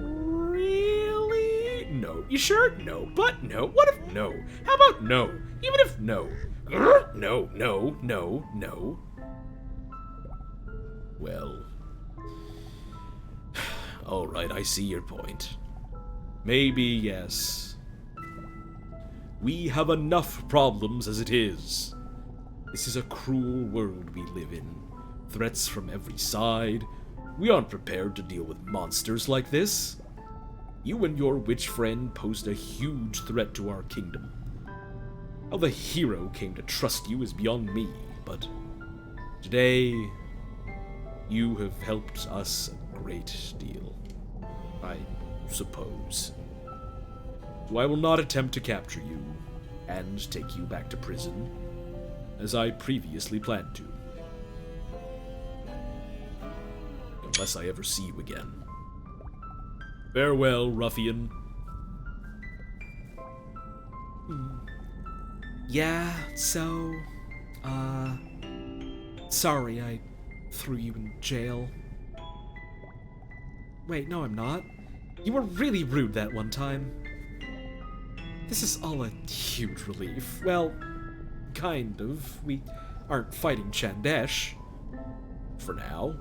Really? No. You sure? No. But no. What if no? How about no? Even if no. Grr, no, no, no, no. Well. Alright, I see your point. Maybe, yes. We have enough problems as it is. This is a cruel world we live in. Threats from every side. We aren't prepared to deal with monsters like this. You and your witch friend posed a huge threat to our kingdom. How the hero came to trust you is beyond me, but today you have helped us a great deal, I suppose. So I will not attempt to capture you and take you back to prison, as I previously planned to. Unless I ever see you again. Farewell, ruffian. Yeah, so, sorry I threw you in jail. Wait, no I'm not. You were really rude that one time. This is all a huge relief. Well, kind of. We aren't fighting Chandesh. For now.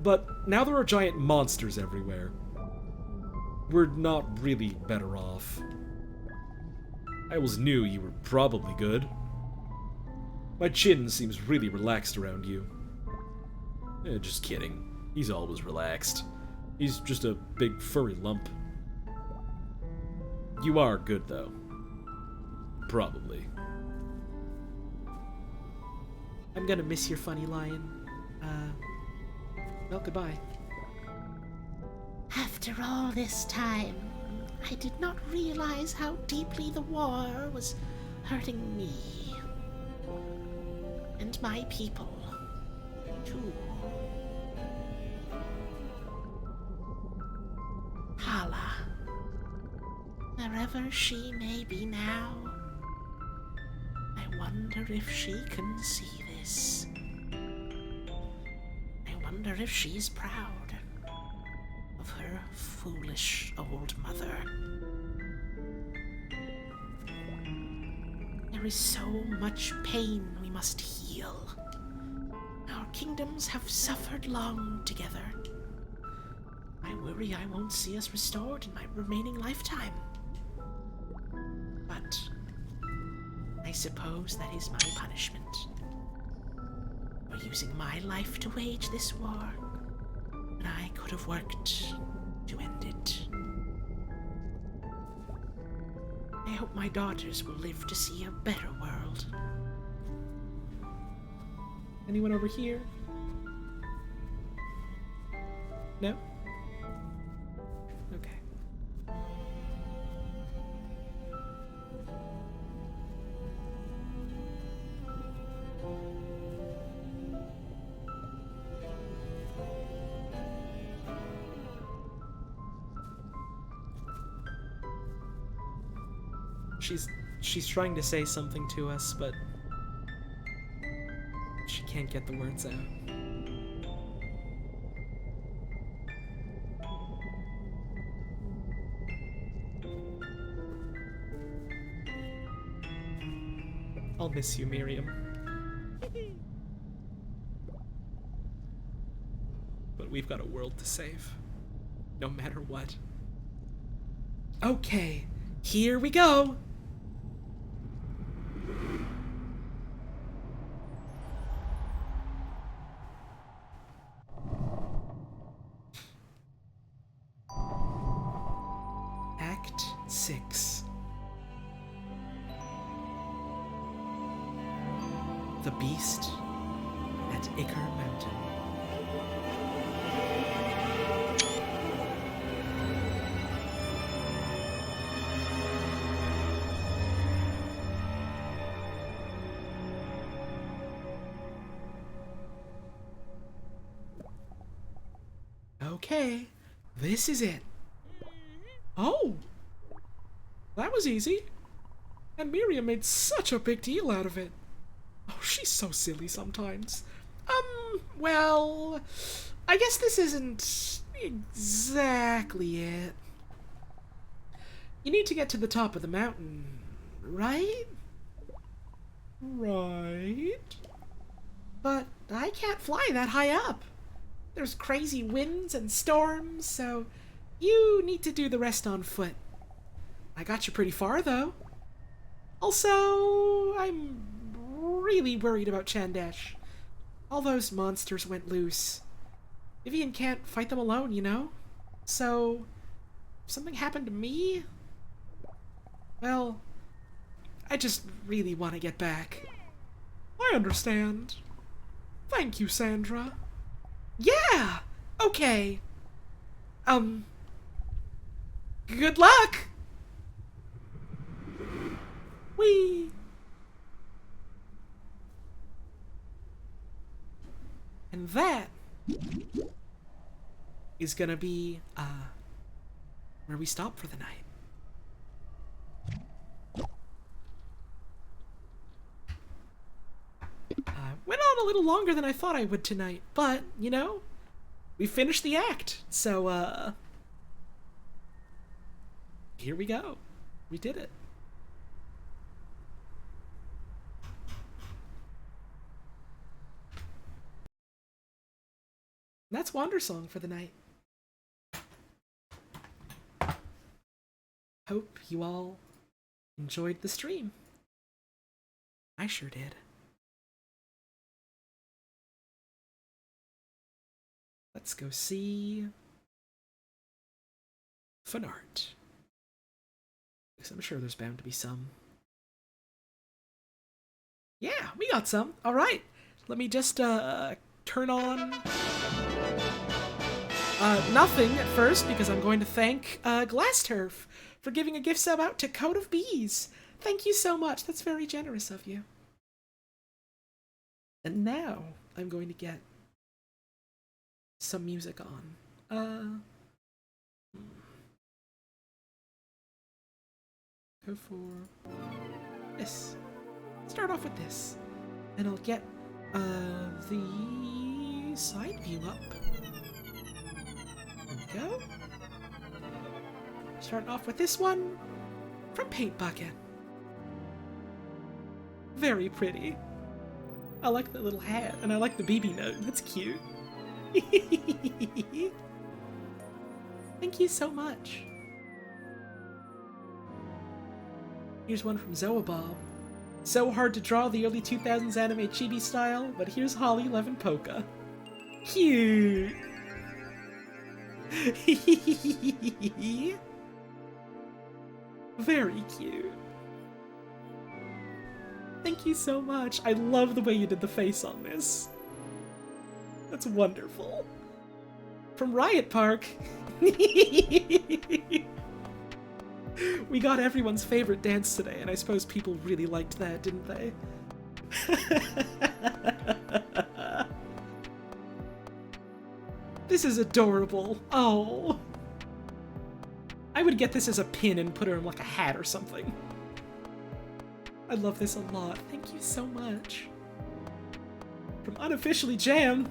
But now there are giant monsters everywhere. We're not really better off. I always knew you were probably good. My chin seems really relaxed around you. Just kidding. He's always relaxed. He's just a big furry lump. You are good, though. Probably. I'm gonna miss your funny lion. Well, goodbye. After all this time, I did not realize how deeply the war was hurting me. And my people, too. Hala, wherever she may be now, I wonder if she can see this. I wonder if she's proud of her foolish old mother. There is so much pain we must heal. Our kingdoms have suffered long together. I worry I won't see us restored in my remaining lifetime. But I suppose that is my punishment for using my life to wage this war when I could have worked to end it. I hope my daughters will live to see a better world. Anyone over here? No? Okay. She's trying to say something to us, but she can't get the words out. I'll miss you, Miriam. But we've got a world to save. No matter what. Okay, here we go! Act 6. The Beast at Icar Mountain. Okay, this is it. Oh! That was easy. And Miriam made such a big deal out of it. Oh, she's so silly sometimes. Well, I guess this isn't exactly it. You need to get to the top of the mountain, right? Right. But I can't fly that high up. There's crazy winds and storms, so you need to do the rest on foot. I got you pretty far, though. Also, I'm really worried about Chandesh. All those monsters went loose. Vivian can't fight them alone, you know? So, if something happened to me, well, I just really want to get back. I understand. Thank you, Sandra. Yeah! Okay. Good luck! Whee! And that is gonna be, where we stop for the night. Went on a little longer than I thought I would tonight, but, you know, we finished the act, so, here we go. We did it. That's Wandersong for the night. Hope you all enjoyed the stream. I sure did. Let's go see fan art. Because I'm sure there's bound to be some. Yeah, we got some. All right. Let me just turn on nothing at first, because I'm going to thank Glass Turf for giving a gift sub out to Coat of Bees. Thank you so much. That's very generous of you. And now I'm going to get some music on. Go for this. Start off with this. And I'll get the side view up. There we go. Starting off with this one from Paint Bucket. Very pretty. I like the little hat, and I like the BB note. That's cute. Thank you so much. Here's one from Zoabob. So hard to draw the early 2000s anime chibi style, but here's Holly loving Polka. Cute. Very cute. Thank you so much. I love the way you did the face on this. That's wonderful. From Riot Park. We got everyone's favorite dance today, and I suppose people really liked that, didn't they? This is adorable. Oh. I would get this as a pin and put her in like a hat or something. I love this a lot. Thank you so much. From Unofficially Jam.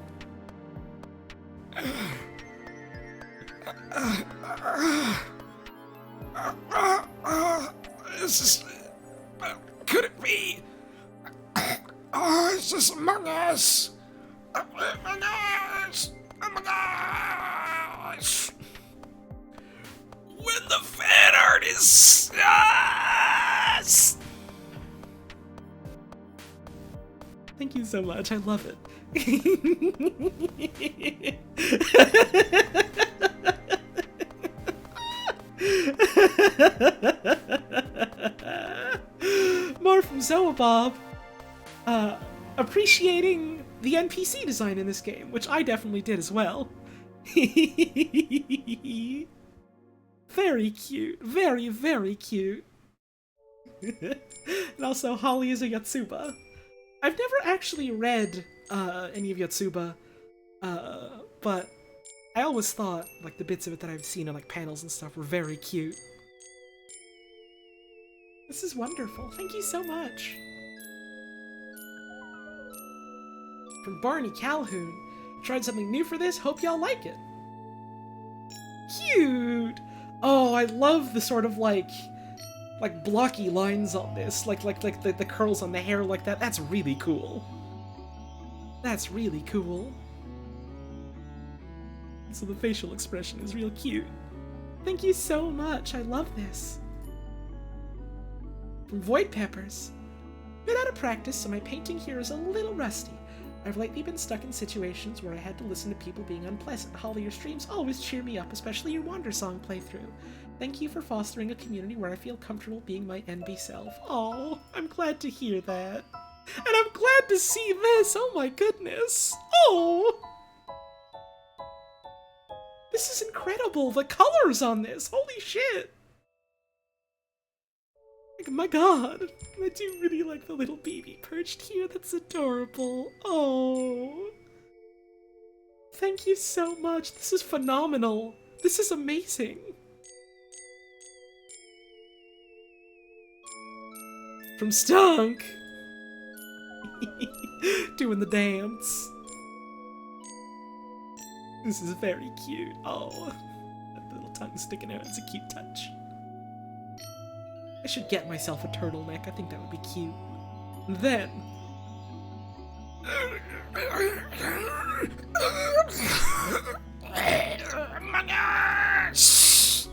This is... could it be? Oh, it's just Among Us! Among Us! Among Us! When the fan art is... Thank you so much. I love it. More from Zoabob. Appreciating the NPC design in this game, which I definitely did as well. Very cute. Very, very cute. And also, Holly is a Yotsuba. I've never actually read any of Yotsuba, but I always thought like the bits of it that I've seen on like panels and stuff were very cute. This is wonderful. Thank you so much. From Barney Calhoun. Tried something new for this. Hope y'all like it. Cute. Oh, I love the sort of like blocky lines on this, like the curls on the hair like that. That's really cool. That's really cool. So the facial expression is real cute. Thank you so much. I love this. From Void Peppers. Been out of practice, so my painting here is a little rusty. I've lately been stuck in situations where I had to listen to people being unpleasant. Holly, your streams always cheer me up, especially your Wandersong playthrough. Thank you for fostering a community where I feel comfortable being my NB self. Oh, I'm glad to hear that. And I'm glad to see this. Oh my goodness. Oh! This is incredible. The colors on this. Holy shit. Like, my god. I do really like the little baby perched here. That's adorable. Oh. Thank you so much. This is phenomenal. This is amazing. From Stunk. Doing the dance. This is very cute. Oh, that little tongue sticking out. It's a cute touch. I should get myself a turtleneck. I think that would be cute. And then... Among Us!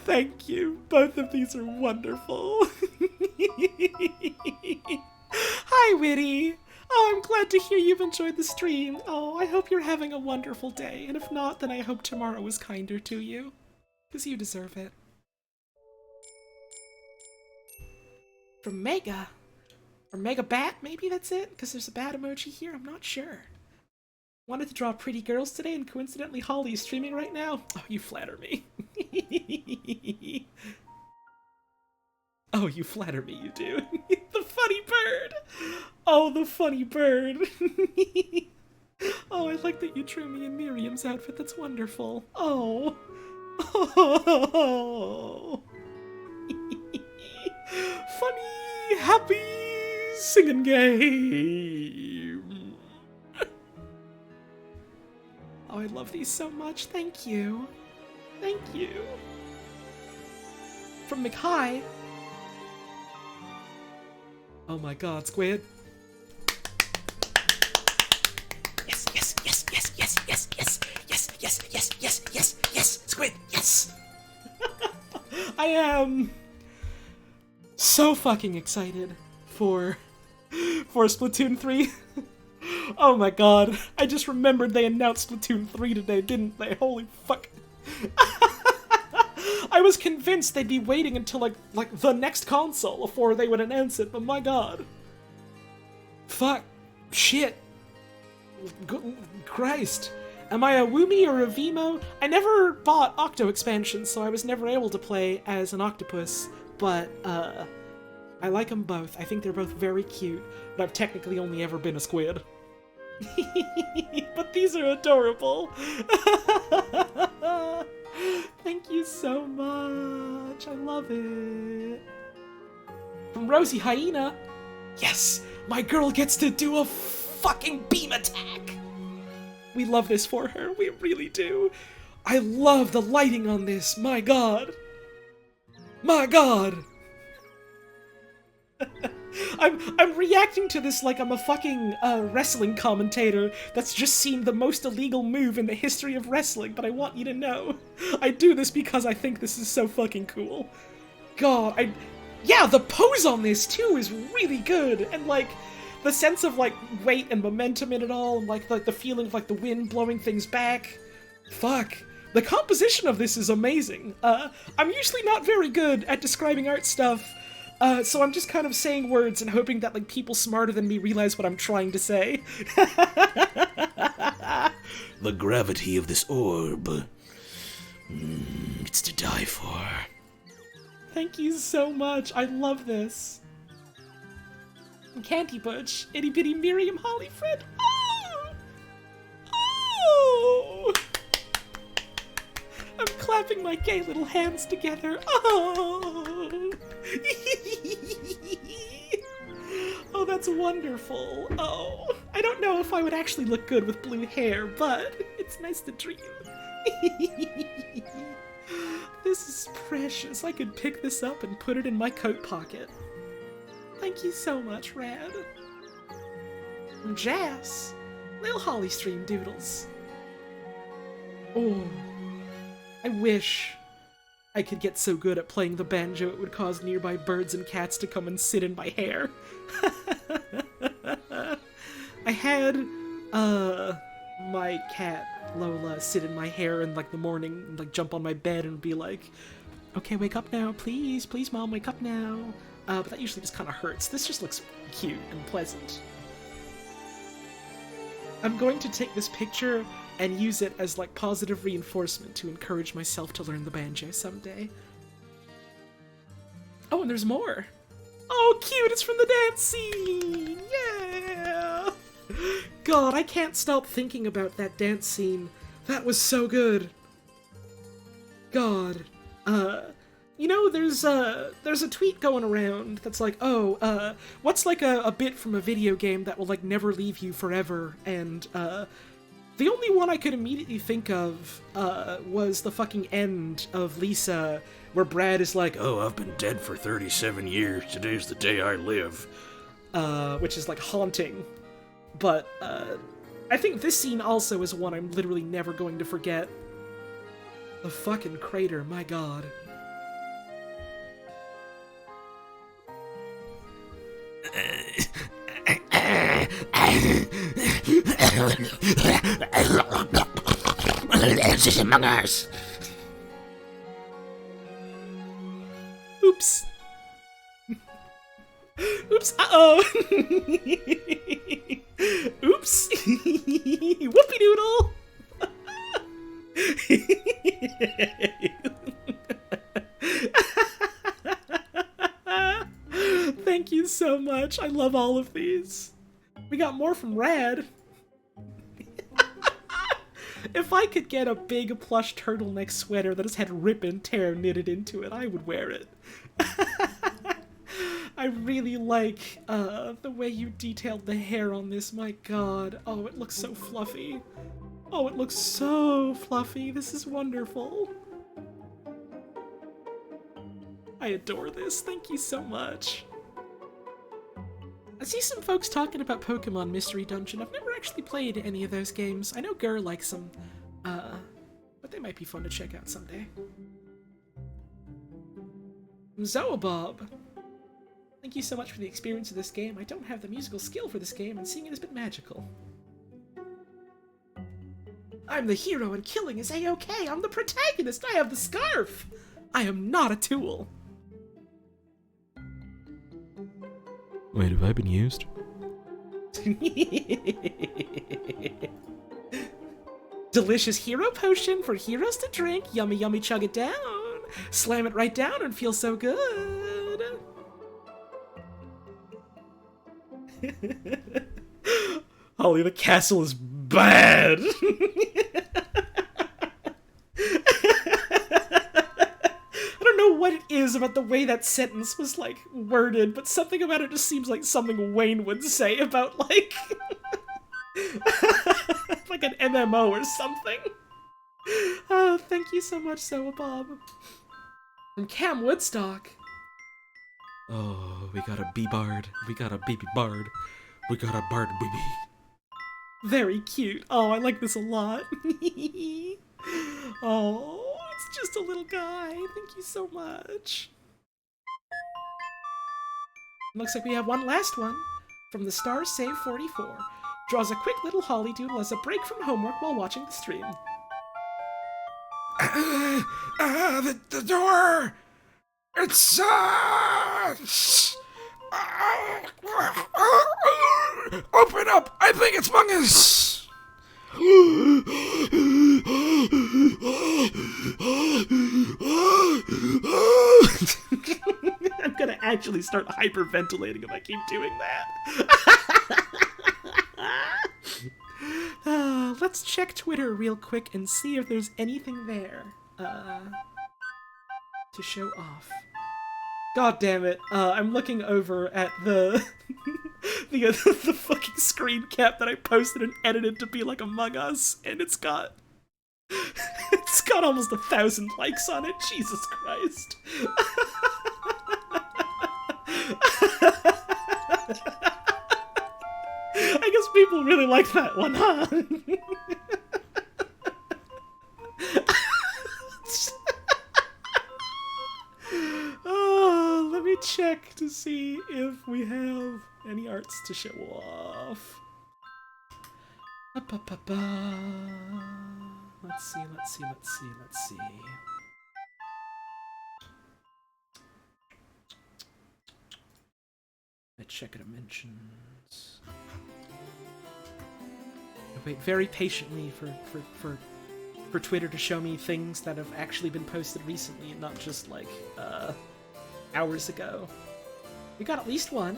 Thank you. Both of these are wonderful. Hi, Witty. Oh, I'm glad to hear you've enjoyed the stream. Oh, I hope you're having a wonderful day. And if not, then I hope tomorrow is kinder to you. Because you deserve it. From Mega. Or Mega Bat, maybe that's it? Because there's a bat emoji here, I'm not sure. Wanted to draw pretty girls today, and coincidentally Holly is streaming right now? Oh, you flatter me. Oh, you flatter me, you do. The funny bird! Oh, the funny bird! Oh, I like that you drew me in Miriam's outfit, that's wonderful. Oh. Oh. Funny, happy, singing game. Oh, I love these so much. Thank you. Thank you. From McHigh. Oh my god, Squid. Yes, yes, yes, yes, yes, yes, yes, yes, yes, yes, yes, yes, yes, Squid, yes! I am so fucking excited for Splatoon 3. Oh my god, I just remembered they announced Splatoon 3 today, didn't they? Holy fuck. I was convinced they'd be waiting until like the next console before they would announce it, but my god. Fuck. Shit. Christ. Am I a Woomy or a Vimo? I never bought Octo expansions, so I was never able to play as an octopus, but I like them both. I think they're both very cute, but I've technically only ever been a squid. But these are adorable. Thank you so much. I love it. From Rosie Hyena. Yes, my girl gets to do a fucking beam attack. We love this for her. We really do. I love the lighting on this. My god. My god. I'm reacting to this like I'm a fucking wrestling commentator that's just seen the most illegal move in the history of wrestling, but I want you to know, I do this because I think this is so fucking cool. God, yeah, the pose on this too is really good, and like, the sense of like weight and momentum in it all, and like the feeling of like the wind blowing things back. Fuck. The composition of this is amazing. I'm usually not very good at describing art stuff, so I'm just kind of saying words and hoping that like people smarter than me realize what I'm trying to say. The gravity of this orb. It's to die for. Thank you so much. I love this. Candy Butch, itty bitty Miriam Holly friend. Oh! Oh! I'm clapping my gay little hands together. Oh! Oh, that's wonderful. Oh, I don't know if I would actually look good with blue hair, but it's nice to dream. This is precious. I could pick this up and put it in my coat pocket. Thank you so much, Rad. Jazz. Lil Holly Stream Doodles. Oh. I wish I could get so good at playing the banjo it would cause nearby birds and cats to come and sit in my hair. I had, my cat, Lola, sit in my hair in, like, the morning and, like, jump on my bed and be like, okay, wake up now, please, please, Mom, wake up now. But that usually just kind of hurts. This just looks cute and pleasant. I'm going to take this picture and use it as, like, positive reinforcement to encourage myself to learn the banjo someday. Oh, and there's more! Oh, cute! It's from the dance scene! Yeah! God, I can't stop thinking about that dance scene. That was so good. God. You know, there's a tweet going around that's like, oh, what's like a bit from a video game that will, like, never leave you forever? And, the only one I could immediately think of, was the fucking end of Lisa, where Brad is like, Oh, I've been dead for 37 years. Today's the day I live. which is, like, haunting. But, I think this scene also is one I'm literally never going to forget. The fucking crater, my god. It's Among Us. Oops. Oops. Uh-oh. Oops. Whoopie doodle. Thank you so much. I love all of these. We got more from Rad. If I could get a big plush turtleneck sweater that has had rip and tear knitted into it, I would wear it. I really like the way you detailed the hair on this. My god. Oh, it looks so fluffy. Oh, it looks so fluffy. This is wonderful. I adore this. Thank you so much. I see some folks talking about Pokemon Mystery Dungeon. I've never actually played any of those games. I know Gur likes them, but they might be fun to check out someday. Zoabob. Thank you so much for the experience of this game. I don't have the musical skill for this game, and seeing it has been magical. I'm the hero and killing is A-okay. I'm the protagonist. I have the scarf. I am not a tool. Wait, have I been used? Delicious hero potion for heroes to drink. Yummy, yummy, chug it down. Slam it right down and feel so good. Holly, the castle is bad. I don't know what it is about the way that sentence was, like, worded, but something about it just seems like something Wayne would say about, like, like an MMO or something. Oh, thank you so much, Soa Bob. From Cam Woodstock. Oh, we got a bee-bard. We got a baby bard. We got a bard baby. Very cute. Oh, I like this a lot. Oh, it's just a little guy. Thank you so much. Looks like we have one last one. From the Star Save 44. Draws a quick little holly doodle as a break from homework while watching the stream. The door! It's, open up! I think it's Mungus! I'm gonna actually start hyperventilating if I keep doing that. Let's check Twitter real quick and see if there's anything there to show off. God damn it! I'm looking over at the the fucking screen cap that I posted and edited to be like Among Us, and it's got almost 1,000 likes on it. Jesus Christ! I guess people really like that one, huh? Oh, let me check to see if we have any arts to show off. Let's see. I check dimensions. I wait very patiently for Twitter to show me things that have actually been posted recently and not just like hours ago. We got at least one.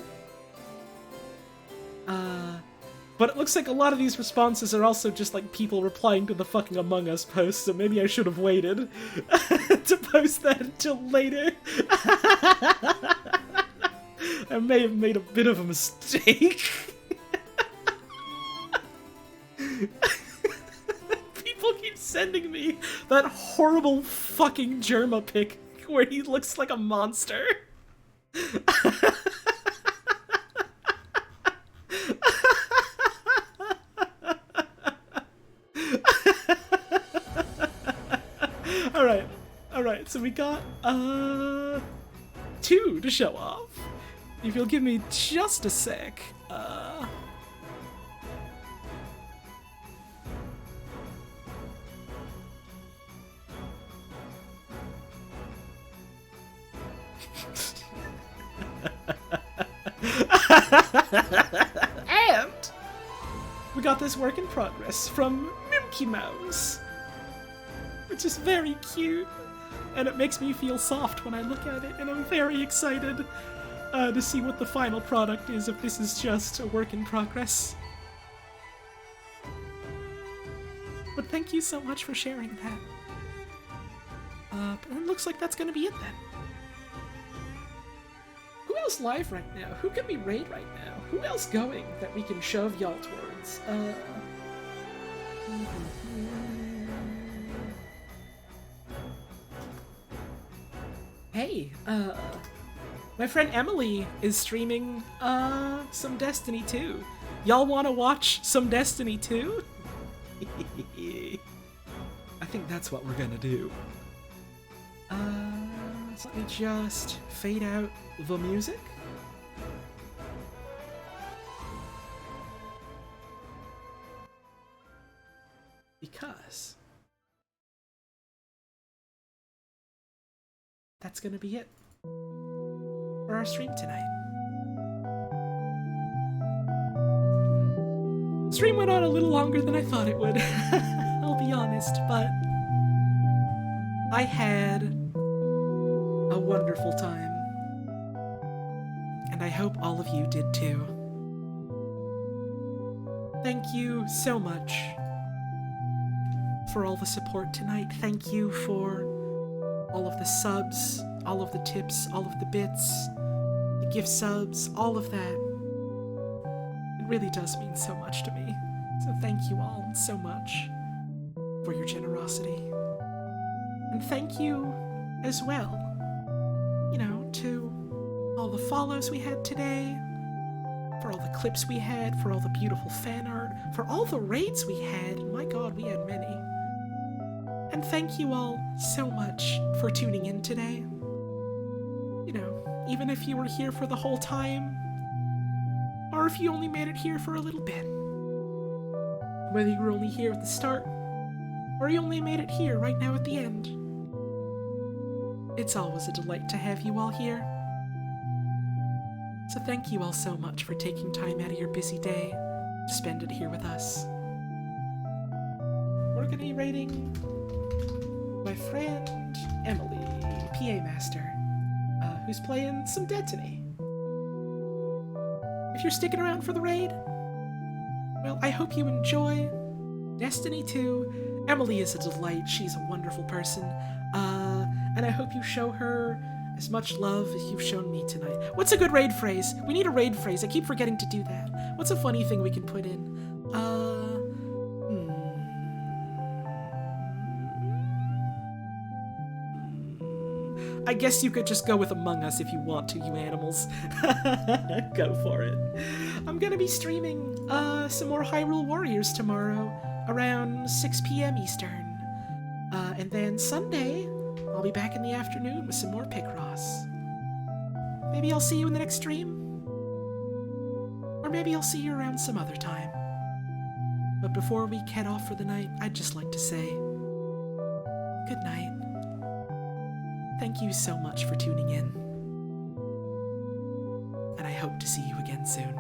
But it looks like a lot of these responses are also just like people replying to the fucking Among Us post, so maybe I should have waited to post that until later. I may have made a bit of a mistake. People keep sending me that horrible fucking Germa pic where he looks like a monster. Alright, so we got, 2 to show off. If you'll give me just a sec, And we got this work in progress from Milky Mouse, which is very cute, and it makes me feel soft when I look at it, and I'm very excited to see what the final product is, if this is just a work in progress. But thank you so much for sharing that. But it looks like that's gonna be it then. Who else live right now? Who can we raid right now? Who else going that we can shove y'all towards? Hey, my friend Emily is streaming, some Destiny 2. Y'all wanna watch some Destiny 2? I think that's what we're gonna do. So let me just fade out the music. Because that's gonna be it for our stream tonight. Stream went on a little longer than I thought it would. I'll be honest, but I had a wonderful time. And I hope all of you did too. Thank you so much for all the support tonight. Thank you for all of the subs, all of the tips, all of the bits, the gift subs, all of that. It really does mean so much to me. So thank you all so much for your generosity. And thank you as well, you know, to all the follows we had today, for all the clips we had, for all the beautiful fan art, for all the raids we had. My god, we had many. And thank you all so much for tuning in today. You know, even if you were here for the whole time, or if you only made it here for a little bit. Whether you were only here at the start, or you only made it here right now at the end. It's always a delight to have you all here. So thank you all so much for taking time out of your busy day to spend it here with us. We're gonna be rating my friend Emily, PA Master, who's playing some Destiny. If you're sticking around for the raid, well, I hope you enjoy Destiny 2. Emily is a delight. She's a wonderful person. And I hope you show her as much love as you've shown me tonight. What's a good raid phrase? We need a raid phrase. I keep forgetting to do that. What's a funny thing we can put in? I guess you could just go with Among Us if you want to, you animals. Go for it. I'm gonna be streaming some more Hyrule Warriors tomorrow around 6 p.m. Eastern. And then Sunday, I'll be back in the afternoon with some more Picross. Maybe I'll see you in the next stream. Or maybe I'll see you around some other time. But before we head off for the night, I'd just like to say good night. Thank you so much for tuning in. And I hope to see you again soon.